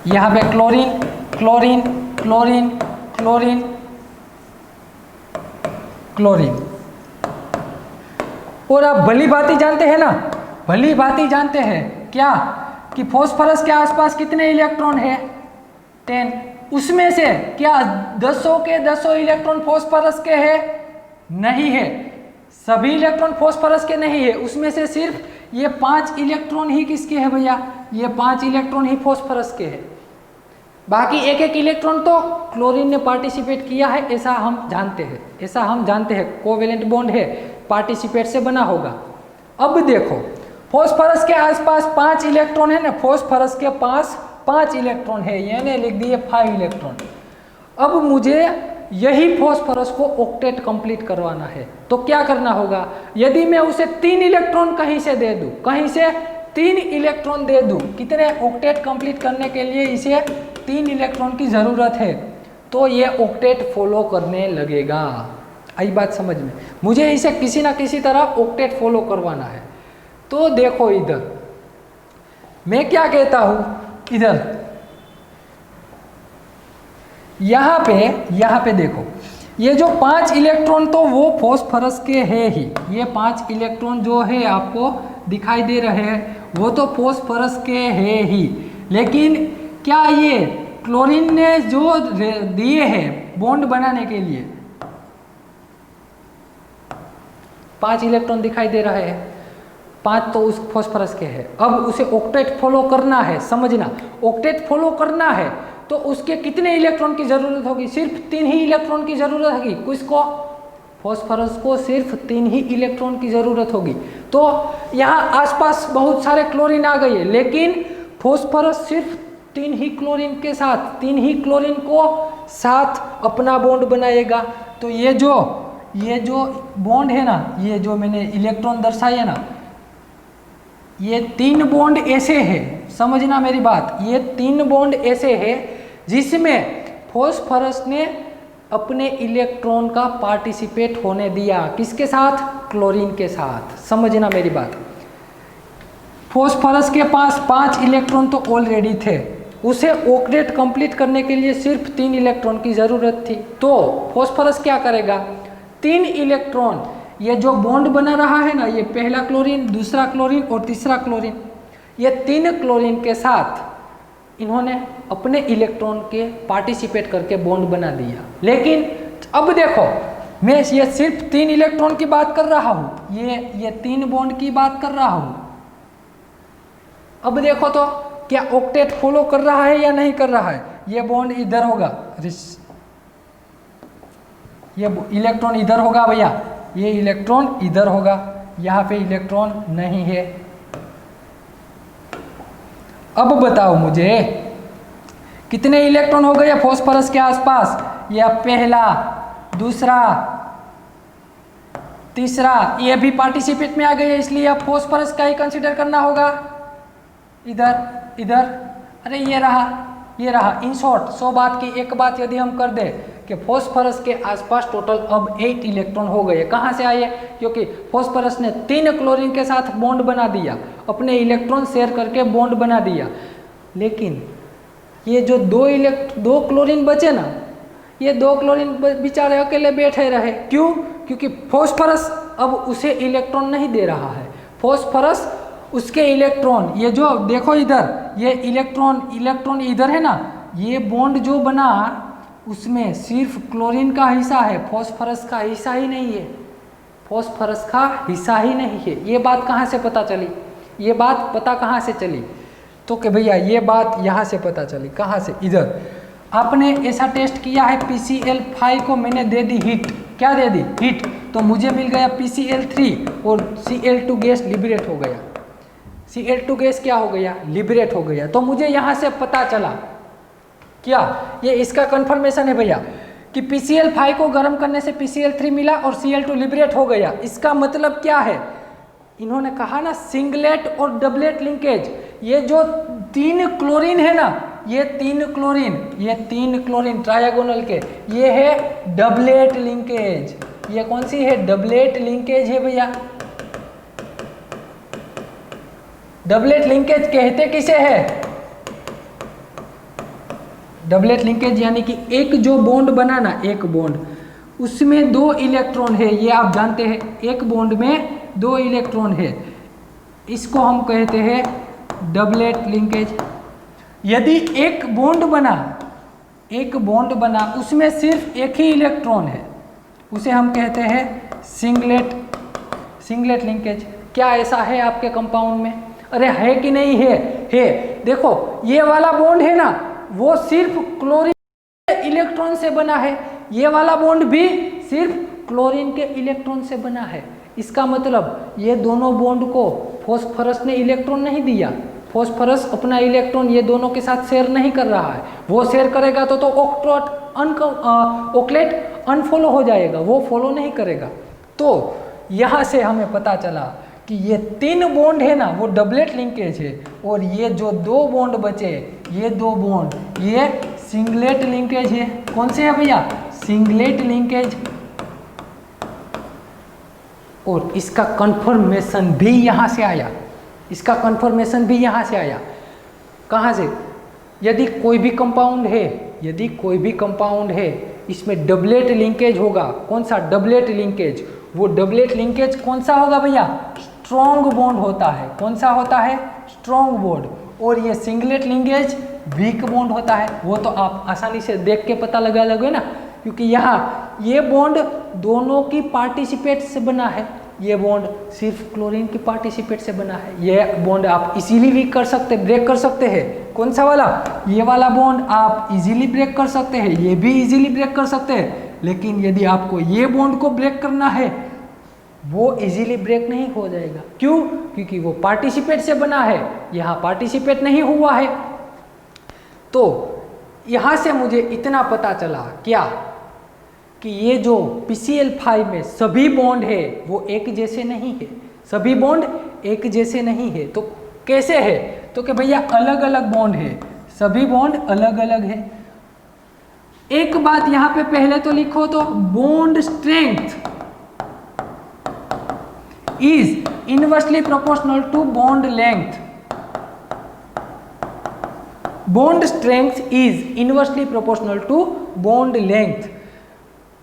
यहाँ पे chlorine chlorine chlorine chlorine chlorine, और आप भली भांति जानते हैं ना, भली भांति जानते हैं क्या, कि फॉस्फोरस के आसपास कितने इलेक्ट्रॉन है, 10। उसमें से क्या 10 के 10 इलेक्ट्रॉन फॉस्फोरस के हैं, नहीं है, सभी इलेक्ट्रॉन फॉस्फोरस के नहीं है, उसमें से सिर्फ ये 5 इलेक्ट्रॉन ही किसके हैं भैया, ये 5 इलेक्ट्रॉन ही फॉस्फोरस के हैं। बाकी एक एक इलेक्ट्रॉन तो क्लोरीन ने पार्टिसिपेट किया है, ऐसा हम जानते हैं, ऐसा हम जानते हैं, कोवेलेंट बॉन्ड है, पार्टिसिपेट से बना होगा। अब देखो फॉस्फोरस के आसपास 5 इलेक्ट्रॉन है ना, फॉस्फोरस के पास 5 इलेक्ट्रॉन है, यानी लिख दिए 5 इलेक्ट्रॉन। अब मुझे यही फॉस्फोरस को ऑक्टेट कंप्लीट करवाना है, तो क्या करना होगा, यदि मैं उसे 3 इलेक्ट्रॉन कहीं से दे दूं, कहीं से 3 इलेक्ट्रॉन दे दूं, कितने, ऑक्टेट कंप्लीट करने के लिए इसे 3 इलेक्ट्रॉन की ज़रूरत है, तो ये ऑक्टेट फॉलो करने लगेगा। आई बात समझ में, मुझे इसे किसी ना किसी तरह ऑक्टेट फॉलो करवाना है। तो देखो इधर मैं क्या कहता हूं, इधर यहाँ पे देखो, ये जो 5 इलेक्ट्रॉन तो वो फॉस्फोरस के है ही, ये 5 इलेक्ट्रॉन जो है आपको दिखाई दे रहे हैं वो तो फॉस्फोरस के है ही, लेकिन क्या ये क्लोरीन ने जो दिए हैं बॉन्ड बनाने के लिए 5 इलेक्ट्रॉन दिखाई दे रहे हैं, 5 तो उस फॉस्फोरस के हैं। अब उसे ऑक्टेट फॉलो करना है, समझना, ऑक्टेट फॉलो करना है तो उसके कितने इलेक्ट्रॉन की जरूरत होगी, सिर्फ 3 ही इलेक्ट्रॉन की जरूरत होगी। किसको, फॉस्फोरस को सिर्फ 3 ही इलेक्ट्रॉन की जरूरत होगी। तो यहाँ आसपास बहुत सारे क्लोरीन आ गए, लेकिन फॉस्फोरस सिर्फ 3 ही क्लोरीन के साथ, 3 ही क्लोरीन को साथ अपना बॉन्ड बनाएगा। तो ये जो बॉन्ड है ना, ये जो मैंने इलेक्ट्रॉन दर्शाए ना, ये 3 बॉन्ड ऐसे हैं, समझना मेरी बात, ये 3 बॉन्ड ऐसे हैं जिसमें फॉस्फोरस ने अपने इलेक्ट्रॉन का पार्टिसिपेट होने दिया, किसके साथ, क्लोरीन के साथ। समझना मेरी बात, फॉस्फोरस के पास 5 इलेक्ट्रॉन तो ऑलरेडी थे, उसे ऑक्टेट कंप्लीट करने के लिए सिर्फ 3 इलेक्ट्रॉन की ज़रूरत थी। तो फॉस्फोरस क्या करेगा, 3 इलेक्ट्रॉन, ये जो बॉन्ड बना रहा है ना, ये पहला क्लोरीन, दूसरा क्लोरीन और तीसरा क्लोरीन, ये 3 क्लोरीन के साथ इन्होंने अपने इलेक्ट्रॉन के पार्टिसिपेट करके बॉन्ड बना दिया। लेकिन अब देखो, मैं ये सिर्फ 3 इलेक्ट्रॉन की बात कर रहा हूँ, ये 3 बॉन्ड की बात कर रहा हूँ। अब देखो तो क्या ऑक्टेट फॉलो कर रहा है या नहीं कर रहा है, ये बॉन्ड इधर होगा, ये इलेक्ट्रॉन इधर होगा भैया, ये इलेक्ट्रॉन इधर होगा, यहाँ पे इलेक्ट्रॉन नहीं है। अब बताओ मुझे कितने इलेक्ट्रॉन हो गए फॉस्फोरस के आसपास, यह पहला, दूसरा, तीसरा, ये भी पार्टिसिपेट में आ गए, इसलिए अब फॉस्फोरस का ही कंसीडर करना होगा। इधर, अरे ये रहा। इन शॉर्ट 100 बात की एक बात यदि हम कर दें कि फॉस्फोरस के आसपास टोटल अब 8 इलेक्ट्रॉन हो गए। कहाँ से आए, क्योंकि फॉस्फोरस ने 3 क्लोरीन के साथ बॉन्ड बना दिया, अपने इलेक्ट्रॉन शेयर करके बॉन्ड बना दिया। लेकिन ये जो दो क्लोरीन बचे ना, ये 2 क्लोरीन बेचारे अकेले बैठे रहे। क्यों? क्योंकि फॉस्फोरस अब उसे इलेक्ट्रॉन नहीं दे रहा है। फॉस्फोरस उसके इलेक्ट्रॉन, ये जो देखो इधर, ये इलेक्ट्रॉन इधर है ना, ये बॉन्ड जो बना उसमें सिर्फ क्लोरीन का हिस्सा है, फॉस्फोरस का हिस्सा ही नहीं है। फॉस्फोरस का हिस्सा ही नहीं है। ये बात कहाँ से पता चली? ये बात पता कहाँ से चली? तो कि भैया ये बात यहाँ से पता चली। कहाँ से? इधर आपने ऐसा टेस्ट किया है, PCl5 को मैंने दे दी हीट। क्या दे दी? हीट। तो मुझे मिल गया PCl3 और Cl2 गैस लिबरेट हो गया। Cl2 गैस क्या हो गया? लिबरेट हो गया। तो मुझे यहाँ से पता चला क्या, ये इसका कंफर्मेशन है भैया कि PCl5 को गर्म करने से PCl3 मिला और Cl2 लिबरेट हो गया। इसका मतलब क्या है? इन्होंने कहा ना सिंगलेट और डबलेट लिंकेज। ये जो 3 क्लोरीन है ना, ये 3 क्लोरीन ट्रायगोनल के, ये है डबलेट लिंकेज। ये कौन सी है? डबलेट लिंकेज है भैया। डबलेट लिंकेज कहते किसे है? डबलेट लिंकेज यानी कि एक जो बॉन्ड बना ना, एक बॉन्ड उसमें 2 इलेक्ट्रॉन है, ये आप जानते हैं। एक बॉन्ड में 2 इलेक्ट्रॉन है, इसको हम कहते हैं डबलेट लिंकेज। यदि एक बॉन्ड बना उसमें सिर्फ एक ही इलेक्ट्रॉन है, उसे हम कहते हैं सिंगलेट लिंकेज। क्या ऐसा है आपके कंपाउंड में? अरे है कि नहीं है? है। देखो ये वाला बॉन्ड है ना, वो सिर्फ क्लोरीन इलेक्ट्रॉन से बना है। ये वाला बॉन्ड भी सिर्फ क्लोरीन के इलेक्ट्रॉन से बना है। इसका मतलब ये दोनों बॉन्ड को फॉस्फोरस ने इलेक्ट्रॉन नहीं दिया। फॉस्फोरस अपना इलेक्ट्रॉन ये दोनों के साथ शेयर नहीं कर रहा है। वो शेयर करेगा तो ऑक्लेट अनफॉलो हो जाएगा, वो फॉलो नहीं करेगा। तो यहाँ से हमें पता चला कि ये 3 बॉन्ड है ना, वो डबलेट लिंकेज है। और ये जो 2 बॉन्ड बचे, ये 2 बॉन्ड ये सिंगलेट लिंकेज है। कौन से है भैया? Singlet linkage. और इसका कंफर्मेशन भी यहाँ से आया। इसका कंफर्मेशन भी यहाँ से आया। कहाँ से? यदि कोई भी कंपाउंड है इसमें डबलेट लिंकेज होगा। कौन सा? Doublet linkage. वो डबलेट लिंकेज कौन सा होगा भैया? स्ट्रॉन्ग बॉन्ड होता है। कौन सा होता है? Strong bond. और ये सिंगलेट लिंकेज वीक बॉन्ड होता है। वो तो आप आसानी से देख के पता लगा लोगे ना, क्योंकि यहाँ ये बॉन्ड दोनों की पार्टिसिपेट से बना है। ये बॉन्ड सिर्फ क्लोरीन की पार्टिसिपेट से बना है। ये बॉन्ड आप इजीली वीक कर सकते, ब्रेक कर सकते हैं। कौन सा वाला? ये वाला बॉन्ड आप इजीली ब्रेक कर सकते हैं, ये भी इजीली ब्रेक कर सकते हैं। लेकिन यदि आपको ये बॉन्ड को ब्रेक करना है, वो इजीली ब्रेक नहीं हो जाएगा। क्यों? क्योंकि वो पार्टिसिपेट से बना है, यहाँ पार्टिसिपेट नहीं हुआ है। तो यहाँ से मुझे इतना पता चला क्या, कि ये जो PCl5 में सभी बॉन्ड है वो एक जैसे नहीं है। सभी बॉन्ड एक जैसे नहीं है। तो कैसे है? तो कि भैया अलग अलग बॉन्ड है, सभी बॉन्ड अलग अलग है। एक बात यहाँ पे पहले तो लिखो, तो bond strength is inversely proportional to bond length. Bond strength is inversely proportional to bond length.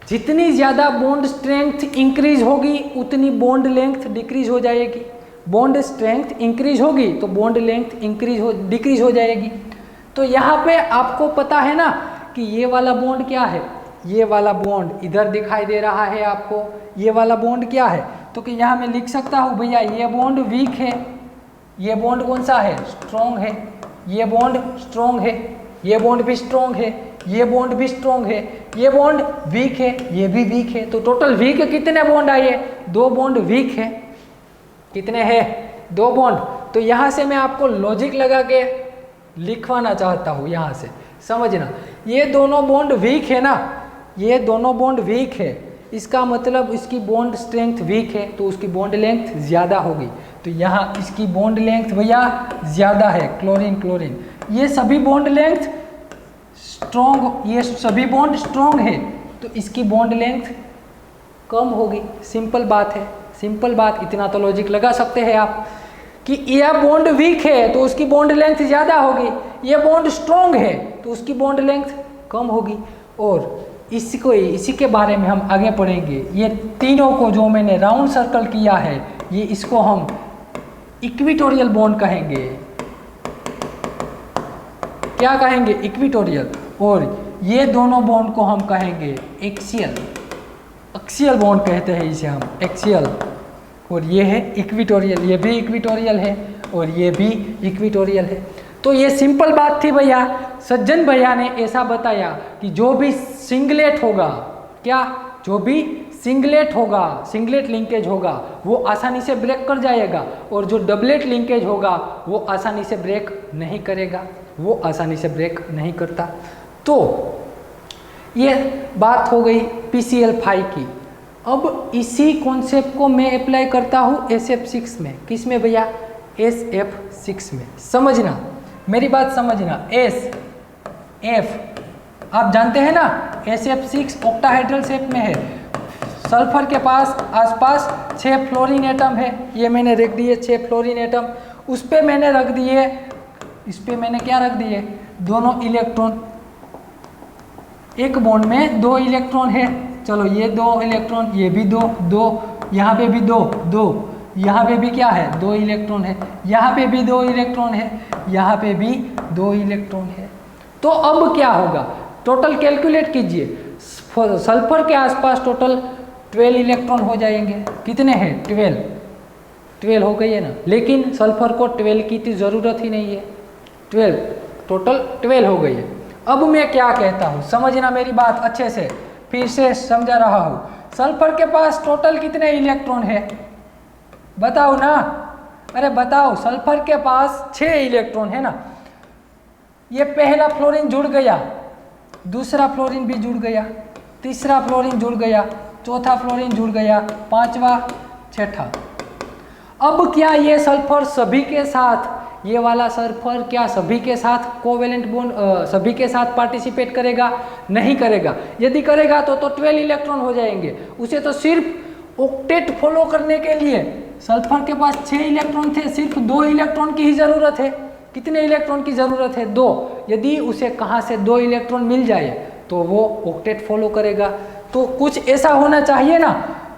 जितनी ज़्यादा बॉन्ड स्ट्रेंथ इंक्रीज होगी उतनी बॉन्ड लेंथ डिक्रीज हो जाएगी। बॉन्ड स्ट्रेंथ इंक्रीज होगी तो बॉन्ड लेंथ डिक्रीज हो जाएगी। तो यहाँ पे आपको पता है ना कि ये वाला बॉन्ड क्या है? ये वाला बॉन्ड इधर दिखाई दे रहा है आपको। ये वाला बॉन्ड क्या है? तो कि यहाँ मैं लिख सकता हूँ भैया ये बॉन्ड वीक है, ये बॉन्ड कौन सा है? स्ट्रॉन्ग है। ये बॉन्ड स्ट्रॉन्ग है, ये बॉन्ड भी स्ट्रॉन्ग है, ये बॉन्ड भी स्ट्रॉन्ग है, ये बॉन्ड वीक है, ये भी वीक है। तो टोटल वीक कितने बॉन्ड आए? 2 बॉन्ड वीक है। कितने हैं? 2 बॉन्ड। तो यहाँ से मैं आपको लॉजिक लगा के लिखवाना चाहता हूँ। यहाँ से समझना, ये दोनों बॉन्ड वीक है ना, ये दोनों बॉन्ड वीक है, इसका मतलब इसकी बॉन्ड स्ट्रेंथ वीक है तो उसकी बॉन्ड लेंथ ज़्यादा होगी। तो यहाँ इसकी बॉन्ड लेंथ भैया ज़्यादा है, क्लोरीन क्लोरीन। ये सभी बॉन्ड लेंथ स्ट्रॉन्ग, ये सभी बॉन्ड स्ट्रॉन्ग है तो इसकी बॉन्ड लेंथ कम होगी। सिंपल बात है, सिंपल बात। इतना तो लॉजिक लगा सकते हैं आप कि यह बॉन्ड वीक है तो उसकी बॉन्ड लेंथ ज़्यादा होगी, ये बॉन्ड स्ट्रॉन्ग है तो उसकी बॉन्ड लेंथ कम होगी। और इसी के बारे में हम आगे पढ़ेंगे। ये तीनों को जो मैंने राउंड सर्कल किया है, ये इसको हम इक्विटोरियल बॉन्ड कहेंगे। क्या कहेंगे? इक्विटोरियल। और ये दोनों बॉन्ड को हम कहेंगे एक्सियल। एक्सियल बॉन्ड कहते हैं इसे हम, एक्सियल। और ये है इक्विटोरियल, ये भी इक्विटोरियल है और ये भी इक्विटोरियल है। तो ये सिंपल बात थी भैया। सज्जन भैया ने ऐसा बताया कि जो भी सिंगलेट होगा, क्या, जो भी सिंगलेट होगा, सिंगलेट लिंकेज होगा, वो आसानी से ब्रेक कर जाएगा, और जो डबलेट लिंकेज होगा वो आसानी से ब्रेक नहीं करेगा, वो आसानी से ब्रेक नहीं करता। तो ये बात हो गई PCl5 की। अब इसी कॉन्सेप्ट को मैं अप्लाई करता हूँ SF6 में। किस में भैया? SF6 में। समझना, मेरी बात समझना। SF आप जानते हैं ना, SF6 ऑक्टाहेड्रल शेप में है। सल्फर के पास आसपास 6 फ्लोरीन एटम है, ये मैंने रख दिए 6 फ्लोरीन एटम। उस पर मैंने रख दिए, इस पर मैंने क्या रख दिए? दोनों इलेक्ट्रॉन। एक बॉन्ड में 2 इलेक्ट्रॉन है, चलो ये 2 इलेक्ट्रॉन, ये भी 2, यहाँ पे भी 2, यहाँ पे भी क्या है? 2 इलेक्ट्रॉन है, यहाँ पे भी 2 इलेक्ट्रॉन है, यहाँ पे भी 2 इलेक्ट्रॉन है। तो अब क्या होगा? टोटल कैलकुलेट कीजिए। सल्फर के आसपास टोटल 12 इलेक्ट्रॉन हो जाएंगे। कितने हैं? 12 हो गई है ना। लेकिन सल्फर को 12 की तो ज़रूरत ही नहीं है, 12 टोटल 12 हो गई है। अब मैं क्या कहता हूँ, समझना मेरी बात अच्छे से, फिर से समझा रहा हूँ। सल्फर के पास टोटल कितने इलेक्ट्रॉन है? बताओ ना, अरे बताओ। सल्फर के पास 6 इलेक्ट्रॉन है ना। ये पहला फ्लोरीन जुड़ गया, दूसरा फ्लोरीन भी जुड़ गया, तीसरा फ्लोरीन जुड़ गया, चौथा फ्लोरीन जुड़ गया, पांचवा, छठा। अब क्या ये सल्फर सभी के साथ, ये वाला सल्फर क्या सभी के साथ कोवेलेंट बॉन्ड, सभी के साथ पार्टिसिपेट करेगा? नहीं करेगा। यदि करेगा तो 12 इलेक्ट्रॉन हो जाएंगे। उसे तो सिर्फ ऑक्टेट फॉलो करने के लिए, सल्फर के पास 6 इलेक्ट्रॉन थे, सिर्फ 2 इलेक्ट्रॉन की ही ज़रूरत है। कितने इलेक्ट्रॉन की ज़रूरत है? 2। यदि उसे कहाँ से 2 इलेक्ट्रॉन मिल जाए तो वो ऑक्टेट फॉलो करेगा। तो कुछ ऐसा होना चाहिए ना,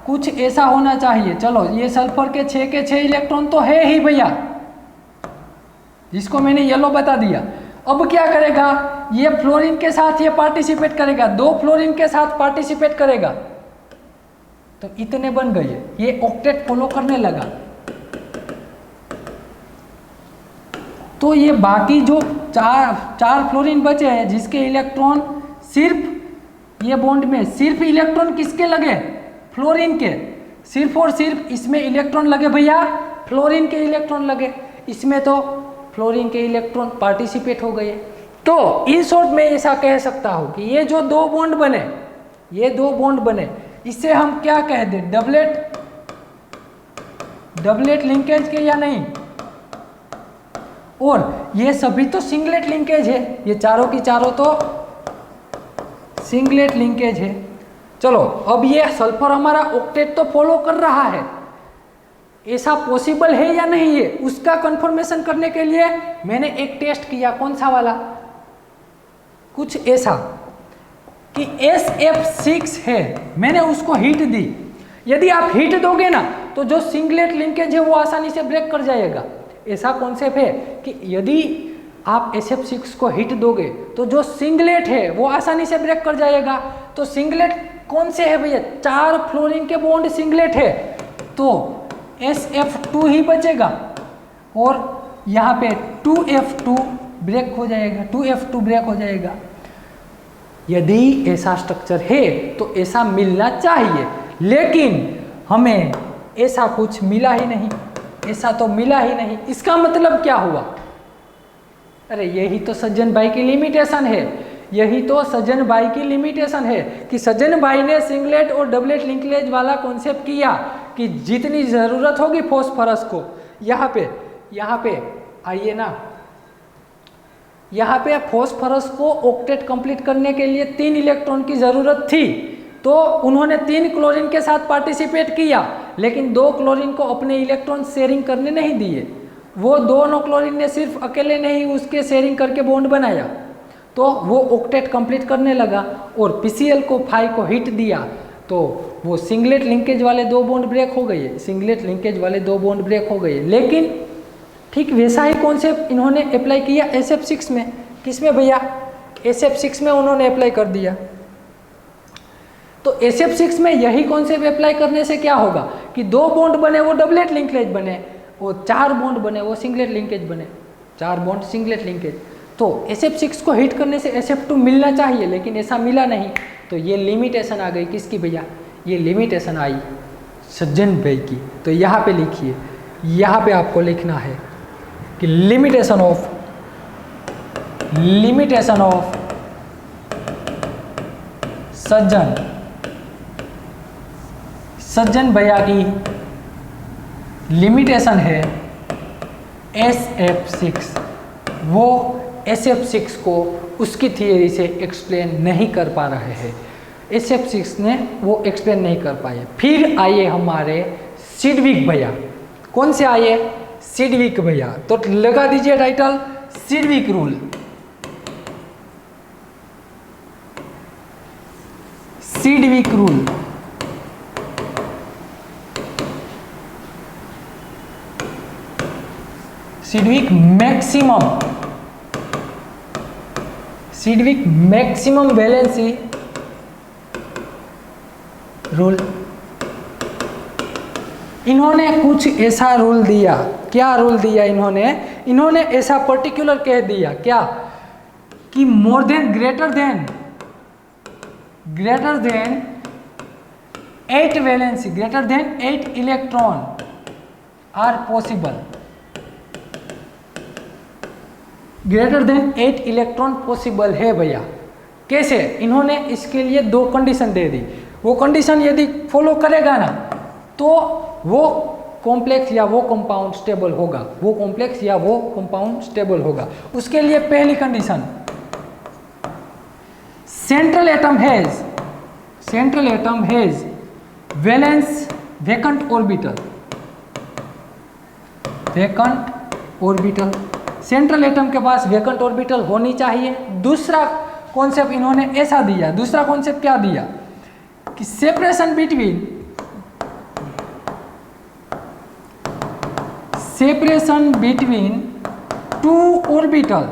कुछ ऐसा होना चाहिए। चलो ये सल्फर के 6 इलेक्ट्रॉन तो है ही भैया, जिसको मैंने येलो बता दिया। अब क्या करेगा? ये फ्लोरीन के साथ ये पार्टिसिपेट करेगा, 2 फ्लोरीन के साथ पार्टिसिपेट करेगा, तो इतने बन गए। ये ऑक्टेट फॉलो करने लगा। तो ये बाकी जो चार फ्लोरीन बचे हैं, जिसके इलेक्ट्रॉन सिर्फ ये बॉन्ड में सिर्फ इलेक्ट्रॉन किसके लगे? फ्लोरीन के। सिर्फ और सिर्फ इसमें इलेक्ट्रॉन लगे भैया, फ्लोरीन के इलेक्ट्रॉन लगे। इसमें तो फ्लोरीन के इलेक्ट्रॉन पार्टिसिपेट हो गए। तो इन शॉर्ट में ऐसा कह सकता हूँ कि ये जो 2 बॉन्ड बने, ये 2 बॉन्ड बने, इससे हम क्या कह दें? डबलेट लिंकेज के या नहीं? और ये सभी तो सिंगलेट लिंकेज है, ये चारों की चारों तो सिंगलेट लिंकेज है। चलो अब ये सल्फर हमारा ऑक्टेट तो फॉलो कर रहा है, ऐसा पॉसिबल है या नहीं है, उसका कंफर्मेशन करने के लिए मैंने एक टेस्ट किया। कौन सा वाला? कुछ ऐसा कि SF6 है, मैंने उसको हीट दी। यदि आप हीट दोगे ना तो जो सिंगलेट लिंकेज है वो आसानी से ब्रेक कर जाएगा। ऐसा कॉन्सेप्ट है कि यदि आप SF6 को हिट दोगे तो जो सिंगलेट है वो आसानी से ब्रेक कर जाएगा। तो सिंगलेट कौन से है भैया? 4 फ्लोरीन के बॉन्ड सिंगलेट है, तो SF2 ही बचेगा और यहाँ पे 2F2 ब्रेक हो जाएगा, 2F2 ब्रेक हो जाएगा। यदि ऐसा स्ट्रक्चर है तो ऐसा मिलना चाहिए, लेकिन हमें ऐसा कुछ मिला ही नहीं, ऐसा तो मिला ही नहीं। इसका मतलब क्या हुआ? अरे यही तो सज्जन भाई की लिमिटेशन है, यही तो सज्जन भाई की लिमिटेशन है कि सज्जन भाई ने सिंगलेट और डबलेट लिंकेज वाला कॉन्सेप्ट किया कि जितनी ज़रूरत होगी फॉस्फोरस को, यहाँ पे आइए ना, यहाँ पे फॉस्फोरस को ऑक्टेट कंप्लीट करने के लिए 3 इलेक्ट्रॉन की ज़रूरत थी, तो उन्होंने 3 क्लोरीन के साथ पार्टिसिपेट किया, लेकिन 2 क्लोरीन को अपने इलेक्ट्रॉन शेयरिंग करने नहीं दिए। वो 2 क्लोरीन ने सिर्फ अकेले ने ही उसके शेयरिंग करके बॉन्ड बनाया, तो वो ऑक्टेट कंप्लीट करने लगा और PCl को 5 को हिट दिया, तो वो सिंगलेट लिंकेज वाले 2 बॉन्ड ब्रेक हो गए, सिंगलेट लिंकेज वाले 2 बॉन्ड ब्रेक हो गए। लेकिन ठीक वैसा ही कॉन्सेप्ट इन्होंने अप्लाई किया SF6 में। किसमें भैया? SF6 में उन्होंने अप्लाई कर दिया। तो SF6 में यही कॉन्सेप्ट अप्लाई करने से क्या होगा कि 2 बॉन्ड बने वो डबलेट लिंकेज बने, और 4 बॉन्ड बने वो सिंगलेट लिंकेज बने, 4 बॉन्ड सिंगलेट लिंकेज। तो SF6 को हिट करने से SF2 मिलना चाहिए, लेकिन ऐसा मिला नहीं, तो ये लिमिटेशन आ गई किसकी भैया? ये लिमिटेशन आई सज्जन भाई की। तो यहाँ पे लिखिए, यहाँ पे आपको लिखना है कि लिमिटेशन ऑफ सज्जन भैया की लिमिटेशन है SF6। वो SF6 को उसकी थियरी से एक्सप्लेन नहीं कर पा रहे हैं, SF6 ने वो एक्सप्लेन नहीं कर पाए। फिर आइए हमारे सिडविक भैया। कौन से आइए? सिडविक भैया। तो लगा दीजिए title Sidgwick rule. Sidgwick rule Sidgwick maximum valency rule. इन्होंने कुछ ऐसा रूल दिया। क्या रूल दिया इन्होंने ऐसा पर्टिकुलर कह दिया क्या कि more than greater than 8 valency, greater than 8 electron are possible. Greater than 8 electron possible है भैया। कैसे? इन्होंने इसके लिए 2 कंडीशन दे दी। वो कंडीशन यदि फॉलो करेगा ना, तो वो कॉम्प्लेक्स या वो कंपाउंड स्टेबल होगा, वो कॉम्प्लेक्स या वो कंपाउंड स्टेबल होगा। उसके लिए पहली condition, central atom has valence vacant orbital. Central atom के पास वैकेंट ऑर्बिटल होनी चाहिए। दूसरा कॉन्सेप्ट इन्होंने ऐसा दिया, दूसरा कॉन्सेप्ट क्या दिया कि सेपरेशन बिटवीन 2 ऑर्बिटल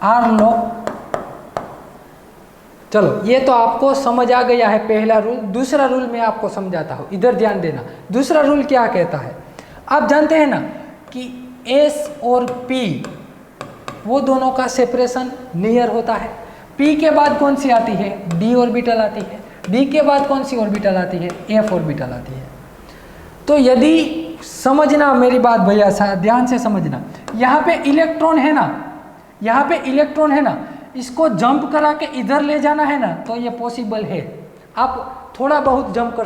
आर लो। चलो, ये तो आपको समझ आ गया है पहला रूल। दूसरा रूल मैं आपको समझाता हूँ, इधर ध्यान देना। दूसरा रूल क्या कहता है? आप जानते हैं ना कि S और P वो दोनों का सेपरेशन नियर होता है। P के बाद कौन सी आती है? D ऑर्बिटल आती है। D के बाद कौन सी ऑर्बिटल आती है? F ऑर्बिटल आती है। तो यदि समझना मेरी बात भैया, ध्यान से समझना, यहाँ पे इलेक्ट्रॉन है ना, इसको जंप करा के इधर ले जाना है ना, तो ये पॉसिबल है। आप थोड़ा बहुत जंप कर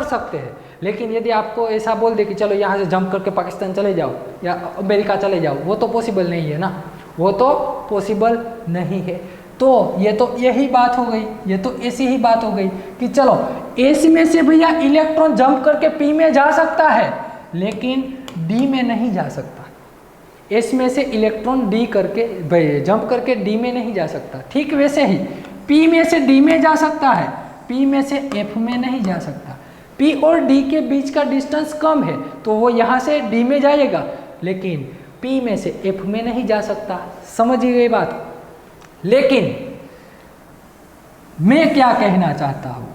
सकते हैं, लेकिन यदि आपको ऐसा बोल दे कि चलो यहाँ से जंप करके पाकिस्तान चले जाओ या अमेरिका चले जाओ, वो तो पॉसिबल नहीं है ना, वो तो पॉसिबल नहीं है। तो ये तो यही बात हो गई, ये तो ऐसी ही बात हो गई कि चलो एस में से भैया इलेक्ट्रॉन जंप करके पी में जा सकता है, लेकिन डी में नहीं जा सकता। एस में से इलेक्ट्रॉन डी करके जंप करके डी में नहीं जा सकता। ठीक वैसे ही पी में से डी में जा सकता है, पी में से एफ में नहीं जा सकता। पी और डी के बीच का डिस्टेंस कम है तो वो यहाँ से डी में जाएगा, लेकिन पी में से एफ में नहीं जा सकता। समझ गई बात? लेकिन मैं क्या कहना चाहता हूँ,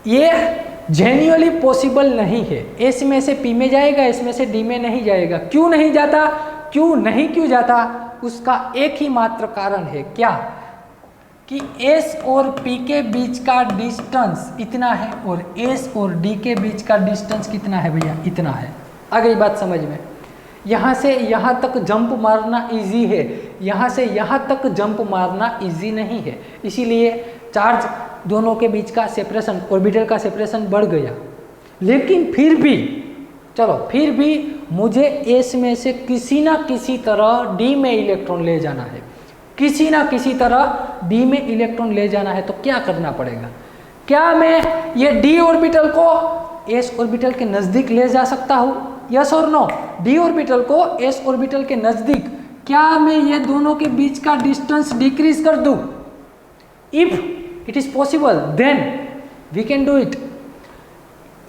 ये जेन्युइनली पॉसिबल नहीं है। एस में से पी में जाएगा, एस में से डी में नहीं जाएगा। क्यों नहीं जाता? क्यों जाता? उसका एक ही मात्र कारण है, क्या कि एस और पी के बीच का डिस्टेंस इतना है और एस और डी के बीच का डिस्टेंस कितना है भैया? इतना है। आ गई बात समझ में? यहाँ से यहाँ तक जंप मारना इजी है, यहाँ से यहाँ तक जंप मारना इजी नहीं है। इसीलिए चार्ज दोनों के बीच का सेपरेशन, ऑर्बिटल का सेपरेशन बढ़ गया। लेकिन फिर भी चलो, फिर भी मुझे एस में से किसी ना किसी तरह डी में इलेक्ट्रॉन ले जाना है, किसी ना किसी तरह डी में इलेक्ट्रॉन ले जाना है। तो क्या करना पड़ेगा? क्या मैं ये d ऑर्बिटल को s ऑर्बिटल के नजदीक ले जा सकता हूँ? यस और नो? d ऑर्बिटल को s ऑर्बिटल के नजदीक, क्या मैं ये दोनों के बीच का डिस्टेंस डिक्रीज कर दूं? If it is possible then we can do it.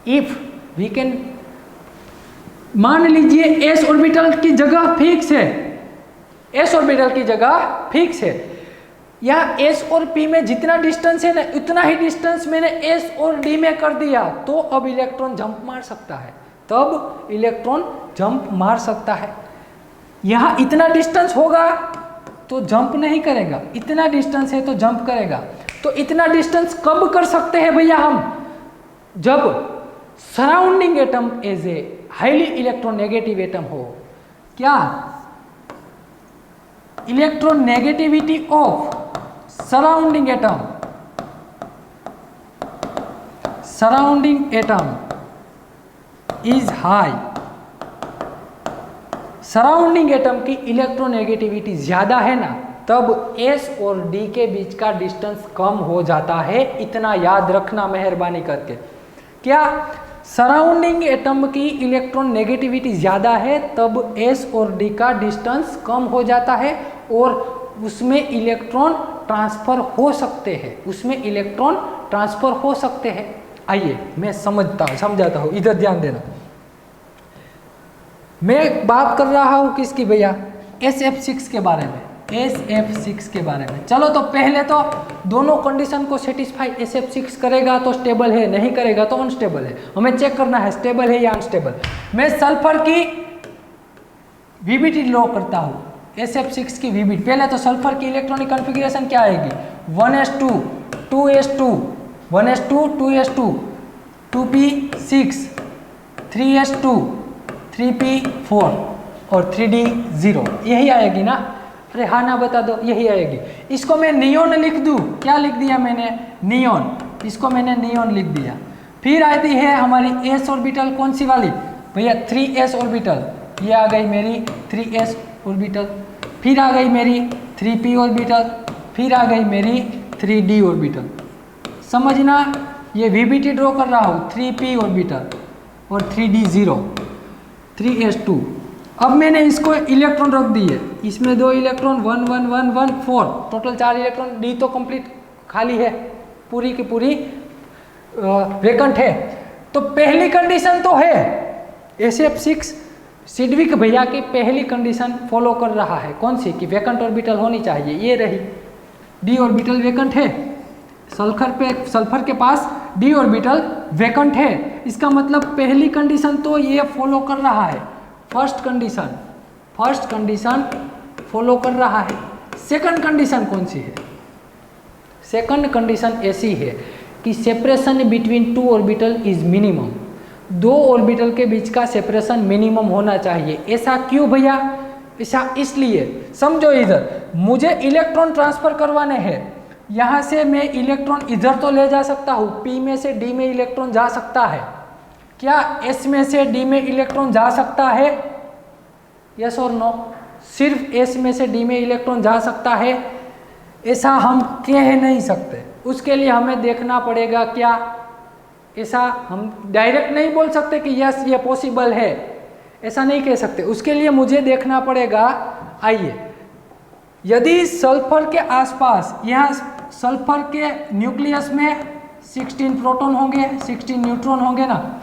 If we can, मान लीजिए s ऑर्बिटल की जगह फिक्स है, s ऑर्बिटल की जगह फिक्स है, या s और p में जितना डिस्टेंस है ना उतना ही डिस्टेंस मैंने s और d में कर दिया, तो अब इलेक्ट्रॉन जंप मार सकता है, तब इलेक्ट्रॉन जंप मार सकता है। यहाँ इतना डिस्टेंस होगा तो जंप नहीं करेगा, इतना डिस्टेंस है तो जंप करेगा। तो इतना डिस्टेंस कब कर सकते हैं भैया हम? जब surrounding atom as a highly electronegative atom हो। क्या? Electronegativity of surrounding atom, surrounding atom is high. Surrounding atom की इलेक्ट्रोनेगेटिविटी ज्यादा है ना, तब s और d के बीच का डिस्टेंस कम हो जाता है। इतना याद रखना मेहरबानी करके। क्या? सराउंडिंग एटम की इलेक्ट्रॉन नेगेटिविटी ज़्यादा है तब s और d का डिस्टेंस कम हो जाता है और उसमें इलेक्ट्रॉन ट्रांसफ़र हो सकते हैं, उसमें इलेक्ट्रॉन ट्रांसफ़र हो सकते हैं। आइए मैं समझाता हूँ, इधर ध्यान देना। मैं बात कर रहा हूँ किसकी भैया? SF6 के बारे में, SF6 के बारे में। चलो तो पहले तो दोनों कंडीशन को सेटिस्फाई SF6 करेगा तो स्टेबल है, नहीं करेगा तो अनस्टेबल है। हमें चेक करना है स्टेबल है या अनस्टेबल। मैं सल्फर की वीबीटी ड्रॉ करता हूँ, SF6 की वीबीटी। पहले तो सल्फर की इलेक्ट्रॉनिक कॉन्फ़िगरेशन क्या आएगी? 1s2 2s2 1s2 2s2 2p6 3s2 3p4 और 3d0, यही आएगी ना? अरे हाँ ना बता दो, यही आएगी। इसको मैं नियोन लिख दूँ, क्या लिख दिया मैंने? नियोन। इसको मैंने नियोन लिख दिया। फिर आती है हमारी s ऑर्बिटल, कौन सी वाली भैया? 3s orbital. ये आ गई मेरी 3s ऑर्बिटल। फिर आ गई मेरी 3p ऑर्बिटल। फिर आ गई मेरी 3d ऑर्बिटल। समझना, ये वीबीटी ड्रॉ कर रहा हूँ, 3p ऑर्बिटल और 3d0 3s2। अब मैंने इसको इलेक्ट्रॉन रख दिए, इसमें 2 इलेक्ट्रॉन 1 1 1 1 4, टोटल 4 इलेक्ट्रॉन। डी तो कंप्लीट खाली है, पूरी की पूरी वेकेंट है। तो पहली कंडीशन तो है, SF6 सिडविक भैया की पहली कंडीशन फॉलो कर रहा है। कौन सी? कि वेकेंट ऑर्बिटल होनी चाहिए, ये रही। डी ऑर्बिटल वेकेंट है, सल्फर के पास डी ऑर्बिटल वेकेंट है। इसका मतलब पहली कंडीशन तो ये फॉलो कर रहा है, फर्स्ट कंडीशन फॉलो कर रहा है। सेकंड कंडीशन कौन सी है? सेकंड कंडीशन ऐसी है कि separation between 2 orbital is minimum. 2 orbital के बीच का सेपरेशन मिनिमम होना चाहिए। ऐसा क्यों भैया? ऐसा इसलिए, समझो इधर मुझे इलेक्ट्रॉन ट्रांसफर करवाने हैं, यहाँ से मैं इलेक्ट्रॉन इधर तो ले जा सकता हूँ, P में से D में इलेक्ट्रॉन जा सकता है। क्या S में से D में इलेक्ट्रॉन जा सकता है? यस और नो? सिर्फ S में से D में इलेक्ट्रॉन जा सकता है, ऐसा हम कह नहीं सकते। उसके लिए हमें देखना पड़ेगा क्या, ऐसा हम डायरेक्ट नहीं बोल सकते कि यस ये पॉसिबल है, ऐसा नहीं कह सकते। उसके लिए मुझे देखना पड़ेगा। आइए, यदि सल्फर के आसपास, यहाँ सल्फर के न्यूक्लियस में 16 प्रोटॉन होंगे, 16 न्यूट्रॉन होंगे ना,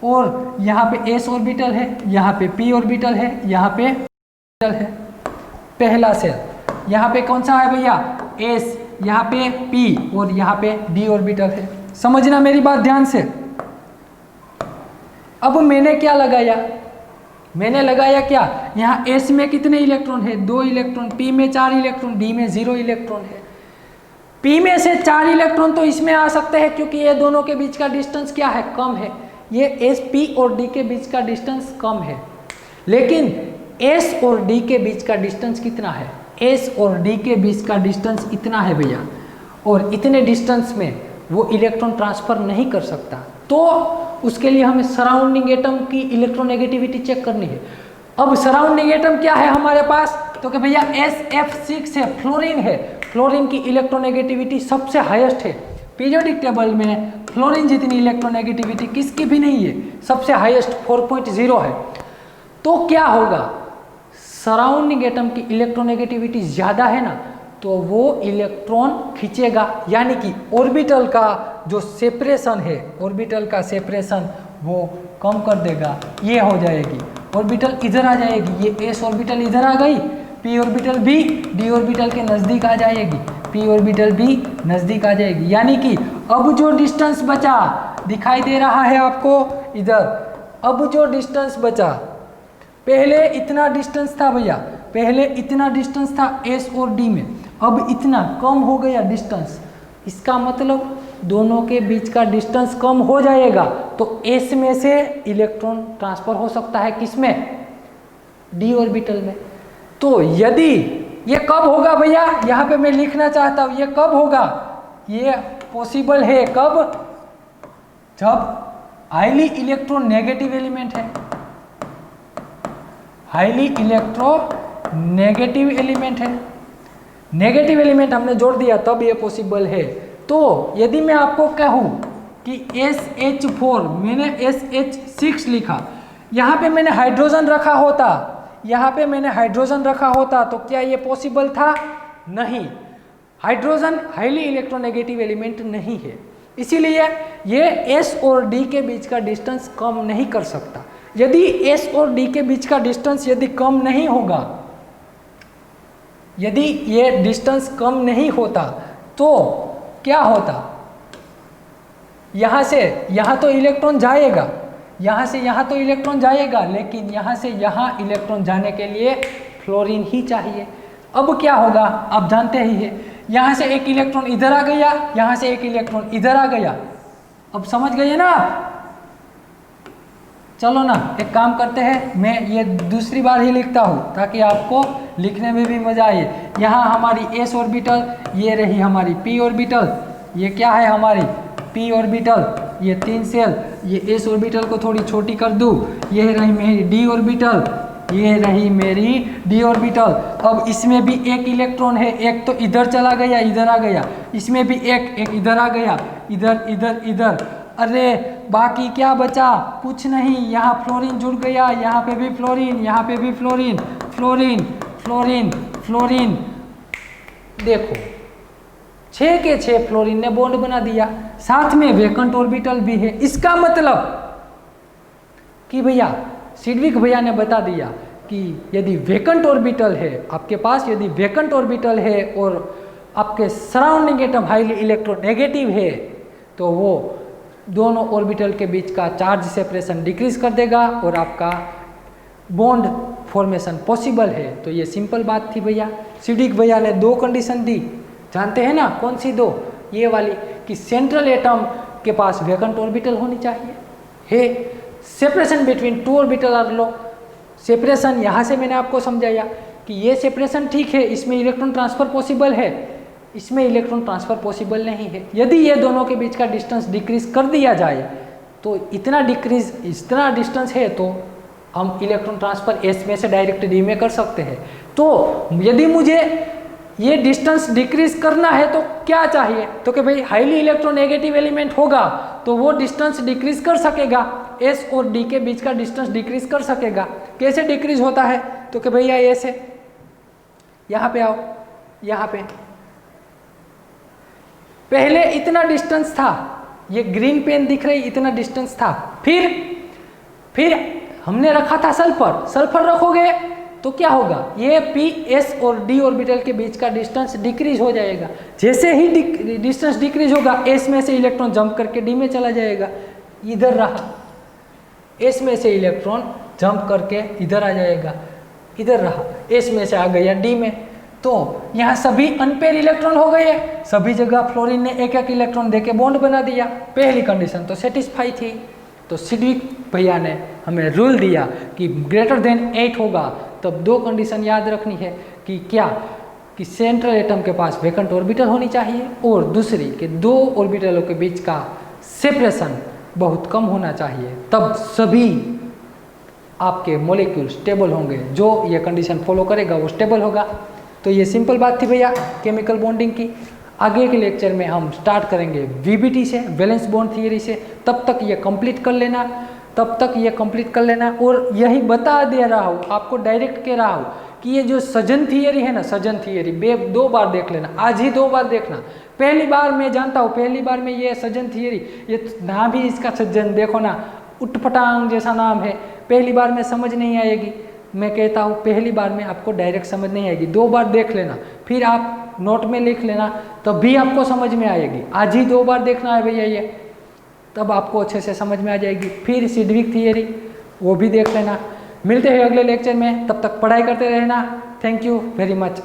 और यहाँ पे s ऑर्बिटल है, यहाँ पे p ऑर्बिटल है, यहाँ पे ऑर्बिटल है। पहला सेल यहाँ पे कौन सा है भैया? s, यहाँ पे p और यहाँ पे d ऑर्बिटल है। समझना मेरी बात ध्यान से। अब मैंने क्या लगाया? मैंने लगाया क्या? यहाँ s में कितने इलेक्ट्रॉन है? 2 इलेक्ट्रॉन। p में 4 इलेक्ट्रॉन, d में 0 इलेक्ट्रॉन है। p में से 4 इलेक्ट्रॉन तो इसमें आ सकते हैं क्योंकि ये दोनों के बीच का डिस्टेंस क्या है? कम है। ये s, p और d के बीच का डिस्टेंस कम है, लेकिन s और d के बीच का डिस्टेंस कितना है? s और d के बीच का डिस्टेंस इतना है भैया, और इतने डिस्टेंस में वो इलेक्ट्रॉन ट्रांसफर नहीं कर सकता। तो उसके लिए हमें सराउंडिंग एटम की इलेक्ट्रोनेगेटिविटी चेक करनी है। अब सराउंडिंग एटम क्या है हमारे पास? तो कि भैया SF6 है, फ्लोरीन है। फ्लोरीन की इलेक्ट्रोनेगेटिविटी सबसे हाईएस्ट है। पीरियोडिक टेबल में फ्लोरीन जितनी इलेक्ट्रोनेगेटिविटी किसकी भी नहीं है, सबसे हाईएस्ट 4.0 है। तो क्या होगा, सराउंडिंग एटम की इलेक्ट्रोनेगेटिविटी ज़्यादा है ना, तो वो इलेक्ट्रॉन खींचेगा, यानी कि ऑर्बिटल का जो सेपरेशन है, ऑर्बिटल का सेपरेशन वो कम कर देगा, ये हो जाएगी। ऑर्बिटल इधर आ जाएगी, ये एस ऑर्बिटल इधर आ गई, पी ऑर्बिटल भी डी ऑर्बिटल के नज़दीक आ जाएगी, पी ऑर्बिटल भी नज़दीक आ जाएगी। यानी कि अब जो डिस्टेंस बचा दिखाई दे रहा है आपको इधर, अब जो डिस्टेंस बचा, पहले इतना डिस्टेंस था भैया, पहले इतना डिस्टेंस था एस और डी में, अब इतना कम हो गया डिस्टेंस। इसका मतलब दोनों के बीच का डिस्टेंस कम हो जाएगा, तो एस में से इलेक्ट्रॉन ट्रांसफर हो सकता है किसमें, डी ऑर्बिटल में। तो यदि ये कब होगा भैया, यहाँ पे मैं लिखना चाहता हूँ, ये कब होगा, ये पॉसिबल है कब, जब हाईली इलेक्ट्रोनेगेटिव एलिमेंट है, हाईली इलेक्ट्रोनेगेटिव एलिमेंट है, नेगेटिव एलिमेंट हमने जोड़ दिया तब ये पॉसिबल है। तो यदि मैं आपको कहूँ कि SH4, मैंने SH6 लिखा, यहाँ पे मैंने हाइड्रोजन रखा होता, यहाँ पे मैंने हाइड्रोजन रखा होता, तो क्या ये पॉसिबल था, नहीं। हाइड्रोजन हाईली इलेक्ट्रोनेगेटिव एलिमेंट नहीं है, इसीलिए ये S और D के बीच का डिस्टेंस कम नहीं कर सकता। यदि S और D के बीच का डिस्टेंस यदि कम नहीं होगा, यदि ये डिस्टेंस कम नहीं होता तो क्या होता, यहाँ से यहाँ तो इलेक्ट्रॉन जाएगा, यहाँ से यहाँ तो इलेक्ट्रॉन जाएगा, लेकिन यहाँ से यहाँ इलेक्ट्रॉन जाने के लिए फ्लोरीन ही चाहिए। अब क्या होगा आप जानते ही हैं, यहाँ से एक इलेक्ट्रॉन इधर आ गया, यहाँ से एक इलेक्ट्रॉन इधर आ गया। अब समझ गए ना आप? चलो ना एक काम करते हैं, मैं ये दूसरी बार ही लिखता हूँ ताकि आपको लिखने में भी मजा आए। यहाँ हमारी एस ऑर्बिटल, ये रही हमारी पी ऑर्बिटल, ये क्या है हमारी पी ऑर्बिटल, ये 3 सेल, ये एस ऑर्बिटल को थोड़ी छोटी कर दूँ, ये रही मेरी डी ऑर्बिटल, ये रही मेरी डी ऑर्बिटल। अब इसमें भी एक इलेक्ट्रॉन है, एक तो इधर चला गया, इधर आ गया, इसमें भी एक इधर आ गया, इधर इधर इधर, अरे बाकी क्या बचा, कुछ नहीं। यहाँ फ्लोरीन जुड़ गया, यहाँ पे भी फ्लोरीन, यहाँ पे भी फ्लोरीन, फ्लोरीन फ्लोरीन फ्लोरीन, देखो 6 के 6 फ्लोरीन ने बॉन्ड बना दिया, साथ में वेकेंट ऑर्बिटल भी है। इसका मतलब कि भैया सिडविक भैया ने बता दिया कि यदि वेकेंट ऑर्बिटल है आपके पास, यदि वेकेंट ऑर्बिटल है और आपके सराउंडिंग एटम हाईली इलेक्ट्रोनेगेटिव है, तो वो दोनों ऑर्बिटल के बीच का चार्ज सेपरेशन डिक्रीज कर देगा और आपका बॉन्ड फॉर्मेशन पॉसिबल है। तो ये सिंपल बात थी भैया। सिडविक भैया ने 2 कंडीशन दी, जानते हैं ना कौन सी 2, ये वाली कि सेंट्रल एटम के पास वेकेंट ऑर्बिटल होनी चाहिए, है separation between 2 orbital are low. Separation यहाँ से मैंने आपको समझाया कि ये सेपरेशन ठीक है, इसमें इलेक्ट्रॉन ट्रांसफर पॉसिबल है, इसमें इलेक्ट्रॉन ट्रांसफर पॉसिबल नहीं है। यदि ये दोनों के बीच का डिस्टेंस डिक्रीज कर दिया जाए तो इतना डिस्टेंस है तो हम इलेक्ट्रॉन ट्रांसफर एस में से डायरेक्ट डी में कर सकते हैं। तो यदि मुझे ये डिस्टेंस डिक्रीज करना है तो क्या चाहिए, तो कि भाई हाईली इलेक्ट्रोनेगेटिव एलिमेंट होगा तो वो डिस्टेंस डिक्रीज कर सकेगा, एस और डी के बीच का डिस्टेंस डिक्रीज कर सकेगा। कैसे डिक्रीज होता है, तो कि भैया ऐसे, यहाँ पे आओ, यहाँ पे पहले इतना डिस्टेंस था, ये ग्रीन पेन दिख रही, इतना डिस्टेंस था, फिर हमने रखा था सल्फर, सल्फर रखोगे तो क्या होगा, ये पी एस और डी ऑर्बिटल के बीच का डिस्टेंस डिक्रीज हो जाएगा। जैसे ही डिस्टेंस डिक्रीज होगा एस में से इलेक्ट्रॉन जंप करके डी में चला जाएगा, इधर रहा, एस में से इलेक्ट्रॉन जंप करके इधर आ जाएगा, इधर रहा, एस में से आ गया डी में। तो यहाँ सभी अनपेयर इलेक्ट्रॉन हो गए, सभी जगह फ्लोरीन ने एक एक इलेक्ट्रॉन देके बॉन्ड बना दिया, पहली कंडीशन तो सेटिस्फाई थी। तो सिडविक भैया ने हमें रूल दिया कि ग्रेटर देन 8 होगा, तब 2 कंडीशन याद रखनी है कि क्या, कि सेंट्रल एटम के पास वेकेंट ऑर्बिटल होनी चाहिए और दूसरी कि 2 ऑर्बिटलों के बीच का सेपरेशन बहुत कम होना चाहिए, तब सभी आपके मॉलिक्यूल स्टेबल होंगे। जो ये कंडीशन फॉलो करेगा वो स्टेबल होगा। तो ये सिंपल बात थी भैया केमिकल बॉन्डिंग की। आगे के लेक्चर में हम स्टार्ट करेंगे वीबीटी से, वैलेंस बॉन्ड थियरी से। तब तक ये कंप्लीट कर लेना, और यही बता दे रहा हूँ आपको, डायरेक्ट कह रहा हूँ कि ये जो सजन थियरी है ना, सजन थियरी 2 बार देख लेना, आज ही 2 बार देखना। पहली बार मैं जानता हूँ, पहली बार में ये सजन थियरी, ये नाम ही इसका सज्जन, देखो ना उटपटांग जैसा नाम है, पहली बार में समझ नहीं आएगी। मैं कहता हूँ पहली बार में आपको डायरेक्ट समझ नहीं आएगी, 2 बार देख लेना, फिर आप नोट में लिख लेना, तब भी आपको समझ में आएगी। आज ही 2 बार देखना है भैया ये, तब आपको अच्छे से समझ में आ जाएगी। फिर सिडविक थियरी वो भी देख लेना। मिलते हैं अगले लेक्चर में, तब तक पढ़ाई करते रहना। Thank you very much.